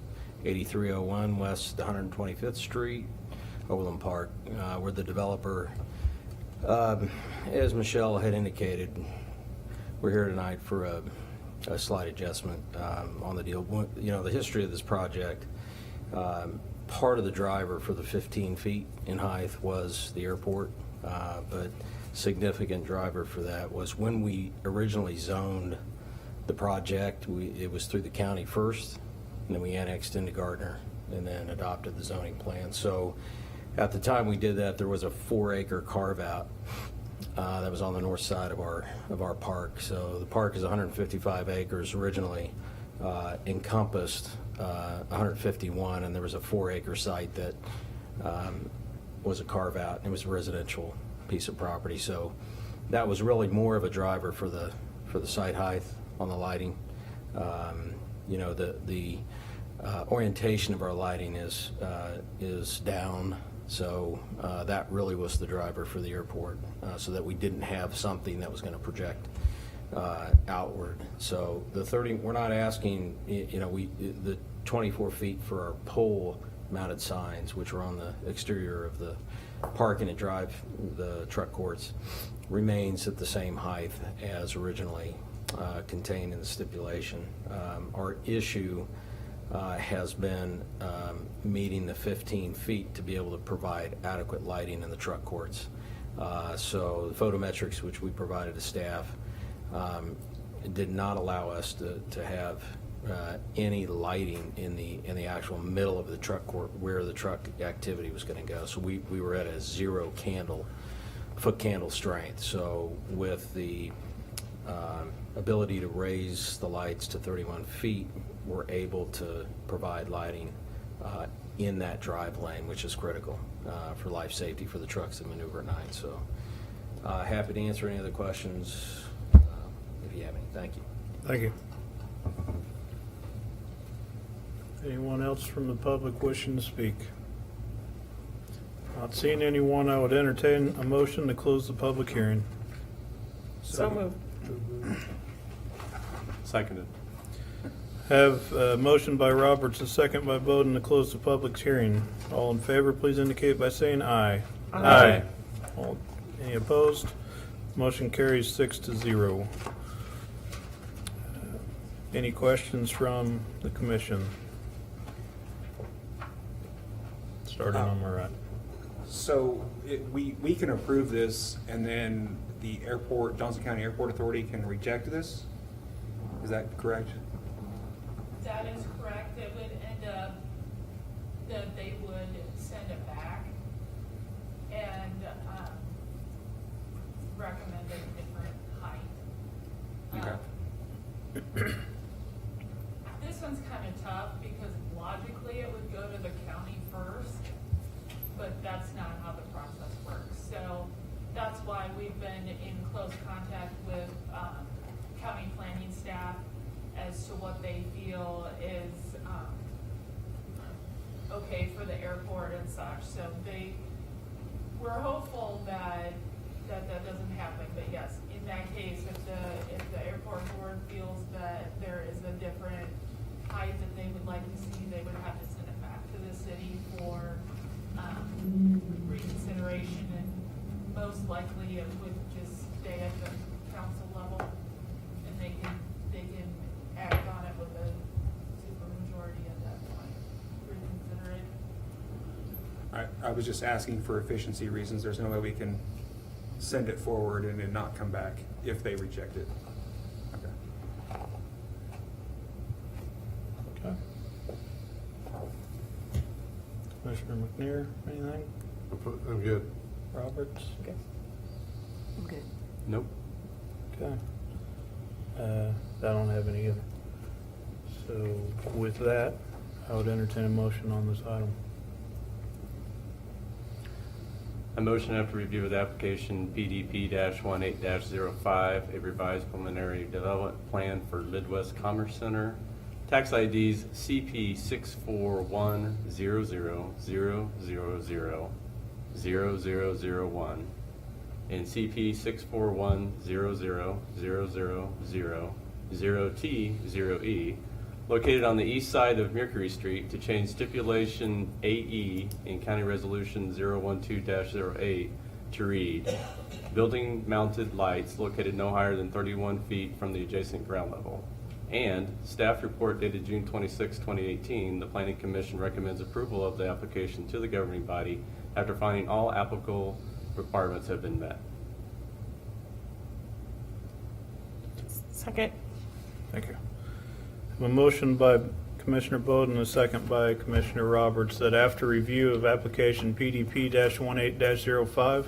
8301 West 125th Street, Overland Park. We're the developer. As Michelle had indicated, we're here tonight for a slight adjustment on the deal. You know, the history of this project, part of the driver for the 15 feet in height was the airport, but significant driver for that was when we originally zoned the project, it was through the county first, and then we annexed into Gardner and then adopted the zoning plan. So at the time we did that, there was a 4-acre carve-out that was on the north side of our park. So the park is 155 acres originally, encompassed 151, and there was a 4-acre site that was a carve-out, and it was a residential piece of property. So that was really more of a driver for the site height on the lighting. You know, the orientation of our lighting is down. So that really was the driver for the airport, so that we didn't have something that was going to project outward. So the 30, we're not asking, you know, the 24 feet for our pole-mounted signs, which are on the exterior of the parking and drive, the truck courts, remains at the same height as originally contained in the stipulation. Our issue has been meeting the 15 feet to be able to provide adequate lighting in the truck courts. So the photometrics which we provided to staff did not allow us to have any lighting in the actual middle of the truck court where the truck activity was going to go. So we were at a 0 foot candle strength. So with the ability to raise the lights to 31 feet, we're able to provide lighting in that drive lane, which is critical for life safety for the trucks that maneuver at night. So happy to answer any other questions if you have any. Thank you. Thank you. Anyone else from the public wishing to speak? Not seeing anyone, I would entertain a motion to close the public hearing. So moved. Seconded. Have a motion by Roberts, a second by Bowden to close the public hearing. All in favor, please indicate by saying aye. Aye. Any opposed? Motion carries 6-0. Any questions from the commission? Starting on my right. So we can approve this, and then the airport, Johnson County Airport Authority can reject this? Is that correct? That is correct. It would end up that they would send it back and recommend a different height. This one's kind of tough because logically it would go to the county first, but that's not how the process works. So that's why we've been in close contact with county planning staff as to what they feel is okay for the airport and such. So we're hopeful that doesn't happen. But yes, in that case, if the airport board feels that there is a different height that they would like to see, they would have to send it back to the city for reconsideration, and most likely it would just stay at the council level, and they can act on it with a supermajority at that point, reconsider it. I was just asking for efficiency reasons. There's no way we can send it forward and it not come back if they reject it. Okay. Okay. Commissioner McNair, anything? I'm good. Roberts? Okay. I'm good. Nope. Okay. I don't have any either. So with that, I would entertain a motion on this item. A motion after review of the application PDP-18-05, a revised preliminary development plan for Midwest Commerce Center, tax IDs CP 64100000001 and CP 641000000T0E, located on the east side of Mercury Street, to change stipulation 8E in County Resolution 012-08 to read, building mounted lights located no higher than 31 feet from the adjacent ground level. And staff report dated June 26, 2018, the Planning Commission recommends approval of the application to the governing body after finding all applicable requirements have been met. Second. Thank you. A motion by Commissioner Bowden, a second by Commissioner Roberts, that after review of application PDP-18-05,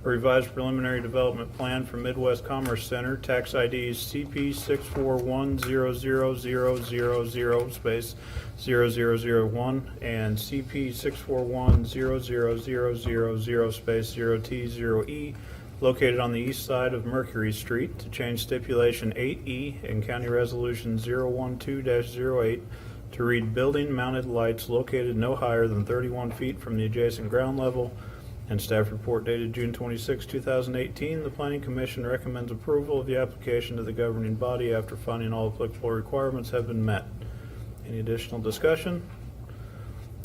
a revised preliminary development plan for Midwest Commerce Center, tax IDs CP 641000000 space 0001 and CP 641000000 space 0T0E, located on the east side of Mercury Street, to change stipulation 8E in County Resolution 012-08 to read building mounted lights located no higher than 31 feet from the adjacent ground level. And staff report dated June 26, 2018, the Planning Commission recommends approval of the application to the governing body after finding all applicable requirements have been met. Any additional discussion?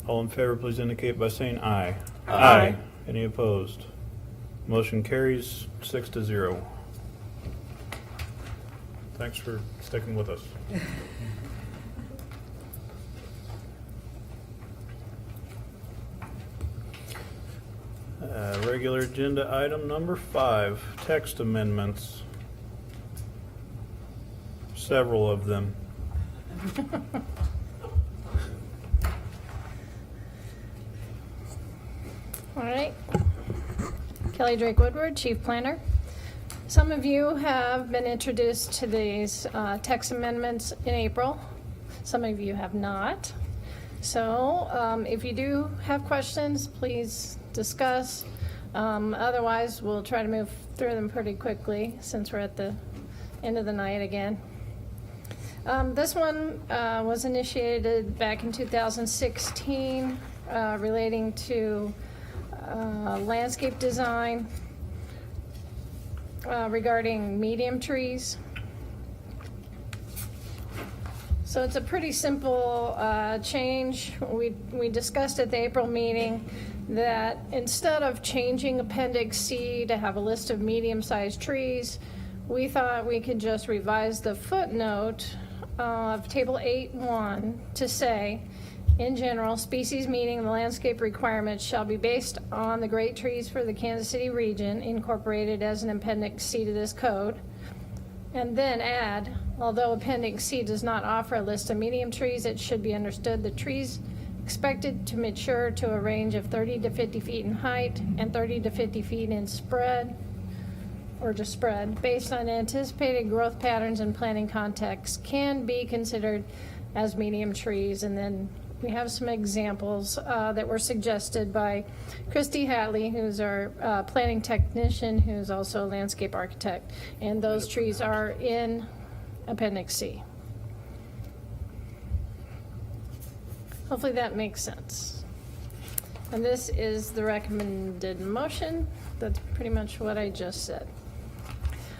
All in favor, please indicate by saying aye. Aye. Any opposed? Motion carries 6-0. Thanks for sticking with us. Regular agenda item number 5, text amendments. Several of them. All right. Kelly Drake Woodward, Chief Planner. Some of you have been introduced to these text amendments in April. Some of you have not. So if you do have questions, please discuss. Otherwise, we'll try to move through them pretty quickly since we're at the end of the night again. This one was initiated back in 2016 relating to landscape design regarding medium trees. So it's a pretty simple change. We discussed at the April meeting that instead of changing Appendix C to have a list of medium-sized trees, we thought we could just revise the footnote of Table 8.1 to say, in general, species meeting the landscape requirements shall be based on the great trees for the Kansas City region incorporated as an Appendix C to this code. And then add, although Appendix C does not offer a list of medium trees, it should be understood the trees expected to mature to a range of 30 to 50 feet in height and 30 to 50 feet in spread, or just spread, based on anticipated growth patterns and planting context, can be considered as medium trees. And then we have some examples that were suggested by Christy Hatley, who's our planning technician, who's also a landscape architect. And those trees are in Appendix C. Hopefully that makes sense. And this is the recommended motion. That's pretty much what I just said.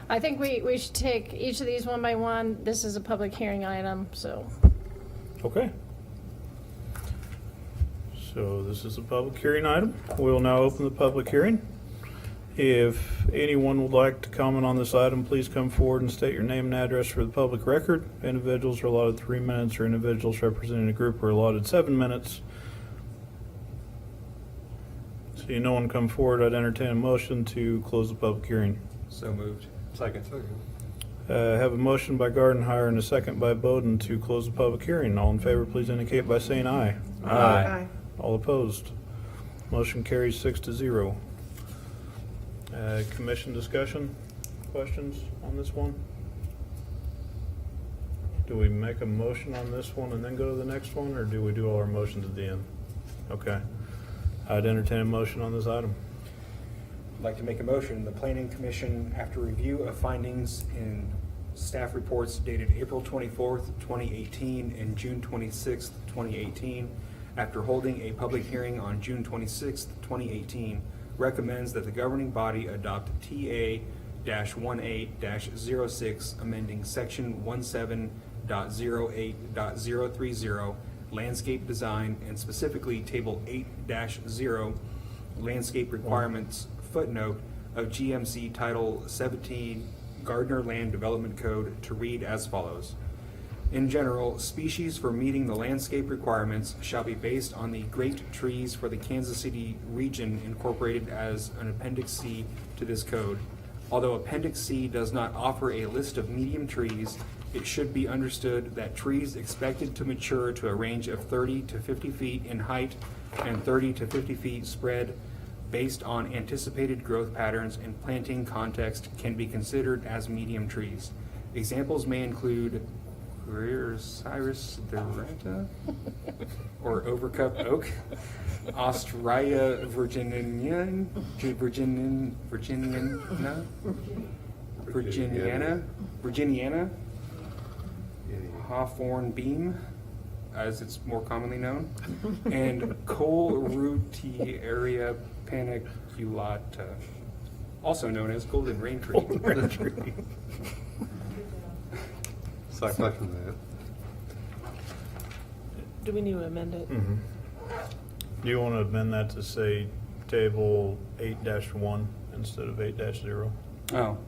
I think we should take each of these one by one. This is a public hearing item, so. Okay. So this is a public hearing item. We will now open the public hearing. If anyone would like to comment on this item, please come forward and state your name and address for the public record. Individuals are allotted 3 minutes, or individuals representing a group are allotted 7 minutes. Seeing no one come forward, I'd entertain a motion to close the public hearing. So moved. Second. Have a motion by Gardner and a second by Bowden to close the public hearing. All in favor, please indicate by saying aye. Aye. All opposed? Motion carries 6-0. Commission discussion, questions on this one? Do we make a motion on this one and then go to the next one, or do we do all our motions at the end? Okay. I'd entertain a motion on this item. I'd like to make a motion. The Planning Commission, after review of findings in staff reports dated April 24th, 2018 and June 26th, 2018, after holding a public hearing on June 26th, 2018, recommends that the governing body adopt TA-18-06, amending section 17.08.030 landscape design, and specifically table 8-0 landscape requirements footnote of GMC Title 17 Gardner Land Development Code to read as follows. In general, species for meeting the landscape requirements shall be based on the great trees for the Kansas City region incorporated as an Appendix C to this code. Although Appendix C does not offer a list of medium trees, it should be understood that trees expected to mature to a range of 30 to 50 feet in height and 30 to 50 feet spread based on anticipated growth patterns and planting context can be considered as medium trees. Examples may include Cyrus dorata or overcup oak, Australia virginiana, Hawthorn beam, as it's more commonly known, and Colerutearia paniculata, also known as golden rain tree. Second that. Do we need to amend it? Do you want to amend that to say table 8-1 instead of 8-0? Oh,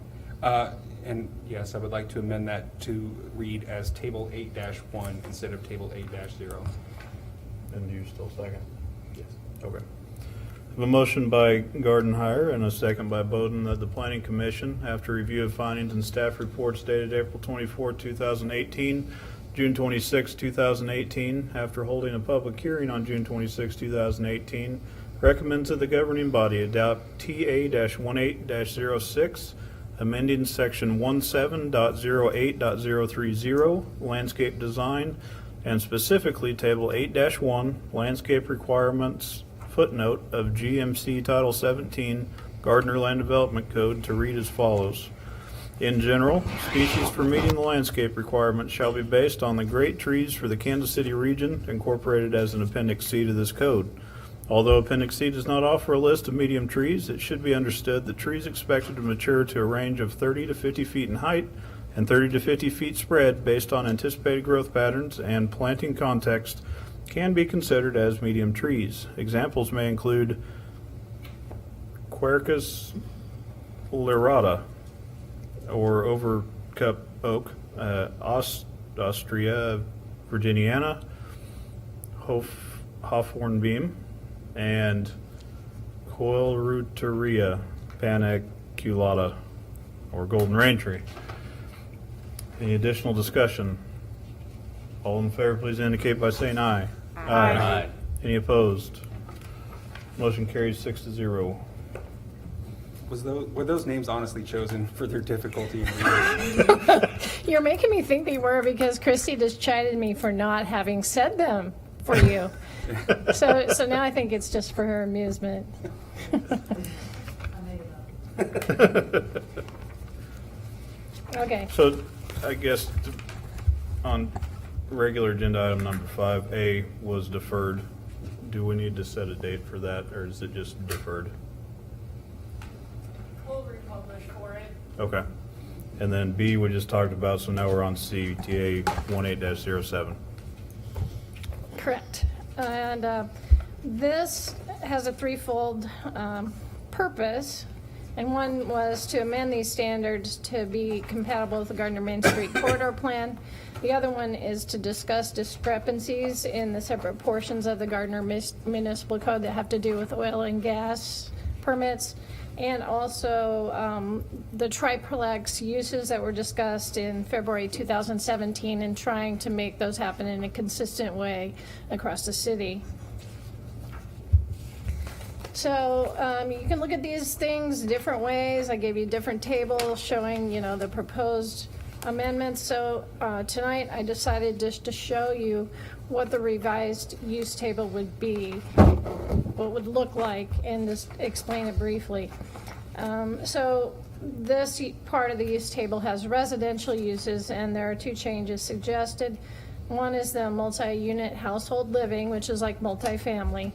and yes, I would like to amend that to read as table 8-1 instead of table 8-0. And do you still second? Yes. Okay. I have a motion by Gardner and a second by Bowden that the Planning Commission, after review of findings and staff reports dated April 24, 2018, June 26, 2018, after holding a public hearing on June 26, 2018, recommends that the governing body adopt TA-18-06, amending section 17.08.030 landscape design, and specifically table 8-1 landscape requirements footnote of GMC Title 17 Gardner Land Development Code to read as follows. In general, species for meeting the landscape requirements shall be based on the great trees for the Kansas City region incorporated as an Appendix C to this code. Although Appendix C does not offer a list of medium trees, it should be understood that trees expected to mature to a range of 30 to 50 feet in height and 30 to 50 feet spread based on anticipated growth patterns and planting context can be considered as medium trees. Examples may include Quercus lyrata or overcup oak, Austria virginiana, Hawthorn beam, and Colerutearia paniculata or golden rain tree. Any additional discussion? All in favor, please indicate by saying aye. Aye. Any opposed? Motion carries 6-0. Were those names honestly chosen for their difficulty in reading? You're making me think they were because Christy just chided me for not having said them for you. So now I think it's just for her amusement. Okay. So I guess on regular agenda item number 5A was deferred. Do we need to set a date for that, or is it just deferred? We'll republish for it. Okay. And then B we just talked about, so now we're on C, TA 18-07. Correct. And this has a threefold purpose. And one was to amend these standards to be compatible with the Gardner Main Street Corridor Plan. The other one is to discuss discrepancies in the separate portions of the Gardner Municipal Code that have to do with oil and gas permits, and also the triplex uses that were discussed in February 2017 and trying to make those happen in a consistent way across the city. So you can look at these things different ways. I gave you different tables showing, the proposed amendments. So tonight I decided just to show you what the revised use table would be, what it would look like, and just explain it briefly. So this part of the use table has residential uses, and there are two changes suggested. One is the multi-unit household living, which is like multifamily,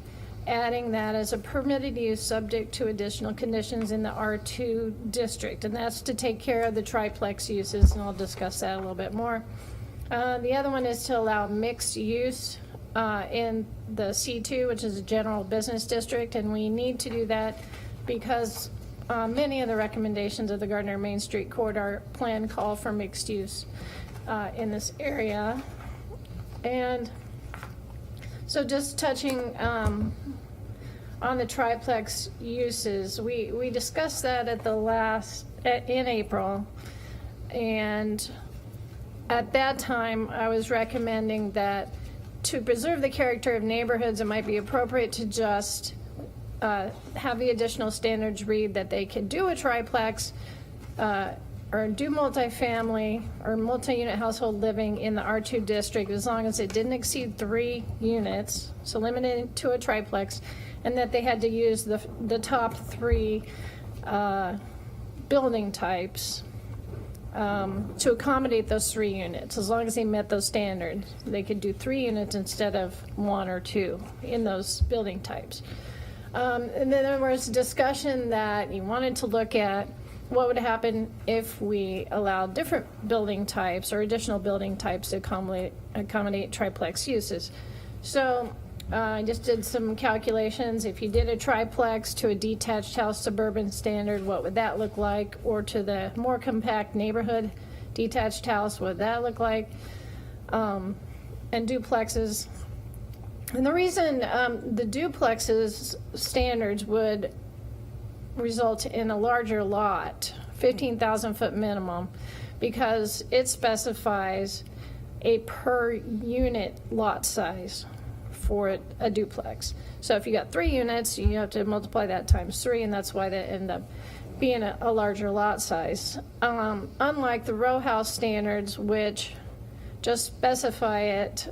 adding that as a permitted use subject to additional conditions in the R2 district, and that's to take care of the triplex uses, and I'll discuss that a little bit more. The other one is to allow mixed use in the C2, which is a general business district, and we need to do that because many of the recommendations of the Gardner Main Street Corridor Plan call for mixed use in this area. And so just touching on the triplex uses, we discussed that in April, and at that time I was recommending that to preserve the character of neighborhoods, it might be appropriate to just have the additional standards read that they could do a triplex or do multifamily or multi-unit household living in the R2 district as long as it didn't exceed 3 units, so limited to a triplex, and that they had to use the top 3 building types to accommodate those 3 units. As long as they met those standards, they could do 3 units instead of 1 or 2 in those building types. And then there was discussion that you wanted to look at what would happen if we allowed different building types or additional building types to accommodate triplex uses. So I just did some calculations. If you did a triplex to a detached house suburban standard, what would that look like? Or to the more compact neighborhood detached house, what would that look like? And duplexes. And the reason the duplexes standards would result in a larger lot, 15,000 foot minimum, because it specifies a per unit lot size for a duplex. So if you got 3 units, you have to multiply that times 3, and that's why they end up being a larger lot size. Unlike the row house standards, which just specify it,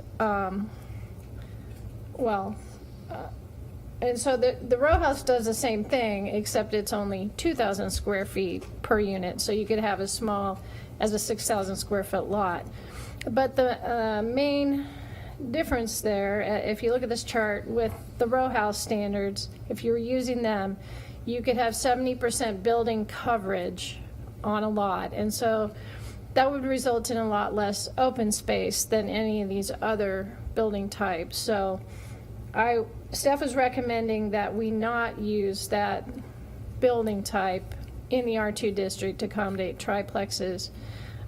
and so the row house does the same thing, except it's only 2,000 square feet per unit, so you could have as small as a 6,000 square foot lot. But the main difference there, if you look at this chart with the row house standards, if you were using them, you could have 70% building coverage on a lot, and so that would result in a lot less open space than any of these other building types. So staff is recommending that we not use that building type in the R2 district to accommodate triplexes,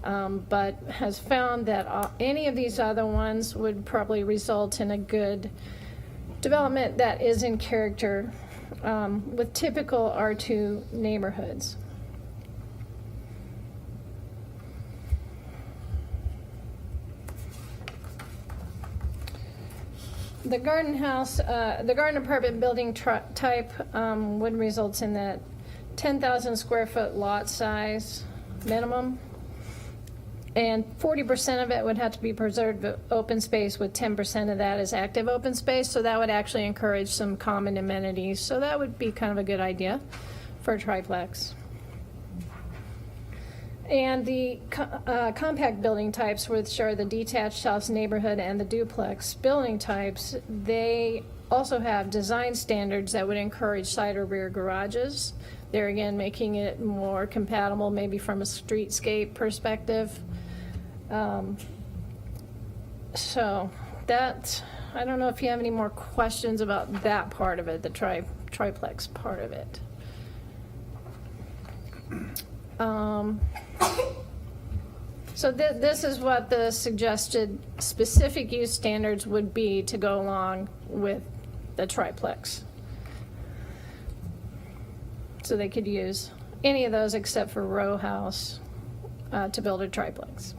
but has found that any of these other ones would probably result in a good development that is in character with typical R2 neighborhoods. The garden house, the garden apartment building type would result in that 10,000 square foot lot size minimum, and 40% of it would have to be preserved open space, with 10% of that is active open space, so that would actually encourage some common amenities, so that would be kind of a good idea for a triplex. And the compact building types, which are the detached house neighborhood and the duplex building types, they also have design standards that would encourage side or rear garages. There again, making it more compatible maybe from a streetscape perspective. So that, I don't know if you have any more questions about that part of it, the triplex part of it. So this is what the suggested specific use standards would be to go along with the triplex. So they could use any of those except for row house to build a triplex.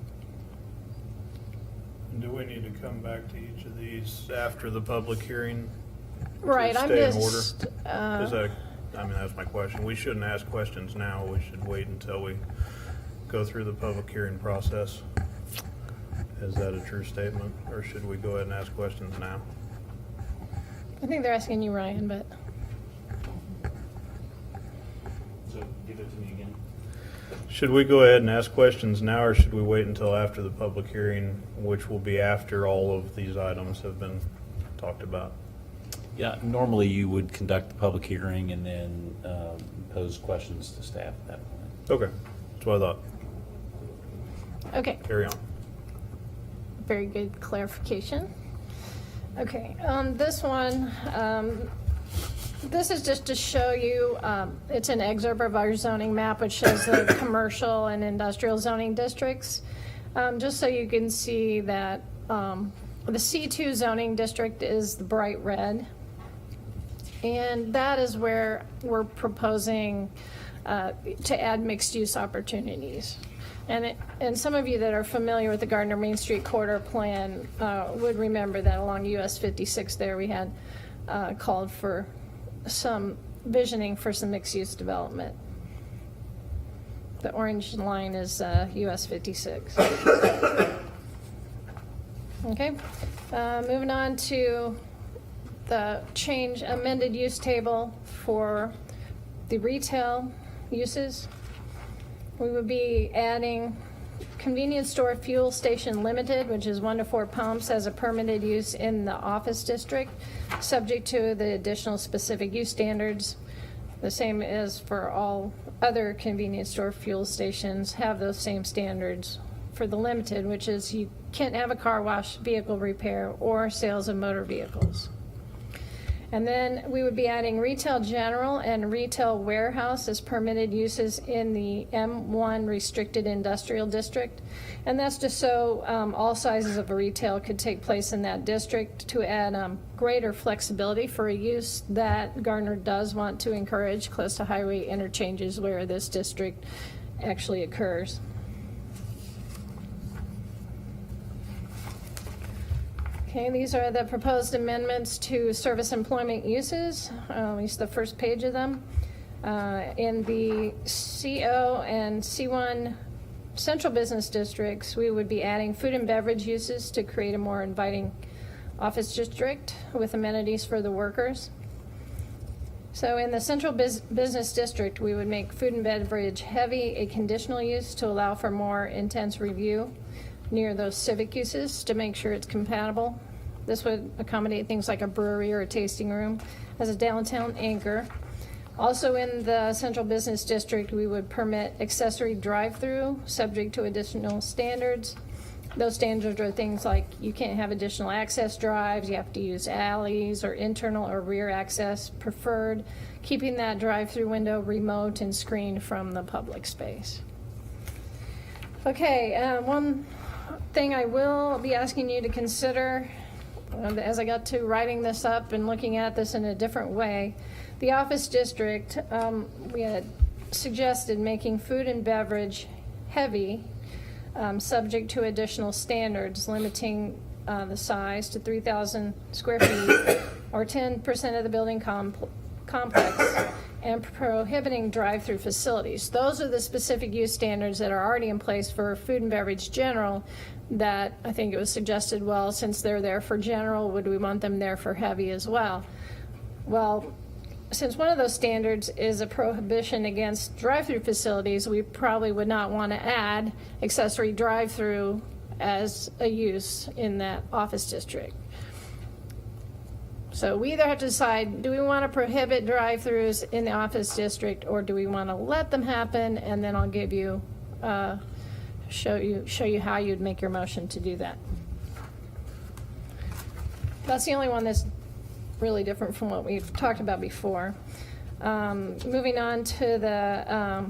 Do we need to come back to each of these after the public hearing? Right, I'm stay in just. order? Is that, I mean, that's my question. We shouldn't ask questions now. We should wait until we go through the public hearing process. Is that a true statement, or should we go ahead and ask questions now? I think they're asking you, Ryan, but. So to me again. Should we go ahead and ask questions now, or should we wait until after the public hearing, which will be after all of these items have been talked about? Yeah, normally you would conduct the public hearing and then pose questions to staff at that point. Okay, that's what I thought. Okay, Carry on. very good clarification. Okay, this one, this is just to show you, it's an excerpt of our zoning map, which shows the commercial and industrial zoning districts. Just so you can see that the C2 zoning district is the bright red. And that is where we're proposing to add mixed-use opportunities. And some of you that are familiar with the Gardner Main Street Corridor Plan would remember that along US 56 there we had called for some visioning for some mixed-use development. The orange line is US 56. Okay, moving on to the amended use table for the retail uses. We would be adding convenience store fuel station limited, which is 1 to 4 pumps, as a permitted use in the office district, subject to the additional specific use standards. The same as for all other convenience store fuel stations, have those same standards for the limited, which is you can't have a car wash, vehicle repair, or sales of motor vehicles. And then we would be adding retail general and retail warehouse as permitted uses in the M1 restricted industrial district. And that's just so all sizes of retail could take place in that district to add greater flexibility for a use that Gardner does want to encourage close to highway interchanges where this district actually occurs. Okay, these are the proposed amendments to service employment uses, at least the first page of them. In the CO and C1 central business districts, we would be adding food and beverage uses to create a more inviting office district with amenities for the workers. So in the central business district, we would make food and beverage heavy a conditional use to allow for more intense review near those civic uses to make sure it's compatible. This would accommodate things like a brewery or a tasting room as a downtown anchor. Also in the central business district, we would permit accessory drive-through subject to additional standards. Those standards are things like you can't have additional access drives, you have to use alleys or internal or rear access preferred, keeping that drive-through window remote and screened from the public space. Okay, one thing I will be asking you to consider as I got to writing this up and looking at this in a different way, the office district, we had suggested making food and beverage heavy, subject to additional standards, limiting the size to 3,000 square feet or 10% of the building complex, and prohibiting drive-through facilities. Those are the specific use standards that are already in place for food and beverage general that I think it was suggested, well, since they're there for general, would we want them there for heavy as well? Well, since one of those standards is a prohibition against drive-through facilities, we probably would not want to add accessory drive-through as a use in that office district. So we either have to decide, do we want to prohibit drive-throughs in the office district, or do we want to let them happen? And then I'll give you, show you how you'd make your motion to do that. That's the only one that's really different from what we've talked about before. Moving on to the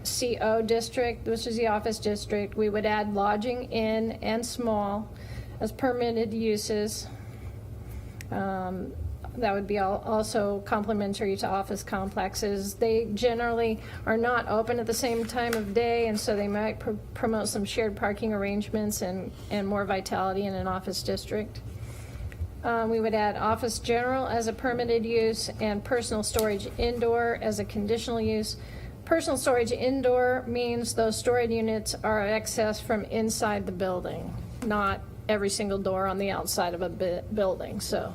CO district, which is the office district, we would add lodging in and small as permitted uses. That would be also complementary to office complexes. They generally are not open at the same time of day, and so they might promote some shared parking arrangements and more vitality in an office district. We would add office general as a permitted use and personal storage indoor as a conditional use. Personal storage indoor means those storage units are accessed from inside the building, not every single door on the outside of a building. So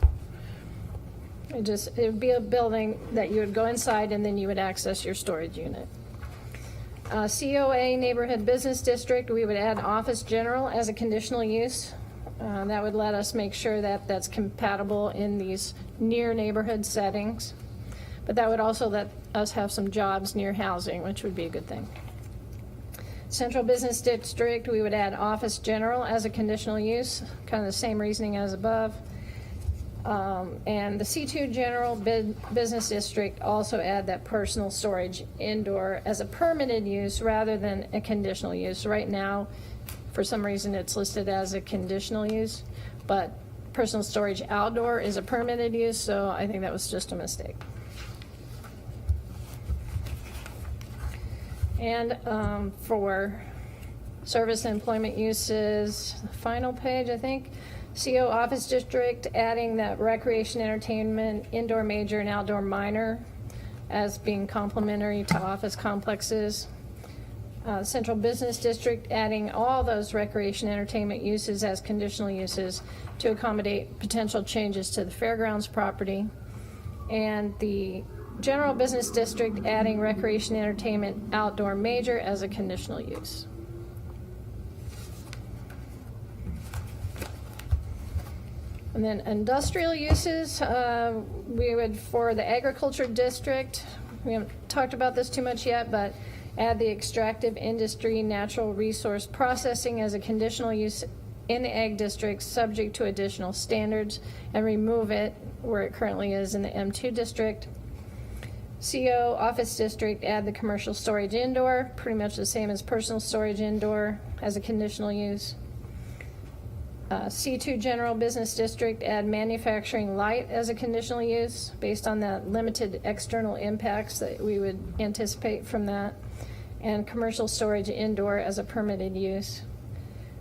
it would be a building that you would go inside and then you would access your storage unit. COA Neighborhood Business District, we would add office general as a conditional use. That would let us make sure that that's compatible in these near neighborhood settings. But that would also let us have some jobs near housing, which would be a good thing. Central Business District, we would add office general as a conditional use, kind of the same reasoning as above. And the C2 General Business District also add that personal storage indoor as a permitted use rather than a conditional use. Right now, for some reason, it's listed as a conditional use, but personal storage outdoor is a permitted use, so I think that was just a mistake. And for service and employment uses, final page, I think, CO Office District, adding that recreation, entertainment, indoor major and outdoor minor as being complementary to office complexes. Central Business District, adding all those recreation, entertainment uses as conditional uses to accommodate potential changes to the fairgrounds property. And the General Business District, adding recreation, entertainment, outdoor major as a conditional use. And then industrial uses, we would, for the agriculture district, we haven't talked about this too much yet, but add the extractive industry natural resource processing as a conditional use in the ag district subject to additional standards, and remove it where it currently is in the M2 district. CO Office District, add the commercial storage indoor, pretty much the same as personal storage indoor as a conditional use. C2 General Business District, add manufacturing light as a conditional use based on the limited external impacts that we would anticipate from that, and commercial storage indoor as a permitted use.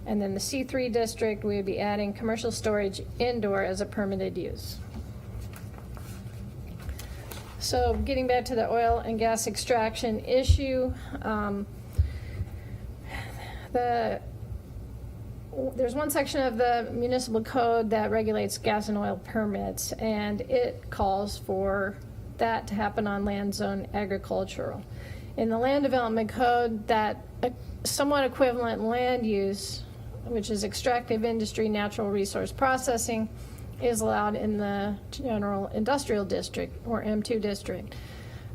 And then the C3 district, we would be adding commercial storage indoor as a permitted use. So getting back to the oil and gas extraction issue, there's one section of the municipal code that regulates gas and oil permits, and it calls for that to happen on land zone agricultural. In the land development code, that somewhat equivalent land use, which is extractive industry natural resource processing, is allowed in the general industrial district or M2 district.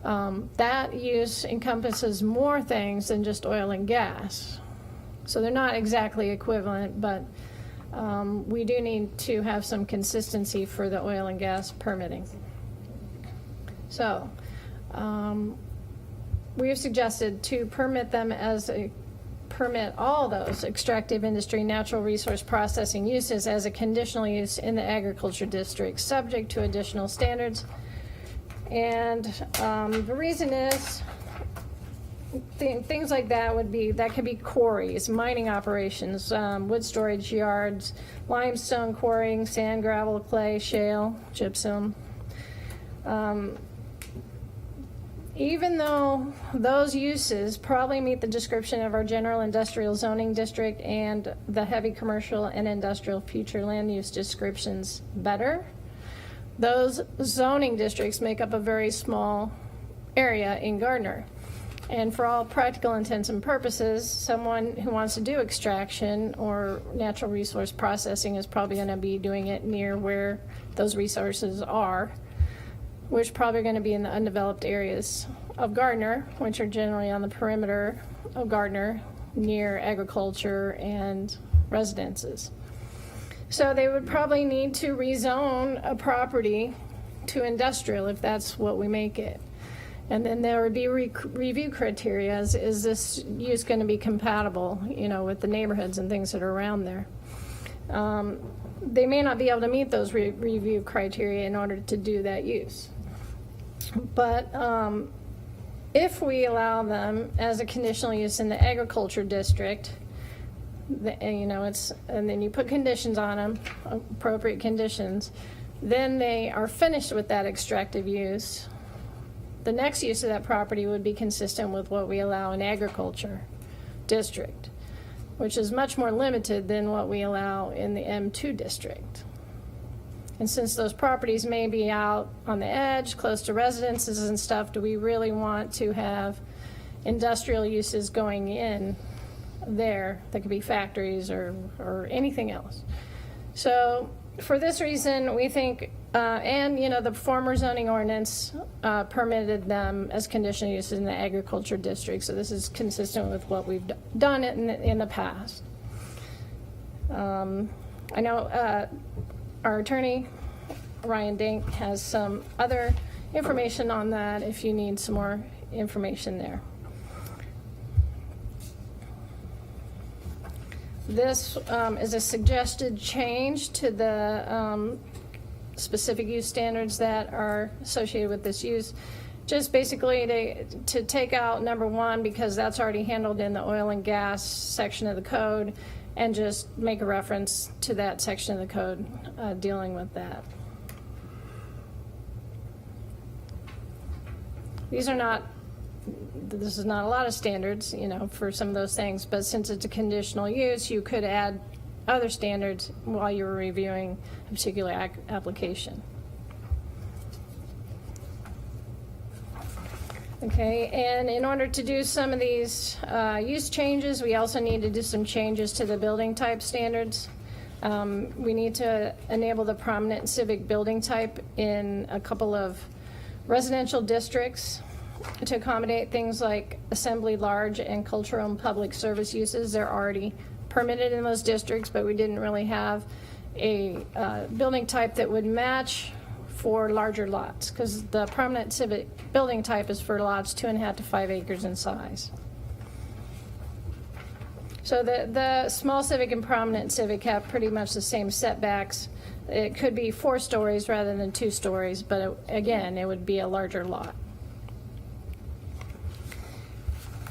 That use encompasses more things than just oil and gas. So they're not exactly equivalent, but we do need to have some consistency for the oil and gas permitting. So we have suggested to permit them as a permit all those extractive industry natural resource processing uses as a conditional use in the agriculture district, subject to additional standards. And the reason is things like that could be quarries, mining operations, wood storage yards, limestone quarrying, sand, gravel, clay, shale, gypsum. Even though those uses probably meet the description of our general industrial zoning district and the heavy commercial and industrial future land use descriptions better, those zoning districts make up a very small area in Gardner. And for all practical intents and purposes, someone who wants to do extraction or natural resource processing is probably going to be doing it near where those resources are, which probably are going to be in the undeveloped areas of Gardner, which are generally on the perimeter of Gardner, near agriculture and residences. So they would probably need to rezone a property to industrial if that's what we make it. And then there would be review criteria. Is this use going to be compatible, with the neighborhoods and things that are around there? They may not be able to meet those review criteria in order to do that use. But if we allow them as a conditional use in the agriculture district, and then you put conditions on them, appropriate conditions, then they are finished with that extractive use. The next use of that property would be consistent with what we allow in agriculture district, which is much more limited than what we allow in the M2 district. And since those properties may be out on the edge, close to residences and stuff, do we really want to have industrial uses going in there. That could be factories or anything else. So for this reason, we think, and the former zoning ordinance permitted them as conditional uses in the agriculture district. So this is consistent with what we've done in the past. I know our attorney, Ryan Dink, has some other information on that if you need some more information there. This is a suggested change to the specific use standards that are associated with this use. Just basically to take out number 1, because that's already handled in the oil and gas section of the code, and just make a reference to that section of the code dealing with that. This is not a lot of standards, for some of those things, but since it's a conditional use, you could add other standards while you're reviewing a particular application. Okay, and in order to do some of these use changes, we also need to do some changes to the building type standards. We need to enable the prominent civic building type in a couple of residential districts to accommodate things like assembly, large, and cultural and public service uses. They're already permitted in those districts, but we didn't really have a building type that would match for larger lots, because the prominent civic building type is for lots 2.5 to 5 acres in size. So the small civic and prominent civic have pretty much the same setbacks. It could be 4 stories rather than 2 stories, but again, it would be a larger lot.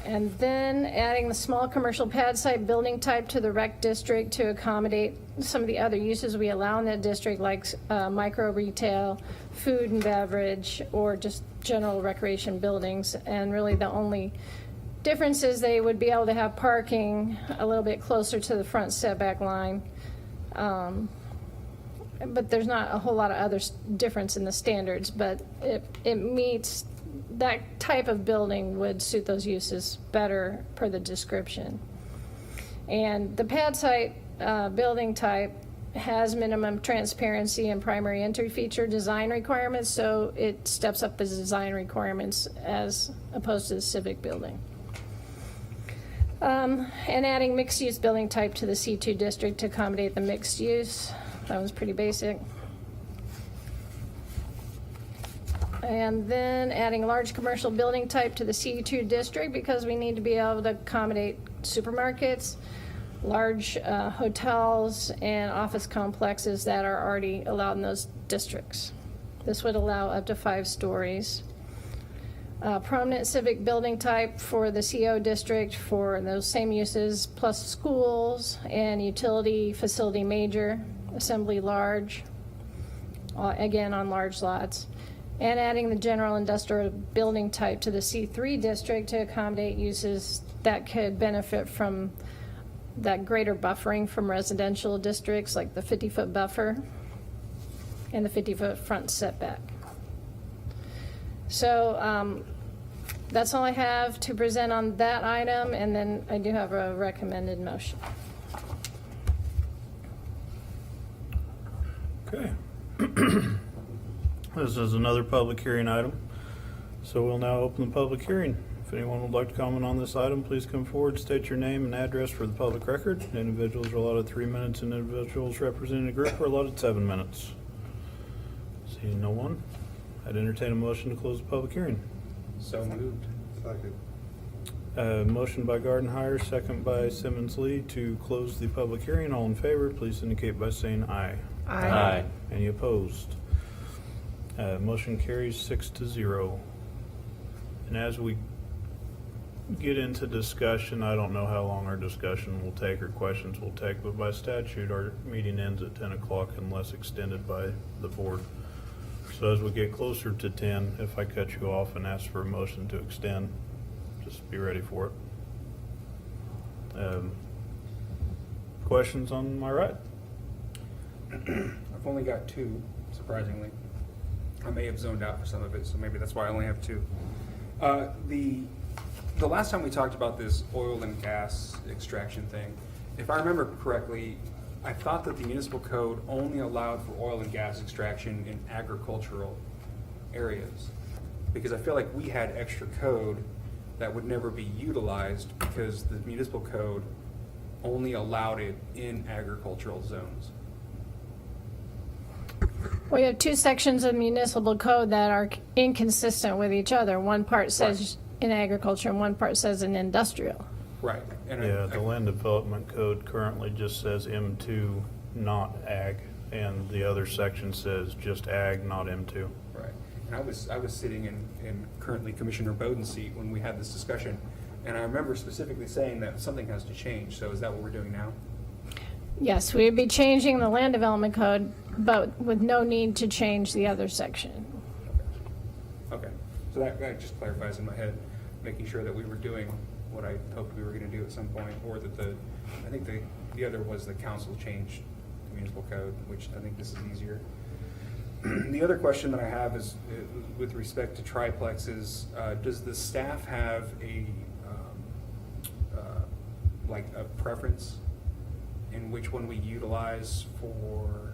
And then adding the small commercial pad site building type to the rec district to accommodate some of the other uses we allow in that district, like micro retail, food and beverage, or just general recreation buildings. And really the only difference is they would be able to have parking a little bit closer to the front setback line. But there's not a whole lot of other difference in the standards, but it meets that type of building would suit those uses better per the description. And the pad site building type has minimum transparency and primary entry feature design requirements, so it steps up the design requirements as opposed to the civic building. And adding mixed use building type to the C2 district to accommodate the mixed use. That was pretty basic. And then adding large commercial building type to the C2 district, because we need to be able to accommodate supermarkets, large hotels, and office complexes that are already allowed in those districts. This would allow up to 5 stories. Prominent civic building type for the CO district for those same uses, plus schools and utility facility major, assembly large, again on large lots. And adding the general industrial building type to the C3 district to accommodate uses that could benefit from that greater buffering from residential districts, like the 50-foot buffer and the 50-foot front setback. So that's all I have to present on that item, and then I do have a recommended motion. Okay. This is another public hearing item, so we'll now open the public hearing. If anyone would like to comment on this item, please come forward, state your name and address for the public record. Individuals are allotted 3 minutes, and individuals representing a group are allotted 7 minutes. Seeing no one, I'd entertain a motion to close the public hearing. So moved. Second. Motion by Gardner, second by Simmons Lee to close the public hearing. All in favor, please indicate by saying aye. Aye. Any opposed? Motion carries 6-0. And as we get into discussion, I don't know how long our discussion will take or questions will take, but by statute, our meeting ends at 10 o'clock unless extended by the board. So as we get closer to 10, if I cut you off and ask for a motion to extend, just be ready for it. Questions on my right? I've only got 2, surprisingly. I may have zoned out for some of it, so maybe that's why I only have 2. the last time we talked about this oil and gas extraction thing, if I remember correctly, I thought that the municipal code only allowed for oil and gas extraction in agricultural areas. Because I feel like we had extra code that would never be utilized because the municipal code only allowed it in agricultural zones. We have two sections of municipal code that are inconsistent with each other. One part says in agriculture and one part says in industrial. Right. And Yeah, the land development code currently just says M2, not ag, and the other section says just ag, not M2. Right. And I was sitting in currently Commissioner Bowden's seat when we had this discussion, and I remember specifically saying that something has to change. So is that what we're doing now? Yes, we'd be changing the land development code, but with no need to change the other section. Okay. So that just clarifies in my head, making sure that we were doing what I hoped we were going to do at some point, or that I think the other was the council changed the municipal code, which I think this is easier. The other question that I have is with respect to triplexes. Does the staff have like a preference in which one we utilize for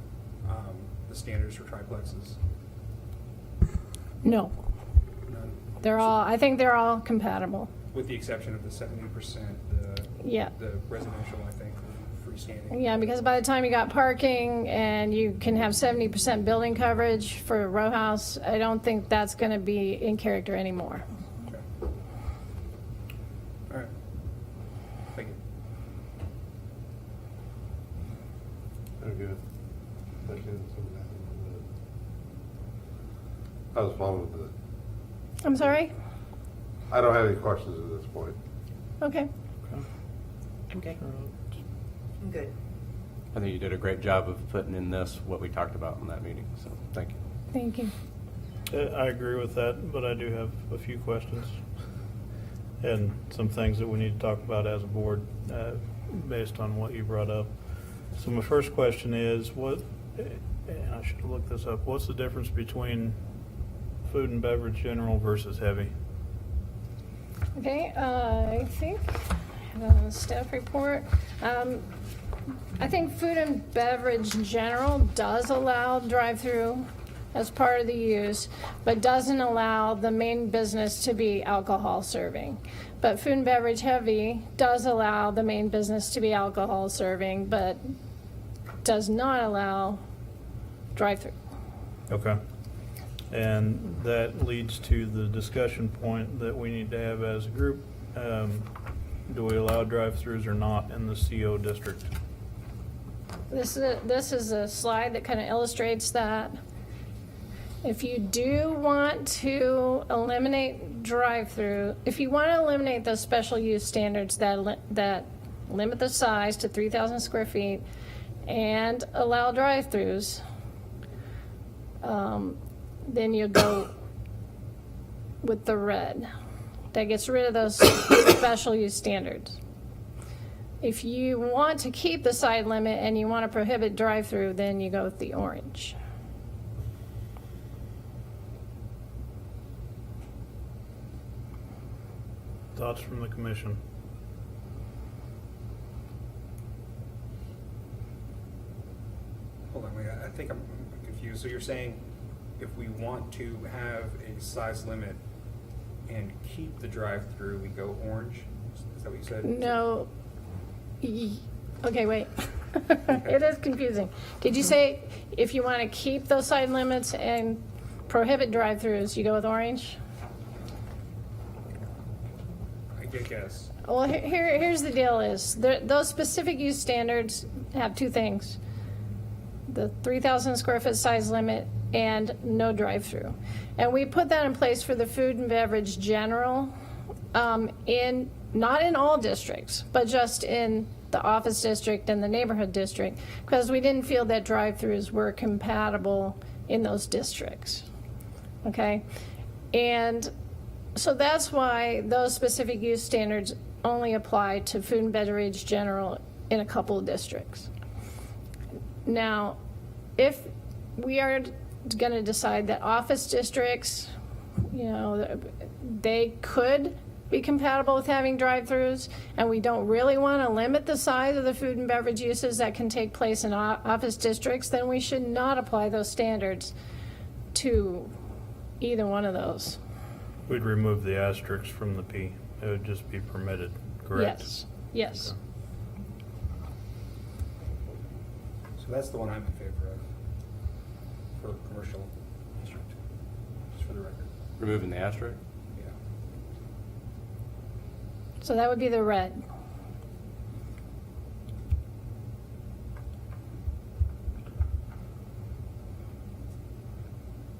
the standards for triplexes? No, None? I think they're all compatible. With the exception of the 70%, Yeah. the residential, I think, freestanding. Yeah, because by the time you got parking and you can have 70% building coverage for a row house, I don't think that's going to be in character anymore. Okay. All right. Thank you. Very good. I was following the, I'm sorry? I don't have any questions at this point. Okay. Okay. I'm good. I think you did a great job of putting in this, what we talked about in that meeting, so thank you. Thank you. I agree with that, but I do have a few questions and some things that we need to talk about as a board based on what you brought up. So my first question is, and I should have looked this up, what's the difference between food and beverage general versus heavy? Okay, I think the staff report. I think food and beverage general does allow drive-through as part of the use, but doesn't allow the main business to be alcohol serving. But food and beverage heavy does allow the main business to be alcohol serving, but does not allow drive-through. Okay. And that leads to the discussion point that we need to have as a group. Do we allow drive-throughs or not in the CO district? This is a slide that kind of illustrates that. If you do want to eliminate drive-through, if you want to eliminate those special use standards that limit the size to 3,000 square feet and allow drive-throughs, then you go with the red. That gets rid of those special use standards. If you want to keep the side limit and you want to prohibit drive-through, then you go with the orange. Thoughts from the commission? Hold on, wait, I think I'm confused. So you're saying if we want to have a size limit and keep the drive-through, we go orange? Is that what you said? No. Okay, wait. It is confusing. Did you say if you want to keep those side limits and prohibit drive-throughs, you go with orange? I guess. Well, here's the deal is, those specific use standards have two things. The 3,000 square foot size limit and no drive-through. And we put that in place for the food and beverage general, not in all districts, but just in the office district and the neighborhood district, because we didn't feel that drive-throughs were compatible in those districts. Okay? And so that's why those specific use standards only apply to food and beverage general in a couple of districts. Now, if we are going to decide that office districts, they could be compatible with having drive-throughs, and we don't really want to limit the size of the food and beverage uses that can take place in office districts, then we should not apply those standards to either one of those. We'd remove the asterisks from the P. It would just be permitted, correct? Yes, yes. So that's the one I'm in favor of for commercial district, just for the record. Removing the asterisk? Yeah. So that would be the red.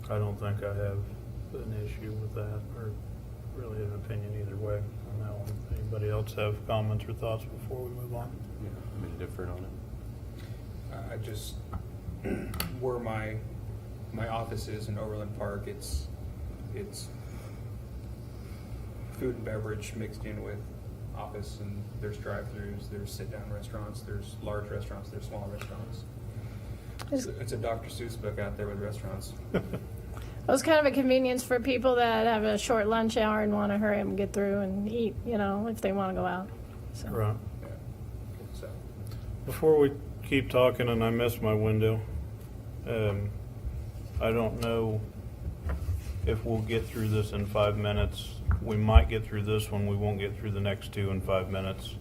I don't think I have an issue with that, or really an opinion either way on that one. Anybody else have comments or thoughts before we move on? Yeah, I mean, different on it. I just, where my office is in Overland Park, it's food and beverage mixed in with office, and there's drive-throughs, there's sit-down restaurants, there's large restaurants, there's small restaurants. It's a Dr. Seuss book out there with restaurants. It was kind of a convenience for people that have a short lunch hour and want to hurry up and get through and eat, if they want to go out. So. Right. Yeah. So, Before we keep talking and I miss my window, I don't know if we'll get through this in 5 minutes. We might get through this one. We won't get through the next two in 5 minutes.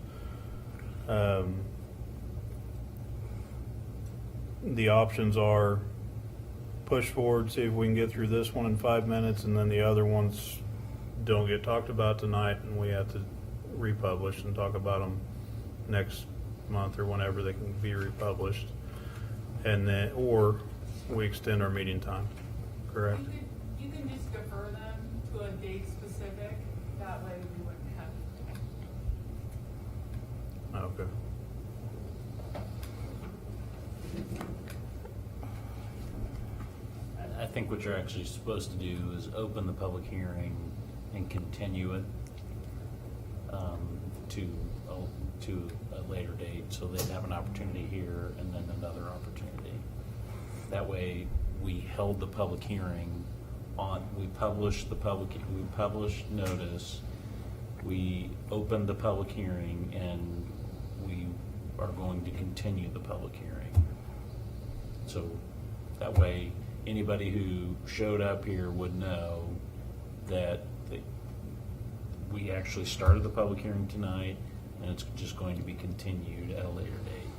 The options are push forward, see if we can get through this one in 5 minutes, and then the other ones don't get talked about tonight, and we have to republish and talk about them next month or whenever they can be republished. And then, or we extend our meeting time, correct? You can just defer them to a date specific, that way we wouldn't have. Okay. I think what you're actually supposed to do is open the public hearing and continue it to a later date, so they'd have an opportunity here and then another opportunity. That way, we held the public hearing on, we published notice, we opened the public hearing, and we are going to continue the public hearing. So that way, anybody who showed up here would know that we actually started the public hearing tonight, and it's just going to be continued at a later date.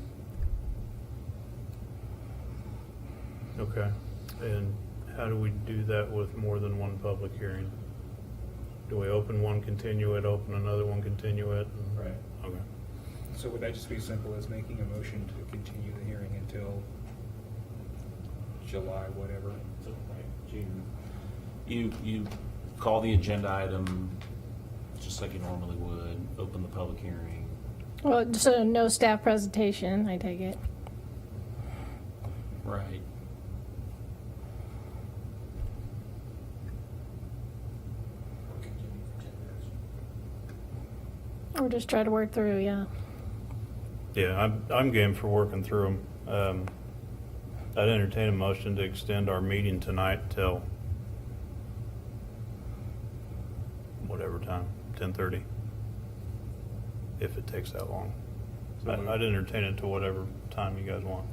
Okay. And how do we do that with more than one public hearing? Do we open one, continue it, open another one, continue it? right. Okay. So would that just be simple as making a motion to continue the hearing until July, whatever? So, right, you call the agenda item just like you normally would, open the public hearing. Well, so no staff presentation, I take it. Right. Or just try to work through, yeah. Yeah, I'm game for working through them. I'd entertain a motion to extend our meeting tonight till whatever time, 10:30, if it takes that long. I'd entertain it to whatever time you guys want.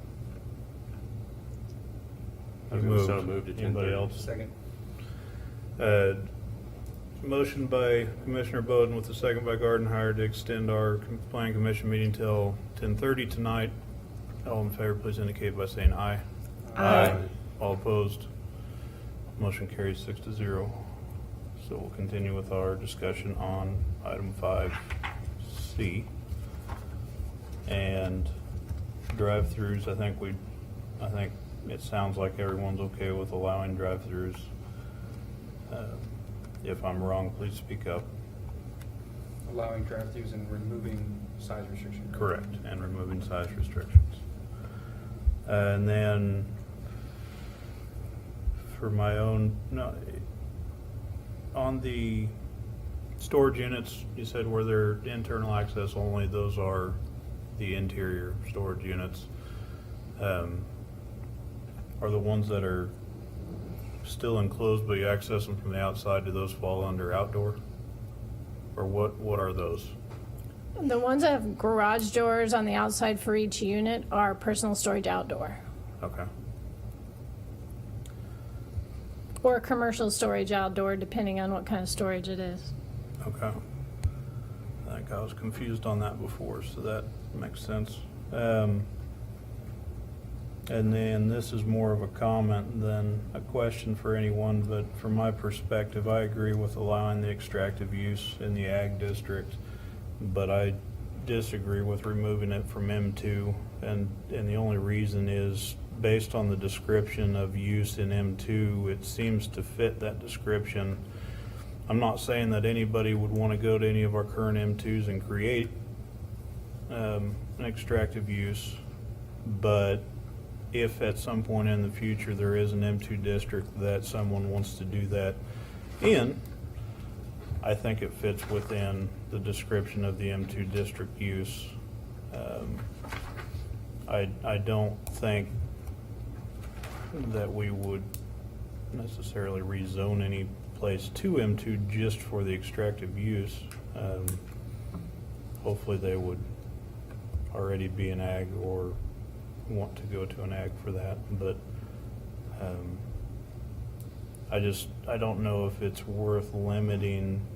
So moved to Anybody 10:30. else? Second. Motion by Commissioner Bowden with a second by Gardner to extend our planning commission meeting till 10:30 tonight. All in favor, please indicate by saying aye. Aye. All opposed? Motion carries 6-0. So we'll continue with our discussion on item 5C. And drive-throughs, I think it sounds like everyone's okay with allowing drive-throughs. If I'm wrong, please speak up. Allowing drive-throughs and removing size restrictions. Correct, and removing size restrictions. And then for my own, no, on the storage units, you said where they're internal access only, those are the interior storage units. Are the ones that are still enclosed but you access them from the outside, do those fall under outdoor? Or what are those? The ones that have garage doors on the outside for each unit are personal storage outdoor, Okay. or commercial storage outdoor, depending on what kind of storage it is. Okay. I think I was confused on that before, so that makes sense. And then this is more of a comment than a question for anyone, but from my perspective, I agree with allowing the extractive use in the ag district, but I disagree with removing it from M2, and the only reason is based on the description of use in M2, it seems to fit that description. I'm not saying that anybody would want to go to any of our current M2s and create an extractive use, but if at some point in the future there is an M2 district that someone wants to do that in, I think it fits within the description of the M2 district use. I don't think that we would necessarily rezone any place to M2 just for the extractive use. Hopefully they would already be an ag or want to go to an ag for that, but I don't know if it's worth limiting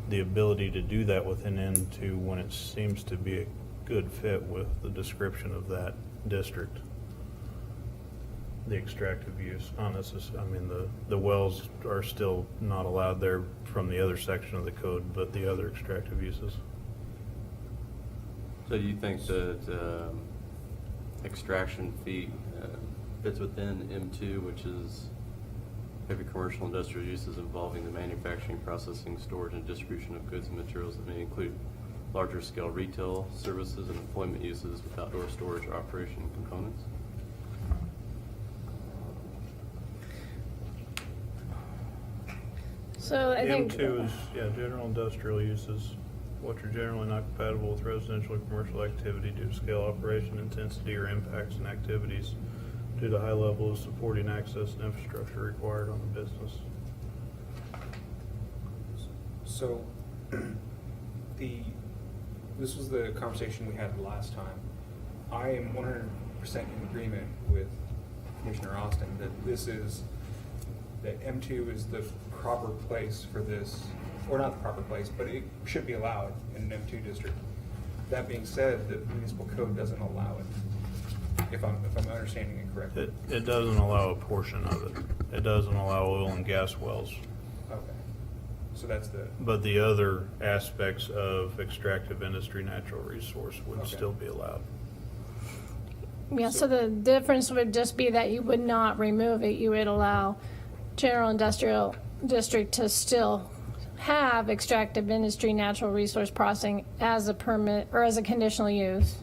the ability to do that within N2 when it seems to be a good fit with the description of that district. The extractive use, not necessarily, I mean, the wells are still not allowed there from the other section of the code, but the other extractive uses. So do you think that extraction fee fits within M2, which is heavy commercial industrial uses involving the manufacturing, processing, storage, and distribution of goods and materials that may include larger scale retail services and employment uses with outdoor storage or operation components? So I think. M2 is, general industrial uses, which are generally not compatible with residential or commercial activity due to scale, operation, intensity, or impacts and activities due to high level of supporting access and infrastructure required on the business. So, this was the conversation we had last time. I am 100% in agreement with Commissioner Austin that M2 is the proper place for this, or not the proper place, but it should be allowed in an M2 district. That being said, the municipal code doesn't allow it, if I'm understanding it correctly. It doesn't allow a portion of it. It doesn't allow oil and gas wells. Okay. So that's the, But the other aspects of extractive industry natural resource would Okay. still be allowed. Yeah, so the difference would just be that you would not remove it. You would allow general industrial district to still have extractive industry natural resource processing as a permit or as a conditional use.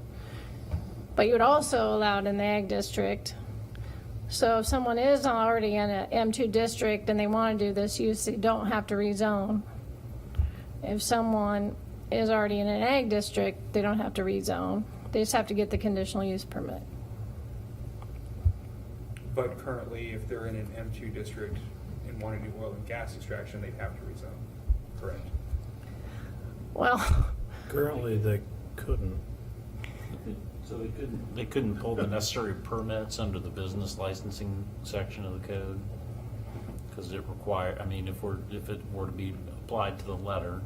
But you would also allow it in the ag district. So if someone is already in a M2 district and they want to do this use, they don't have to rezone. If someone is already in an ag district, they don't have to rezone. They just have to get the conditional use permit. but currently, if they're in an M2 district and want to do oil and gas extraction, they'd have to rezone, correct? Well, Currently, they couldn't. So they couldn't pull the necessary permits under the business licensing section of the code? Because it require, I mean, if it were to be applied to the letter,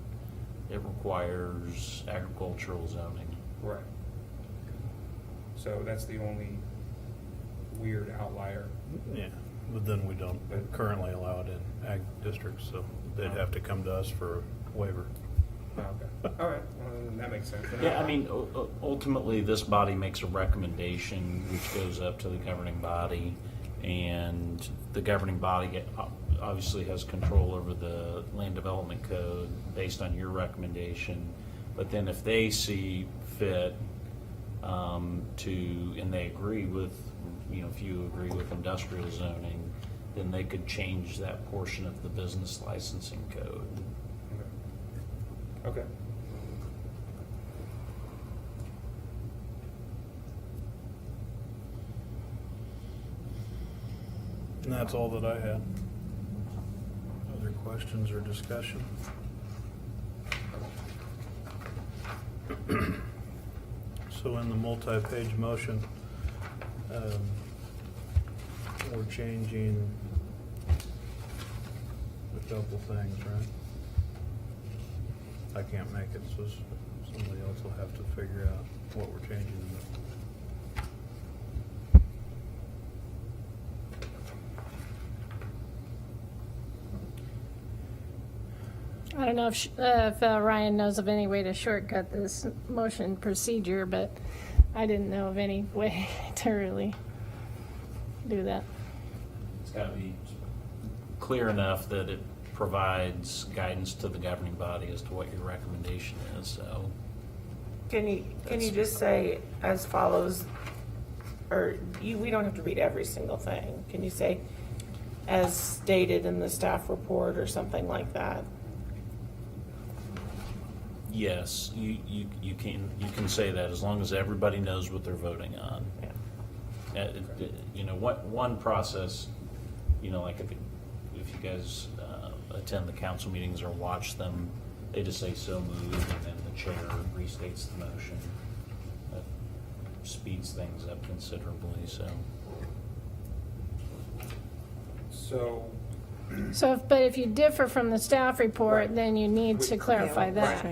it requires agricultural zoning. Right. So that's the only weird outlier. Yeah, but then we don't currently allow it in ag districts, so they'd have to come to us for a waiver. Okay. All right. Well, then that makes sense. Yeah, I mean, ultimately, this body makes a recommendation which goes up to the governing body, and the governing body obviously has control over the land development code based on your recommendation. But then if they see fit and they agree with, if you agree with industrial zoning, then they could change that portion of the business licensing code. Okay. And that's all that I had. Other questions or discussion? So in the multi-page motion, we're changing a couple things, right? I can't make it, so somebody else will have to figure out what we're changing. I don't know if Ryan knows of any way to shortcut this motion procedure, but I didn't know of any way to really do that. It's got to be clear enough that it provides guidance to the governing body as to what your recommendation is, so. Can you just say as follows, or we don't have to read every single thing. Can you say as stated in the staff report or something like that? Yes, you can say that as long as everybody knows what they're voting on. You know, one process, you know, like if you guys attend the council meetings or watch them, they just say so moved, and then the chair restates the motion. That speeds things up considerably, so. So, If you differ from the staff report, Right. then you need to clarify that.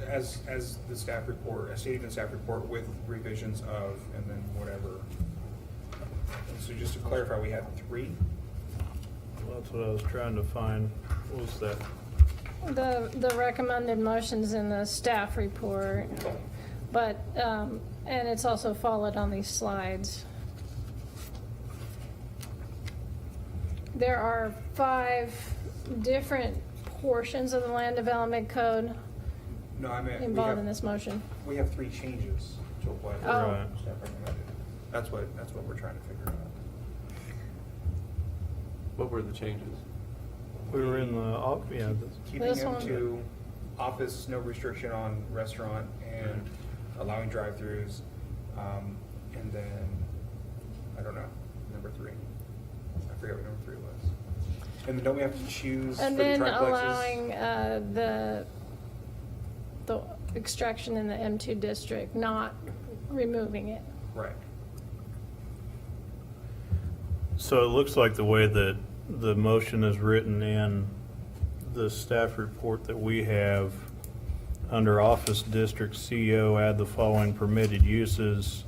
as the staff report, as stated in the staff report with revisions of, and then whatever. So just to clarify, we had 3? Well, that's what I was trying to find. What was that? The recommended motions in the staff report, but, and it's also followed on these slides. There are 5 different portions of the land development code No, I meant, involved in this motion. we have 3 changes to what Oh. Right. staff recommended. That's what we're trying to figure out. What were the changes? We were in the, Keeping This them one? to office, no restriction on restaurant, and allowing drive-throughs. And then, I don't know, number 3. I forget what number 3 was. And then don't we have to choose for the And then triplexes? allowing the extraction in the M2 district, not removing it. Right. so it looks like the way that the motion is written in the staff report that we have, under office district CEO, add the following permitted uses: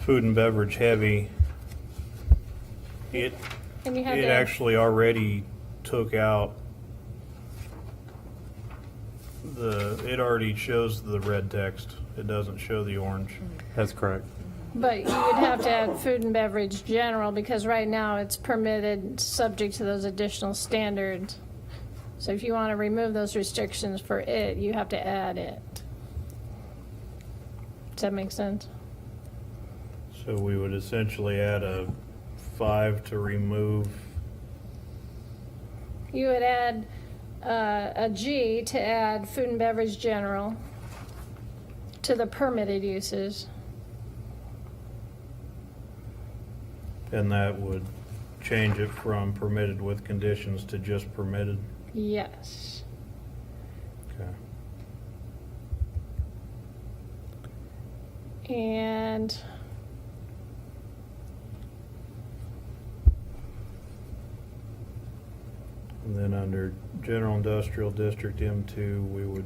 food and beverage heavy. It And you had It to, actually already took out it already shows the red text. It doesn't show the orange. That's correct. but you would have to add food and beverage general, because right now it's permitted subject to those additional standards. So if you want to remove those restrictions for it, you have to add it. Does that make sense? So we would essentially add a 5 to remove. You would add a G to add food and beverage general to the permitted uses. And that would change it from permitted with conditions to just permitted. Yes. Okay. And And then under general industrial district M2, we would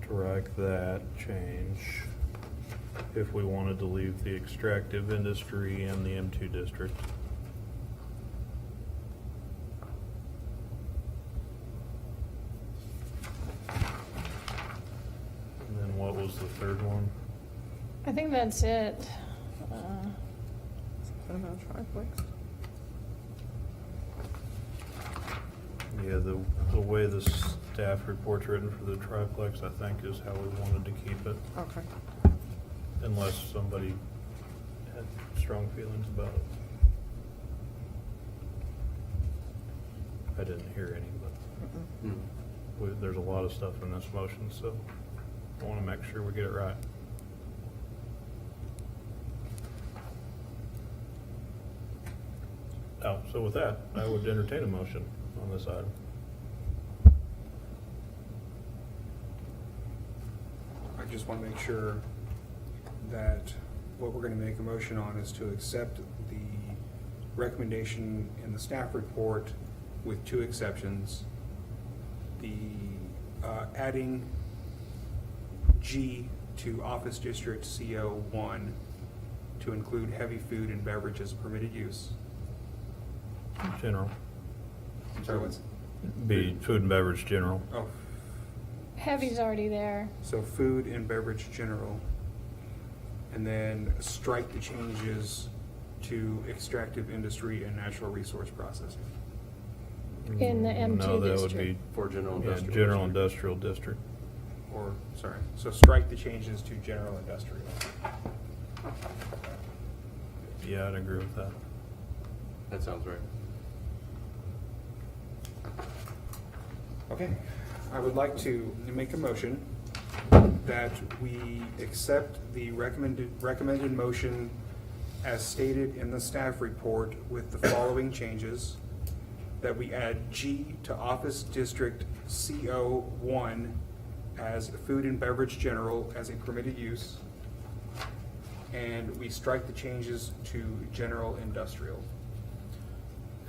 strike that change if we wanted to leave the extractive industry in the M2 district. And then what was the third one? I think that's it. Yeah, the way the staff report's written for the triplex, I think, is how we wanted to keep it, Okay. unless somebody had strong feelings about it. I didn't hear any, but there's a lot of stuff in this motion, so I want to make sure we get it right. Oh, So with that, I would entertain a motion on this item. I just want to make sure that what we're going to make a motion on is to accept the recommendation in the staff report with two exceptions. The adding G to Office District CO1 to include heavy food and beverage as a permitted use. General. I'm sorry, what's? Be food and beverage general. Oh, Heavy's already there. so food and beverage general. And then strike the changes to extractive industry and natural resource processing. In the M2 No, that would district. be, For general yeah, industrial. general district. industrial district. Or, sorry, so strike the changes to general industrial. Yeah, I'd agree with that. That sounds right. Okay, I would like to make a motion that we accept the recommended motion as stated in the staff report with the following changes. That we add G to Office District CO1 as food and beverage general as a permitted use. And we strike the changes to general industrial.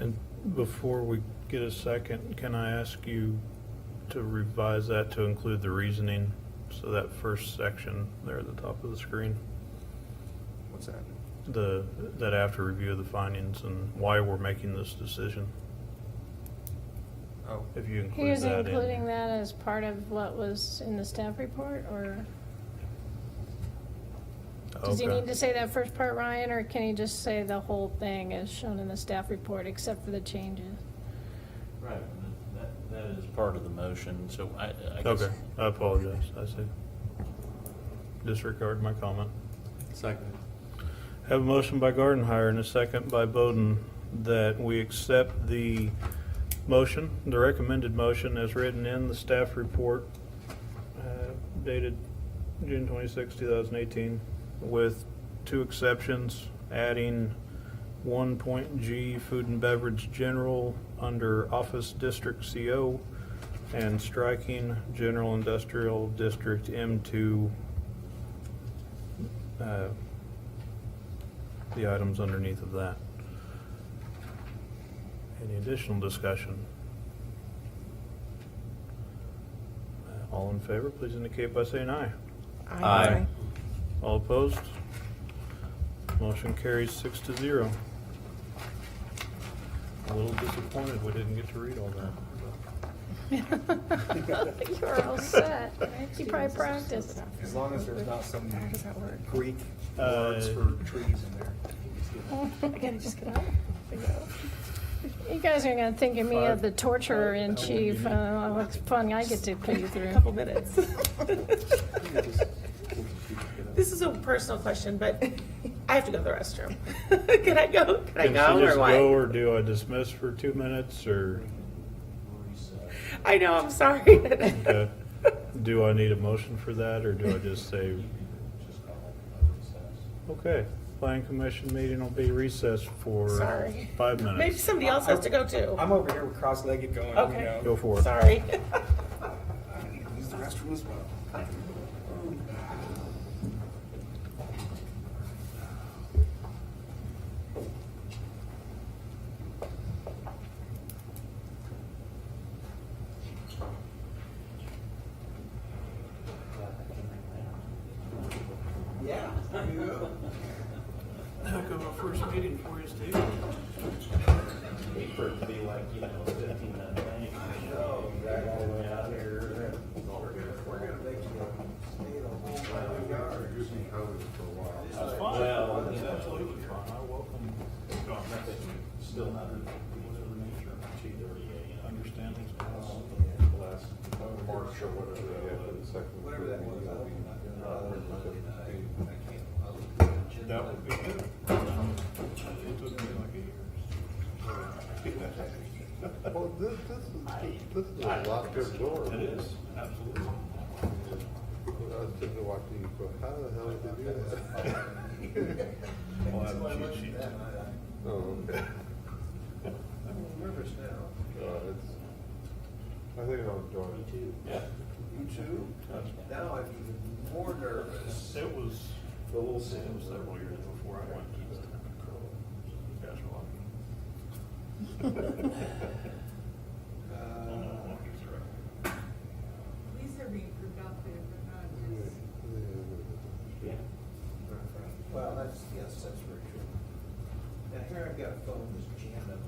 And before we get a second, can I ask you to revise that to include the reasoning? So that first section there at the top of the screen, What's that? that after review of the findings and why we're making this decision, Oh, if you He include was that including in. that as part of what was in the staff report, or does he Okay. need to say that first part, Ryan, or can he just say the whole thing as shown in the staff report except for the changes? Right, that is part of the motion, so I guess. Okay, I apologize, I see. Disregard my comment. Second. Have a motion by Gardenhire and a second by Bowden that we accept the motion, the recommended motion as written in the staff report dated June 26, 2018, with two exceptions, adding 1.G food and beverage general under Office District CO and striking general industrial district M2, the items underneath of that. Any additional discussion? All in favor, please indicate by saying aye. Aye. All opposed? Motion carries 6-0. A little disappointed we didn't get to read all that. You're all set. You probably practiced. as long as there's not some Greek Uh, words for trees in there. Again, just get out. You guys are gonna think of me of the torturer in chief. What's fun I get to put you through. Couple minutes. This is a personal question, but I have to go to the restroom. Can I go? Can I Can go she or just what? go, or do I dismiss for 2 minutes, or I know, I'm sorry. do I need a motion for that, or do I just say? Okay, planning commission meeting will be recessed for Sorry. 5 minutes. Maybe somebody else has to go too. I'm over here cross-legged going, you Okay. know. Go for it. Sorry. I need to use the restroom as well. Heck of a first meeting for you, Steve. For it to be like, 15-minute thing. All the way out here. That's fine. Well, That's absolutely fine. I welcome Still not. whatever nature, understanding. Last March or whatever, after the second. Whatever that was. That would be good. It took me like a year. Well, this is a lot good door. It is, absolutely. I was sitting there watching you go, how the hell did they do that? Well, I have a cheat sheet. Oh, okay. Yeah. You too? Now I'm even more nervous. It was, But we'll see. it was several years before I went to the you guys were lucky. At least they're being productive and not just. Well, yes, that's very true. Now here I've got a phone that's jammed up.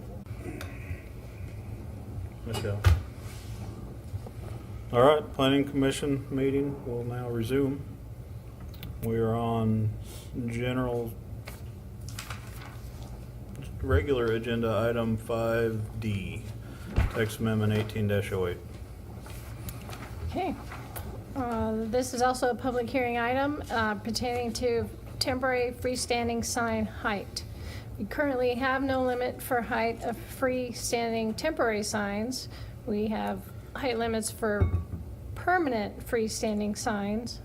Michelle. All right, Planning Commission meeting will now resume. We are on regular agenda item 5D, text amendment 18-08. Okay. This is also a public hearing item pertaining to temporary freestanding sign height. We currently have no limit for height of freestanding temporary signs. We have height limits for permanent freestanding signs.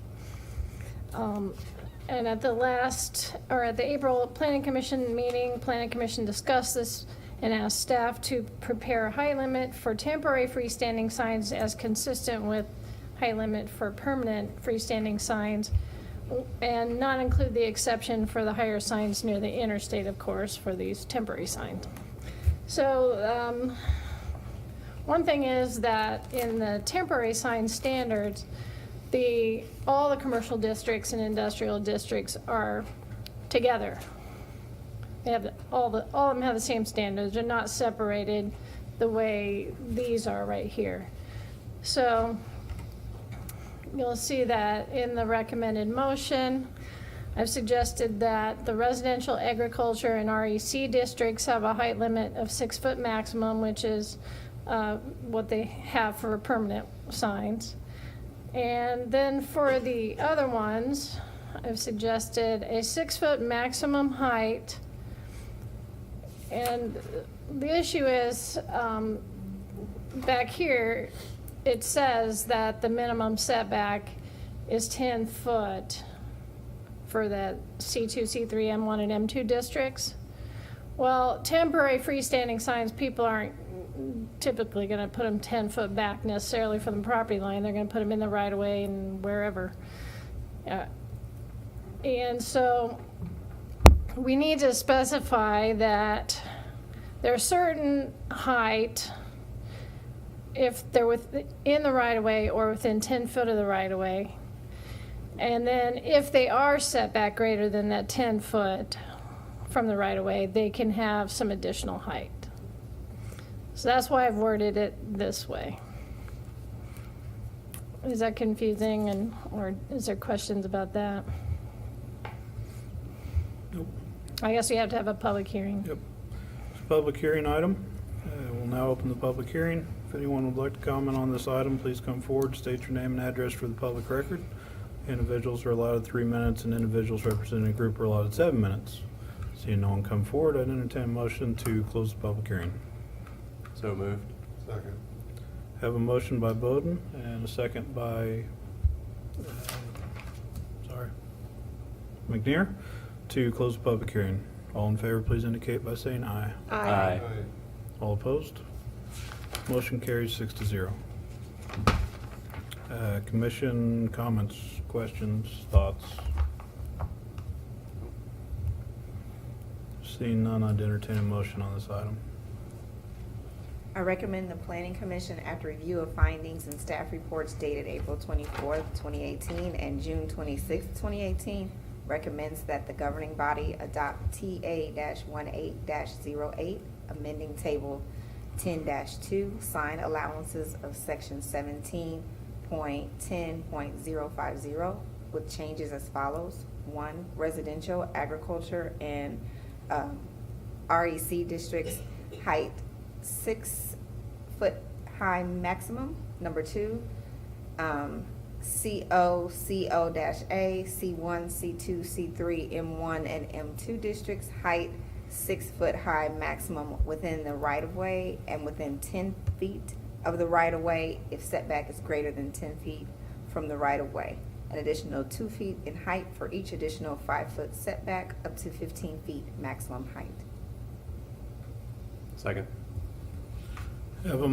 And at the April Planning Commission meeting, Planning Commission discussed this and asked staff to prepare a height limit for temporary freestanding signs as consistent with height limit for permanent freestanding signs, and not include the exception for the higher signs near the interstate, of course, for these temporary signs. So, one thing is that in the temporary sign standards, all the commercial districts and industrial districts are together. They have all of them have the same standards. They're not separated the way these are right here. So you'll see that in the recommended motion, I've suggested that the residential, agriculture, and REC districts have a height limit of 6 foot maximum, which is what they have for permanent signs. And then for the other ones, I've suggested a 6 foot maximum height. And the issue is, back here, it says that the minimum setback is 10 foot for the C2, C3, M1, and M2 districts. Well, temporary freestanding signs, people aren't typically going to put them 10 foot back necessarily from the property line. They're going to put them in the right of way and wherever. And so we need to specify that there's certain height if they're in the right of way or within 10 foot of the right of way. And then if they are set back greater than that 10 foot from the right of way, they can have some additional height. So that's why I've worded it this way. Is that confusing, or is there questions about that? Nope. I guess we have to have a public hearing. Yep. It's a public hearing item. We'll now open the public hearing. If anyone would like to comment on this item, please come forward, state your name and address for the public record. Individuals are allotted 3 minutes, and individuals representing a group are allotted 7 minutes. Seeing no one come forward, I'd entertain a motion to close the public hearing. So moved. Second. Have a motion by Bowden and a second by, McNear to close the public hearing. All in favor, please indicate by saying aye. Aye. All opposed? Motion carries 6-0. Commission comments, questions, thoughts? Seeing none, I'd entertain a motion on this item. I recommend the Planning Commission, after review of findings and staff reports dated April 24th, 2018 and June 26th, 2018, recommends that the governing body adopt TA-18-08, amending Table 10-2, sign allowances of Section 17.10.050, with changes as follows. 1, residential, agriculture, and REC districts height 6 foot high maximum. Number 2, CO, CO-A, C1, C2, C3, M1, and M2 districts height 6 foot high maximum within the right of way and within 10 feet of the right of way if setback is greater than 10 feet from the right of way. An additional 2 feet in height for each additional 5 foot setback, up to 15 feet maximum height. Second. I have a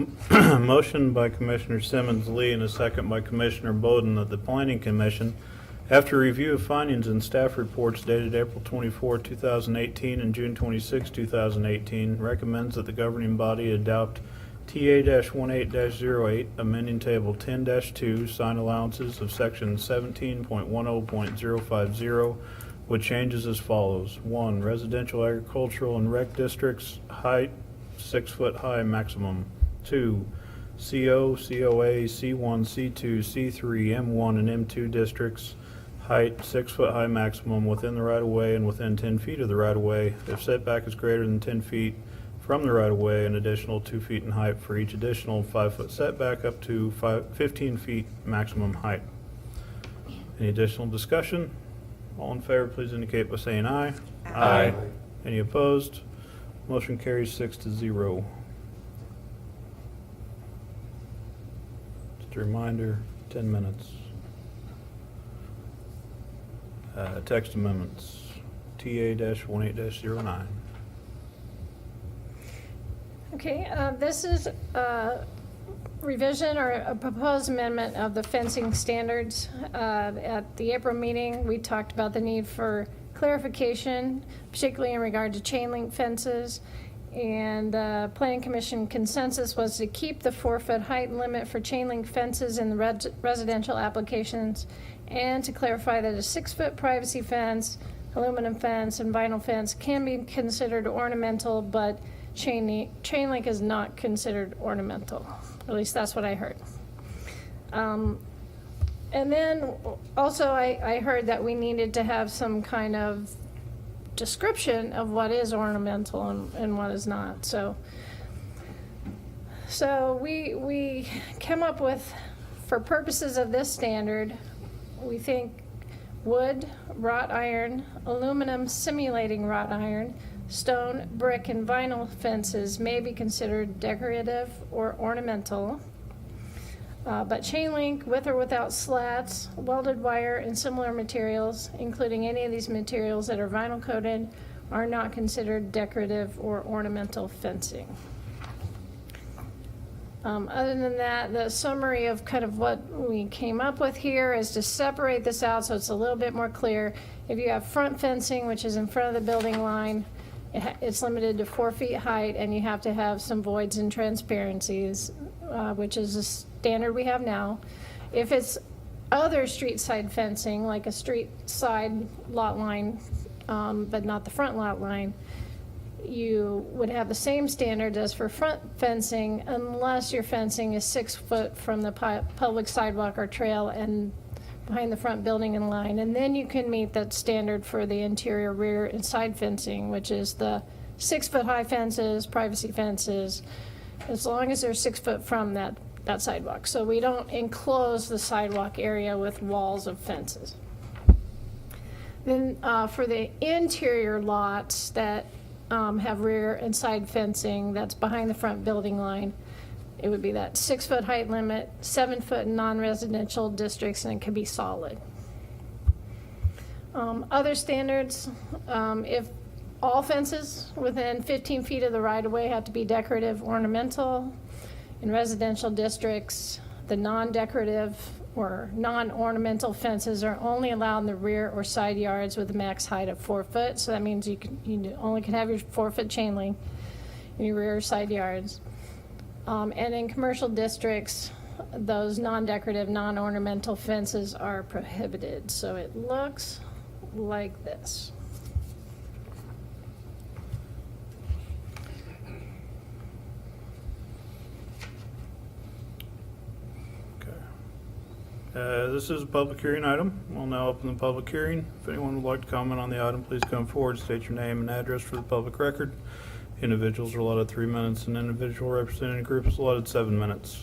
motion by Commissioner Simmons Lee and a second by Commissioner Bowden that the Planning Commission, after review of findings and staff reports dated April 24, 2018 and June 26, 2018, recommends that the governing body adopt TA-18-08, amending Table 10-2, sign allowances of Section 17.10.050, with changes as follows. 1. Residential, agricultural, and rec districts, height 6 foot high maximum. 2. CO, COA, C1, C2, C3, M1, and M2 districts, height 6 foot high maximum within the right-of-way and within 10 feet of the right-of-way. If setback is greater than 10 feet from the right-of-way, an additional 2 feet in height for each additional 5 foot setback up to 15 feet maximum height. Any additional discussion? All in favor, please indicate by saying aye. Aye. Any opposed? Motion carries 6-0. Just a reminder, 10 minutes. Text amendments, TA-18-09. Okay, this is a revision or a proposed amendment of the fencing standards. At the April meeting, we talked about the need for clarification, particularly in regard to chain link fences. And the Planning Commission consensus was to keep the 4 foot height limit for chain link fences in the residential applications, and to clarify that a 6 foot privacy fence, aluminum fence, and vinyl fence can be considered ornamental, but chain link is not considered ornamental. At least that's what I heard. And then also I heard that we needed to have some kind of description of what is ornamental and what is not. So we came up with, for purposes of this standard, we think wood, wrought iron, aluminum simulating wrought iron, stone, brick, and vinyl fences may be considered decorative or ornamental. But chain link, with or without slats, welded wire, and similar materials, including any of these materials that are vinyl coated, are not considered decorative or ornamental fencing. Other than that, the summary of kind of what we came up with here is to separate this out so it's a little bit more clear. If you have front fencing, which is in front of the building line, it's limited to 4 feet height, and you have to have some voids and transparencies, which is a standard we have now. If it's other street side fencing, like a street side lot line, but not the front lot line, you would have the same standards as for front fencing, unless your fencing is 6 foot from the public sidewalk or trail and behind the front building in line. And then you can meet that standard for the interior, rear, and side fencing, which is the 6 foot high fences, privacy fences, as long as they're 6 foot from that sidewalk. So we don't enclose the sidewalk area with walls of fences. Then for the interior lots that have rear and side fencing that's behind the front building line, it would be that 6 foot height limit, 7 foot in non-residential districts, and it can be solid. Other standards, if all fences within 15 feet of the right-of-way have to be decorative, ornamental. In residential districts, the non-decorative or non-ornamental fences are only allowed in the rear or side yards with a max height of 4 foot. So that means you only can have your 4 foot chain link in your rear or side yards. And in commercial districts, those non-decorative, non-ornamental fences are prohibited. So it looks like this. This is a public hearing item. We'll now open the public hearing. If anyone would like to comment on the item, please come forward, state your name and address for the public record. Individuals are allotted 3 minutes, and individual representing a group is allotted 7 minutes.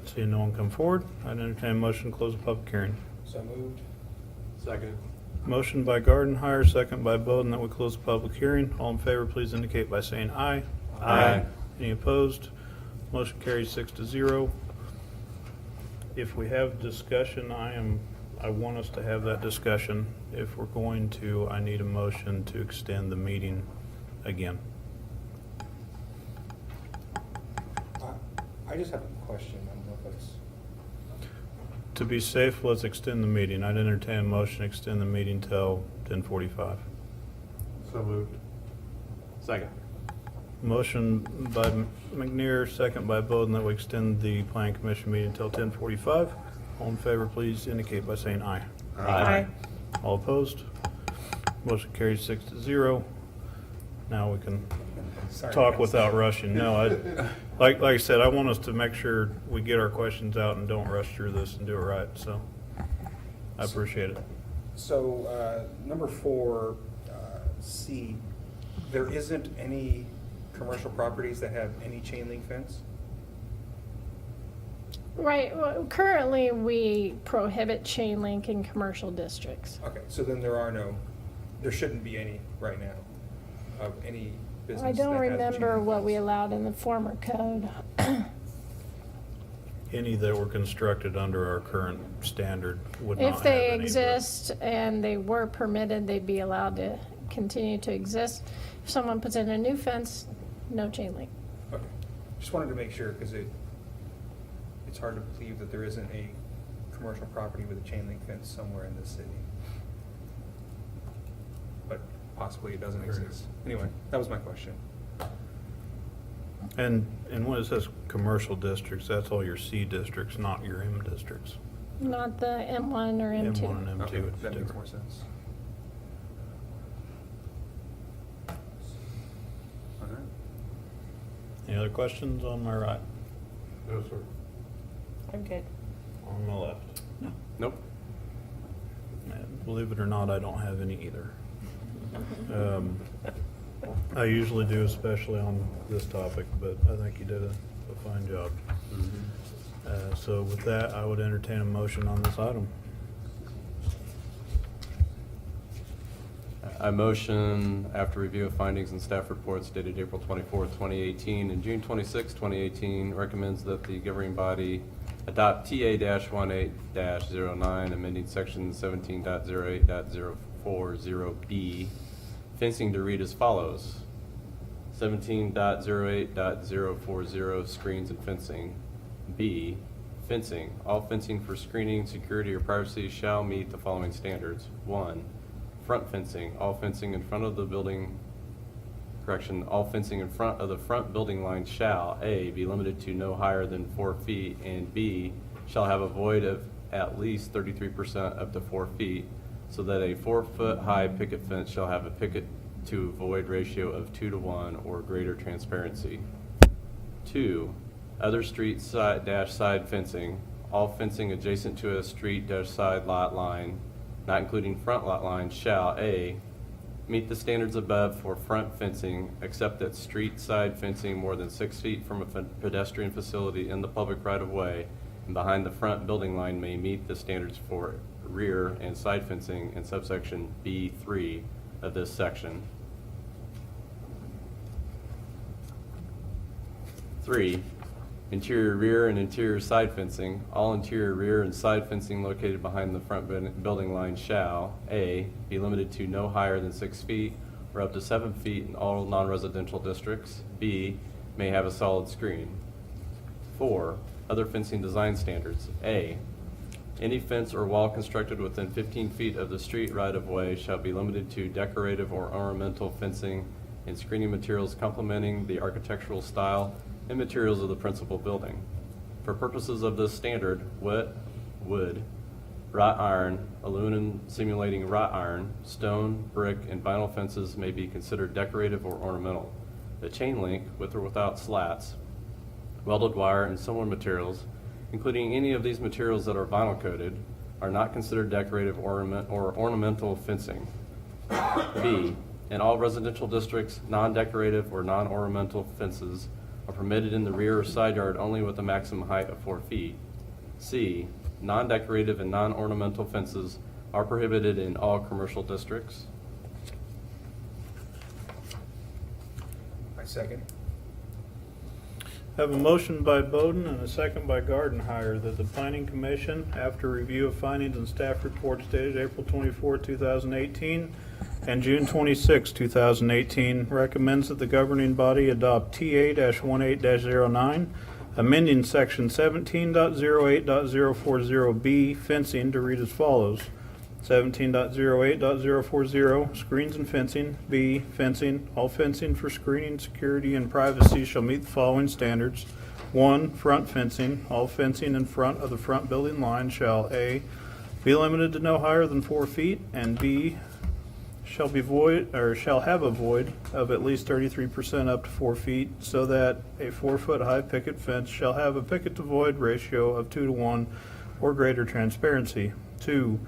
Seeing no one come forward, I'd entertain a motion to close the public hearing. So moved. Second. Motion by Gardner, second by Bowden, that we close the public hearing. All in favor, please indicate by saying aye. Aye. Any opposed? Motion carries 6-0. If we have discussion, I want us to have that discussion. If we're going to, I need a motion to extend the meeting again. I just have a question. I don't know if it's. To be safe, let's extend the meeting. I'd entertain a motion to extend the meeting till 10:45. So moved. Second. Motion by McNear, second by Bowden, that we extend the planning commission meeting until 10:45. All in favor, please indicate by saying aye. Aye. All opposed? Motion carries 6-0. Now we can talk without rushing. No, like I said, I want us to make sure we get our questions out and don't rush through this and do it right, so I appreciate it. So, number 4, C, there isn't any commercial properties that have any chain link fence? Right, well, currently, we prohibit chain link in commercial districts. Okay, so then there shouldn't be any right now of any business I don't that has a chain remember link what fence. we allowed in the former code. Any that were constructed under our current standard would not have If they any, but- exist and they were permitted, they'd be allowed to continue to exist. If someone puts in a new fence, no chain link. Okay, just wanted to make sure, because it's hard to believe that there isn't a commercial property with a chain link fence somewhere in this city. But possibly it doesn't exist. Anyway, that was my question. And when it says commercial districts, that's all your C districts, not your M districts. Not the M1 or M2. M1 and M2. Okay, it's that makes different. more sense. All right. Any other questions on my right? No, sir. I'm good. On my left? Nope. And believe it or not, I don't have any either. I usually do, especially on this topic, but I think you did a fine job. So with that, I would entertain a motion on this item. I motion, after review of findings and staff reports dated April 24th, 2018, and June 26th, 2018, recommends that the governing body adopt TA-18-09, amending section 17.08.040B, fencing to read as follows. 17.08.040, screens and fencing. B, fencing. All fencing for screening, security, or privacy shall meet the following standards. 1, front fencing. All fencing in front of the building, all fencing in front of the front building line shall, A, be limited to no higher than 4 feet, and B, shall have a void of at least 33% up to 4 feet, so that a 4-foot-high picket fence shall have a picket to void ratio of 2-to-1 or greater transparency. 2, other street side fencing. All fencing adjacent to a street side lot line, not including front lot line, shall, A, meet the standards above for front fencing, except that street side fencing more than 6 feet from a pedestrian facility in the public right-of-way and behind the front building line may meet the standards for rear and side fencing in subsection B3 of this section. 3, interior rear and interior side fencing. All interior rear and side fencing located behind the front building line shall, A, be limited to no higher than 6 feet or up to 7 feet in all non-residential districts. B, may have a solid screen. 4, other fencing design standards. A, any fence or wall constructed within 15 feet of the street right-of-way shall be limited to decorative or ornamental fencing and screening materials complementing the architectural style and materials of the principal building. For purposes of this standard, wet wood, wrought iron, aluminum simulating wrought iron, stone, brick, and vinyl fences may be considered decorative or ornamental. The chain link, with or without slats, welded wire, and similar materials, including any of these materials that are vinyl coated, are not considered decorative or ornamental fencing. B, in all residential districts, non-decorative or non-ornamental fences are permitted in the rear or side yard only with a maximum height of 4 feet. C, non-decorative and non-ornamental fences are prohibited in all commercial districts. I second. Have a motion by Bowden and a second by Gardner that the Planning Commission, after review of findings and staff reports dated April 24, 2018 and June 26, 2018, recommends that the governing body adopt TA-18-09, Amending section 17.08.040B fencing to read as follows. 17.08.040 screens and fencing. B, fencing. All fencing for screening, security, and privacy shall meet the following standards. 1, front fencing. All fencing in front of the front building line shall A, be limited to no higher than 4 feet, and B, shall have a void of at least 33% up to 4 feet, so that a 4-foot high picket fence shall have a picket to void ratio of 2 to 1 or greater transparency. 2,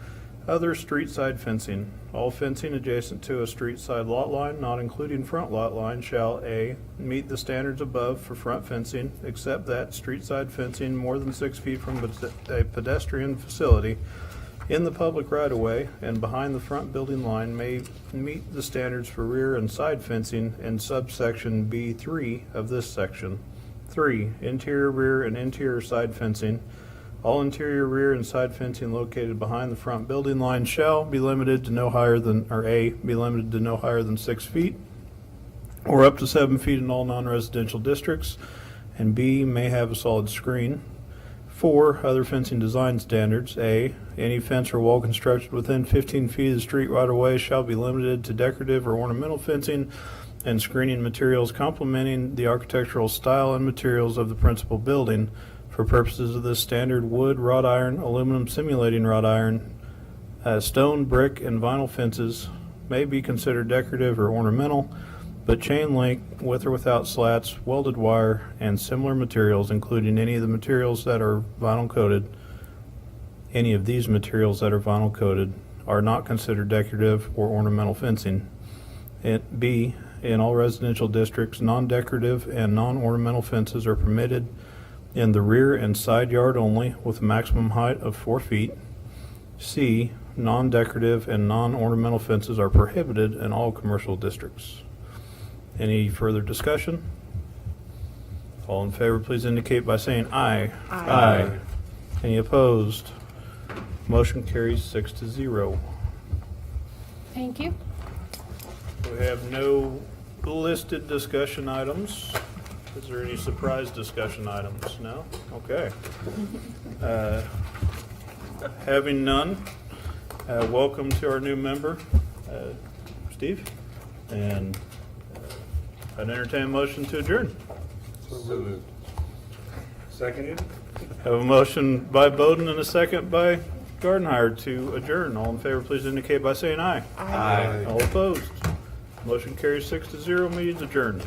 other street side fencing. All fencing adjacent to a street side lot line, not including front lot line, shall A, meet the standards above for front fencing, except that street side fencing more than 6 feet from a pedestrian facility in the public right-of-way and behind the front building line may meet the standards for rear and side fencing in subsection B3 of this section. 3, interior rear and interior side fencing. All interior rear and side fencing located behind the front building line shall be limited to no higher than, or A, be limited to no higher than 6 feet or up to 7 feet in all non-residential districts, and B, may have a solid screen. 4, other fencing design standards. A, any fence or wall constructed within 15 feet of the street right-of-way shall be limited to decorative or ornamental fencing and screening materials complementing the architectural style and materials of the principal building. For purposes of this standard, wood, wrought iron, aluminum simulating wrought iron, stone, brick, and vinyl fences may be considered decorative or ornamental, but chain link, with or without slats, welded wire, and similar materials, including any of the materials that are vinyl coated, any of these materials that are vinyl coated, are not considered decorative or ornamental fencing. And B, in all residential districts, non-decorative and non-ornamental fences are permitted in the rear and side yard only, with a maximum height of 4 feet. C, non-decorative and non-ornamental fences are prohibited in all commercial districts. Any further discussion? All in favor, please indicate by saying aye. Aye. Any opposed? Motion carries 6-0. Thank you. We have no listed discussion items. Is there any surprise discussion items? No? Okay. Having none, welcome to our new member, Steve. And I'd entertain a motion to adjourn. So moved. Seconded? Have a motion by Bowden and a second by Gardner to adjourn. All in favor, please indicate by saying aye. Aye. All opposed? Motion carries 6-0. Meeting's adjourned.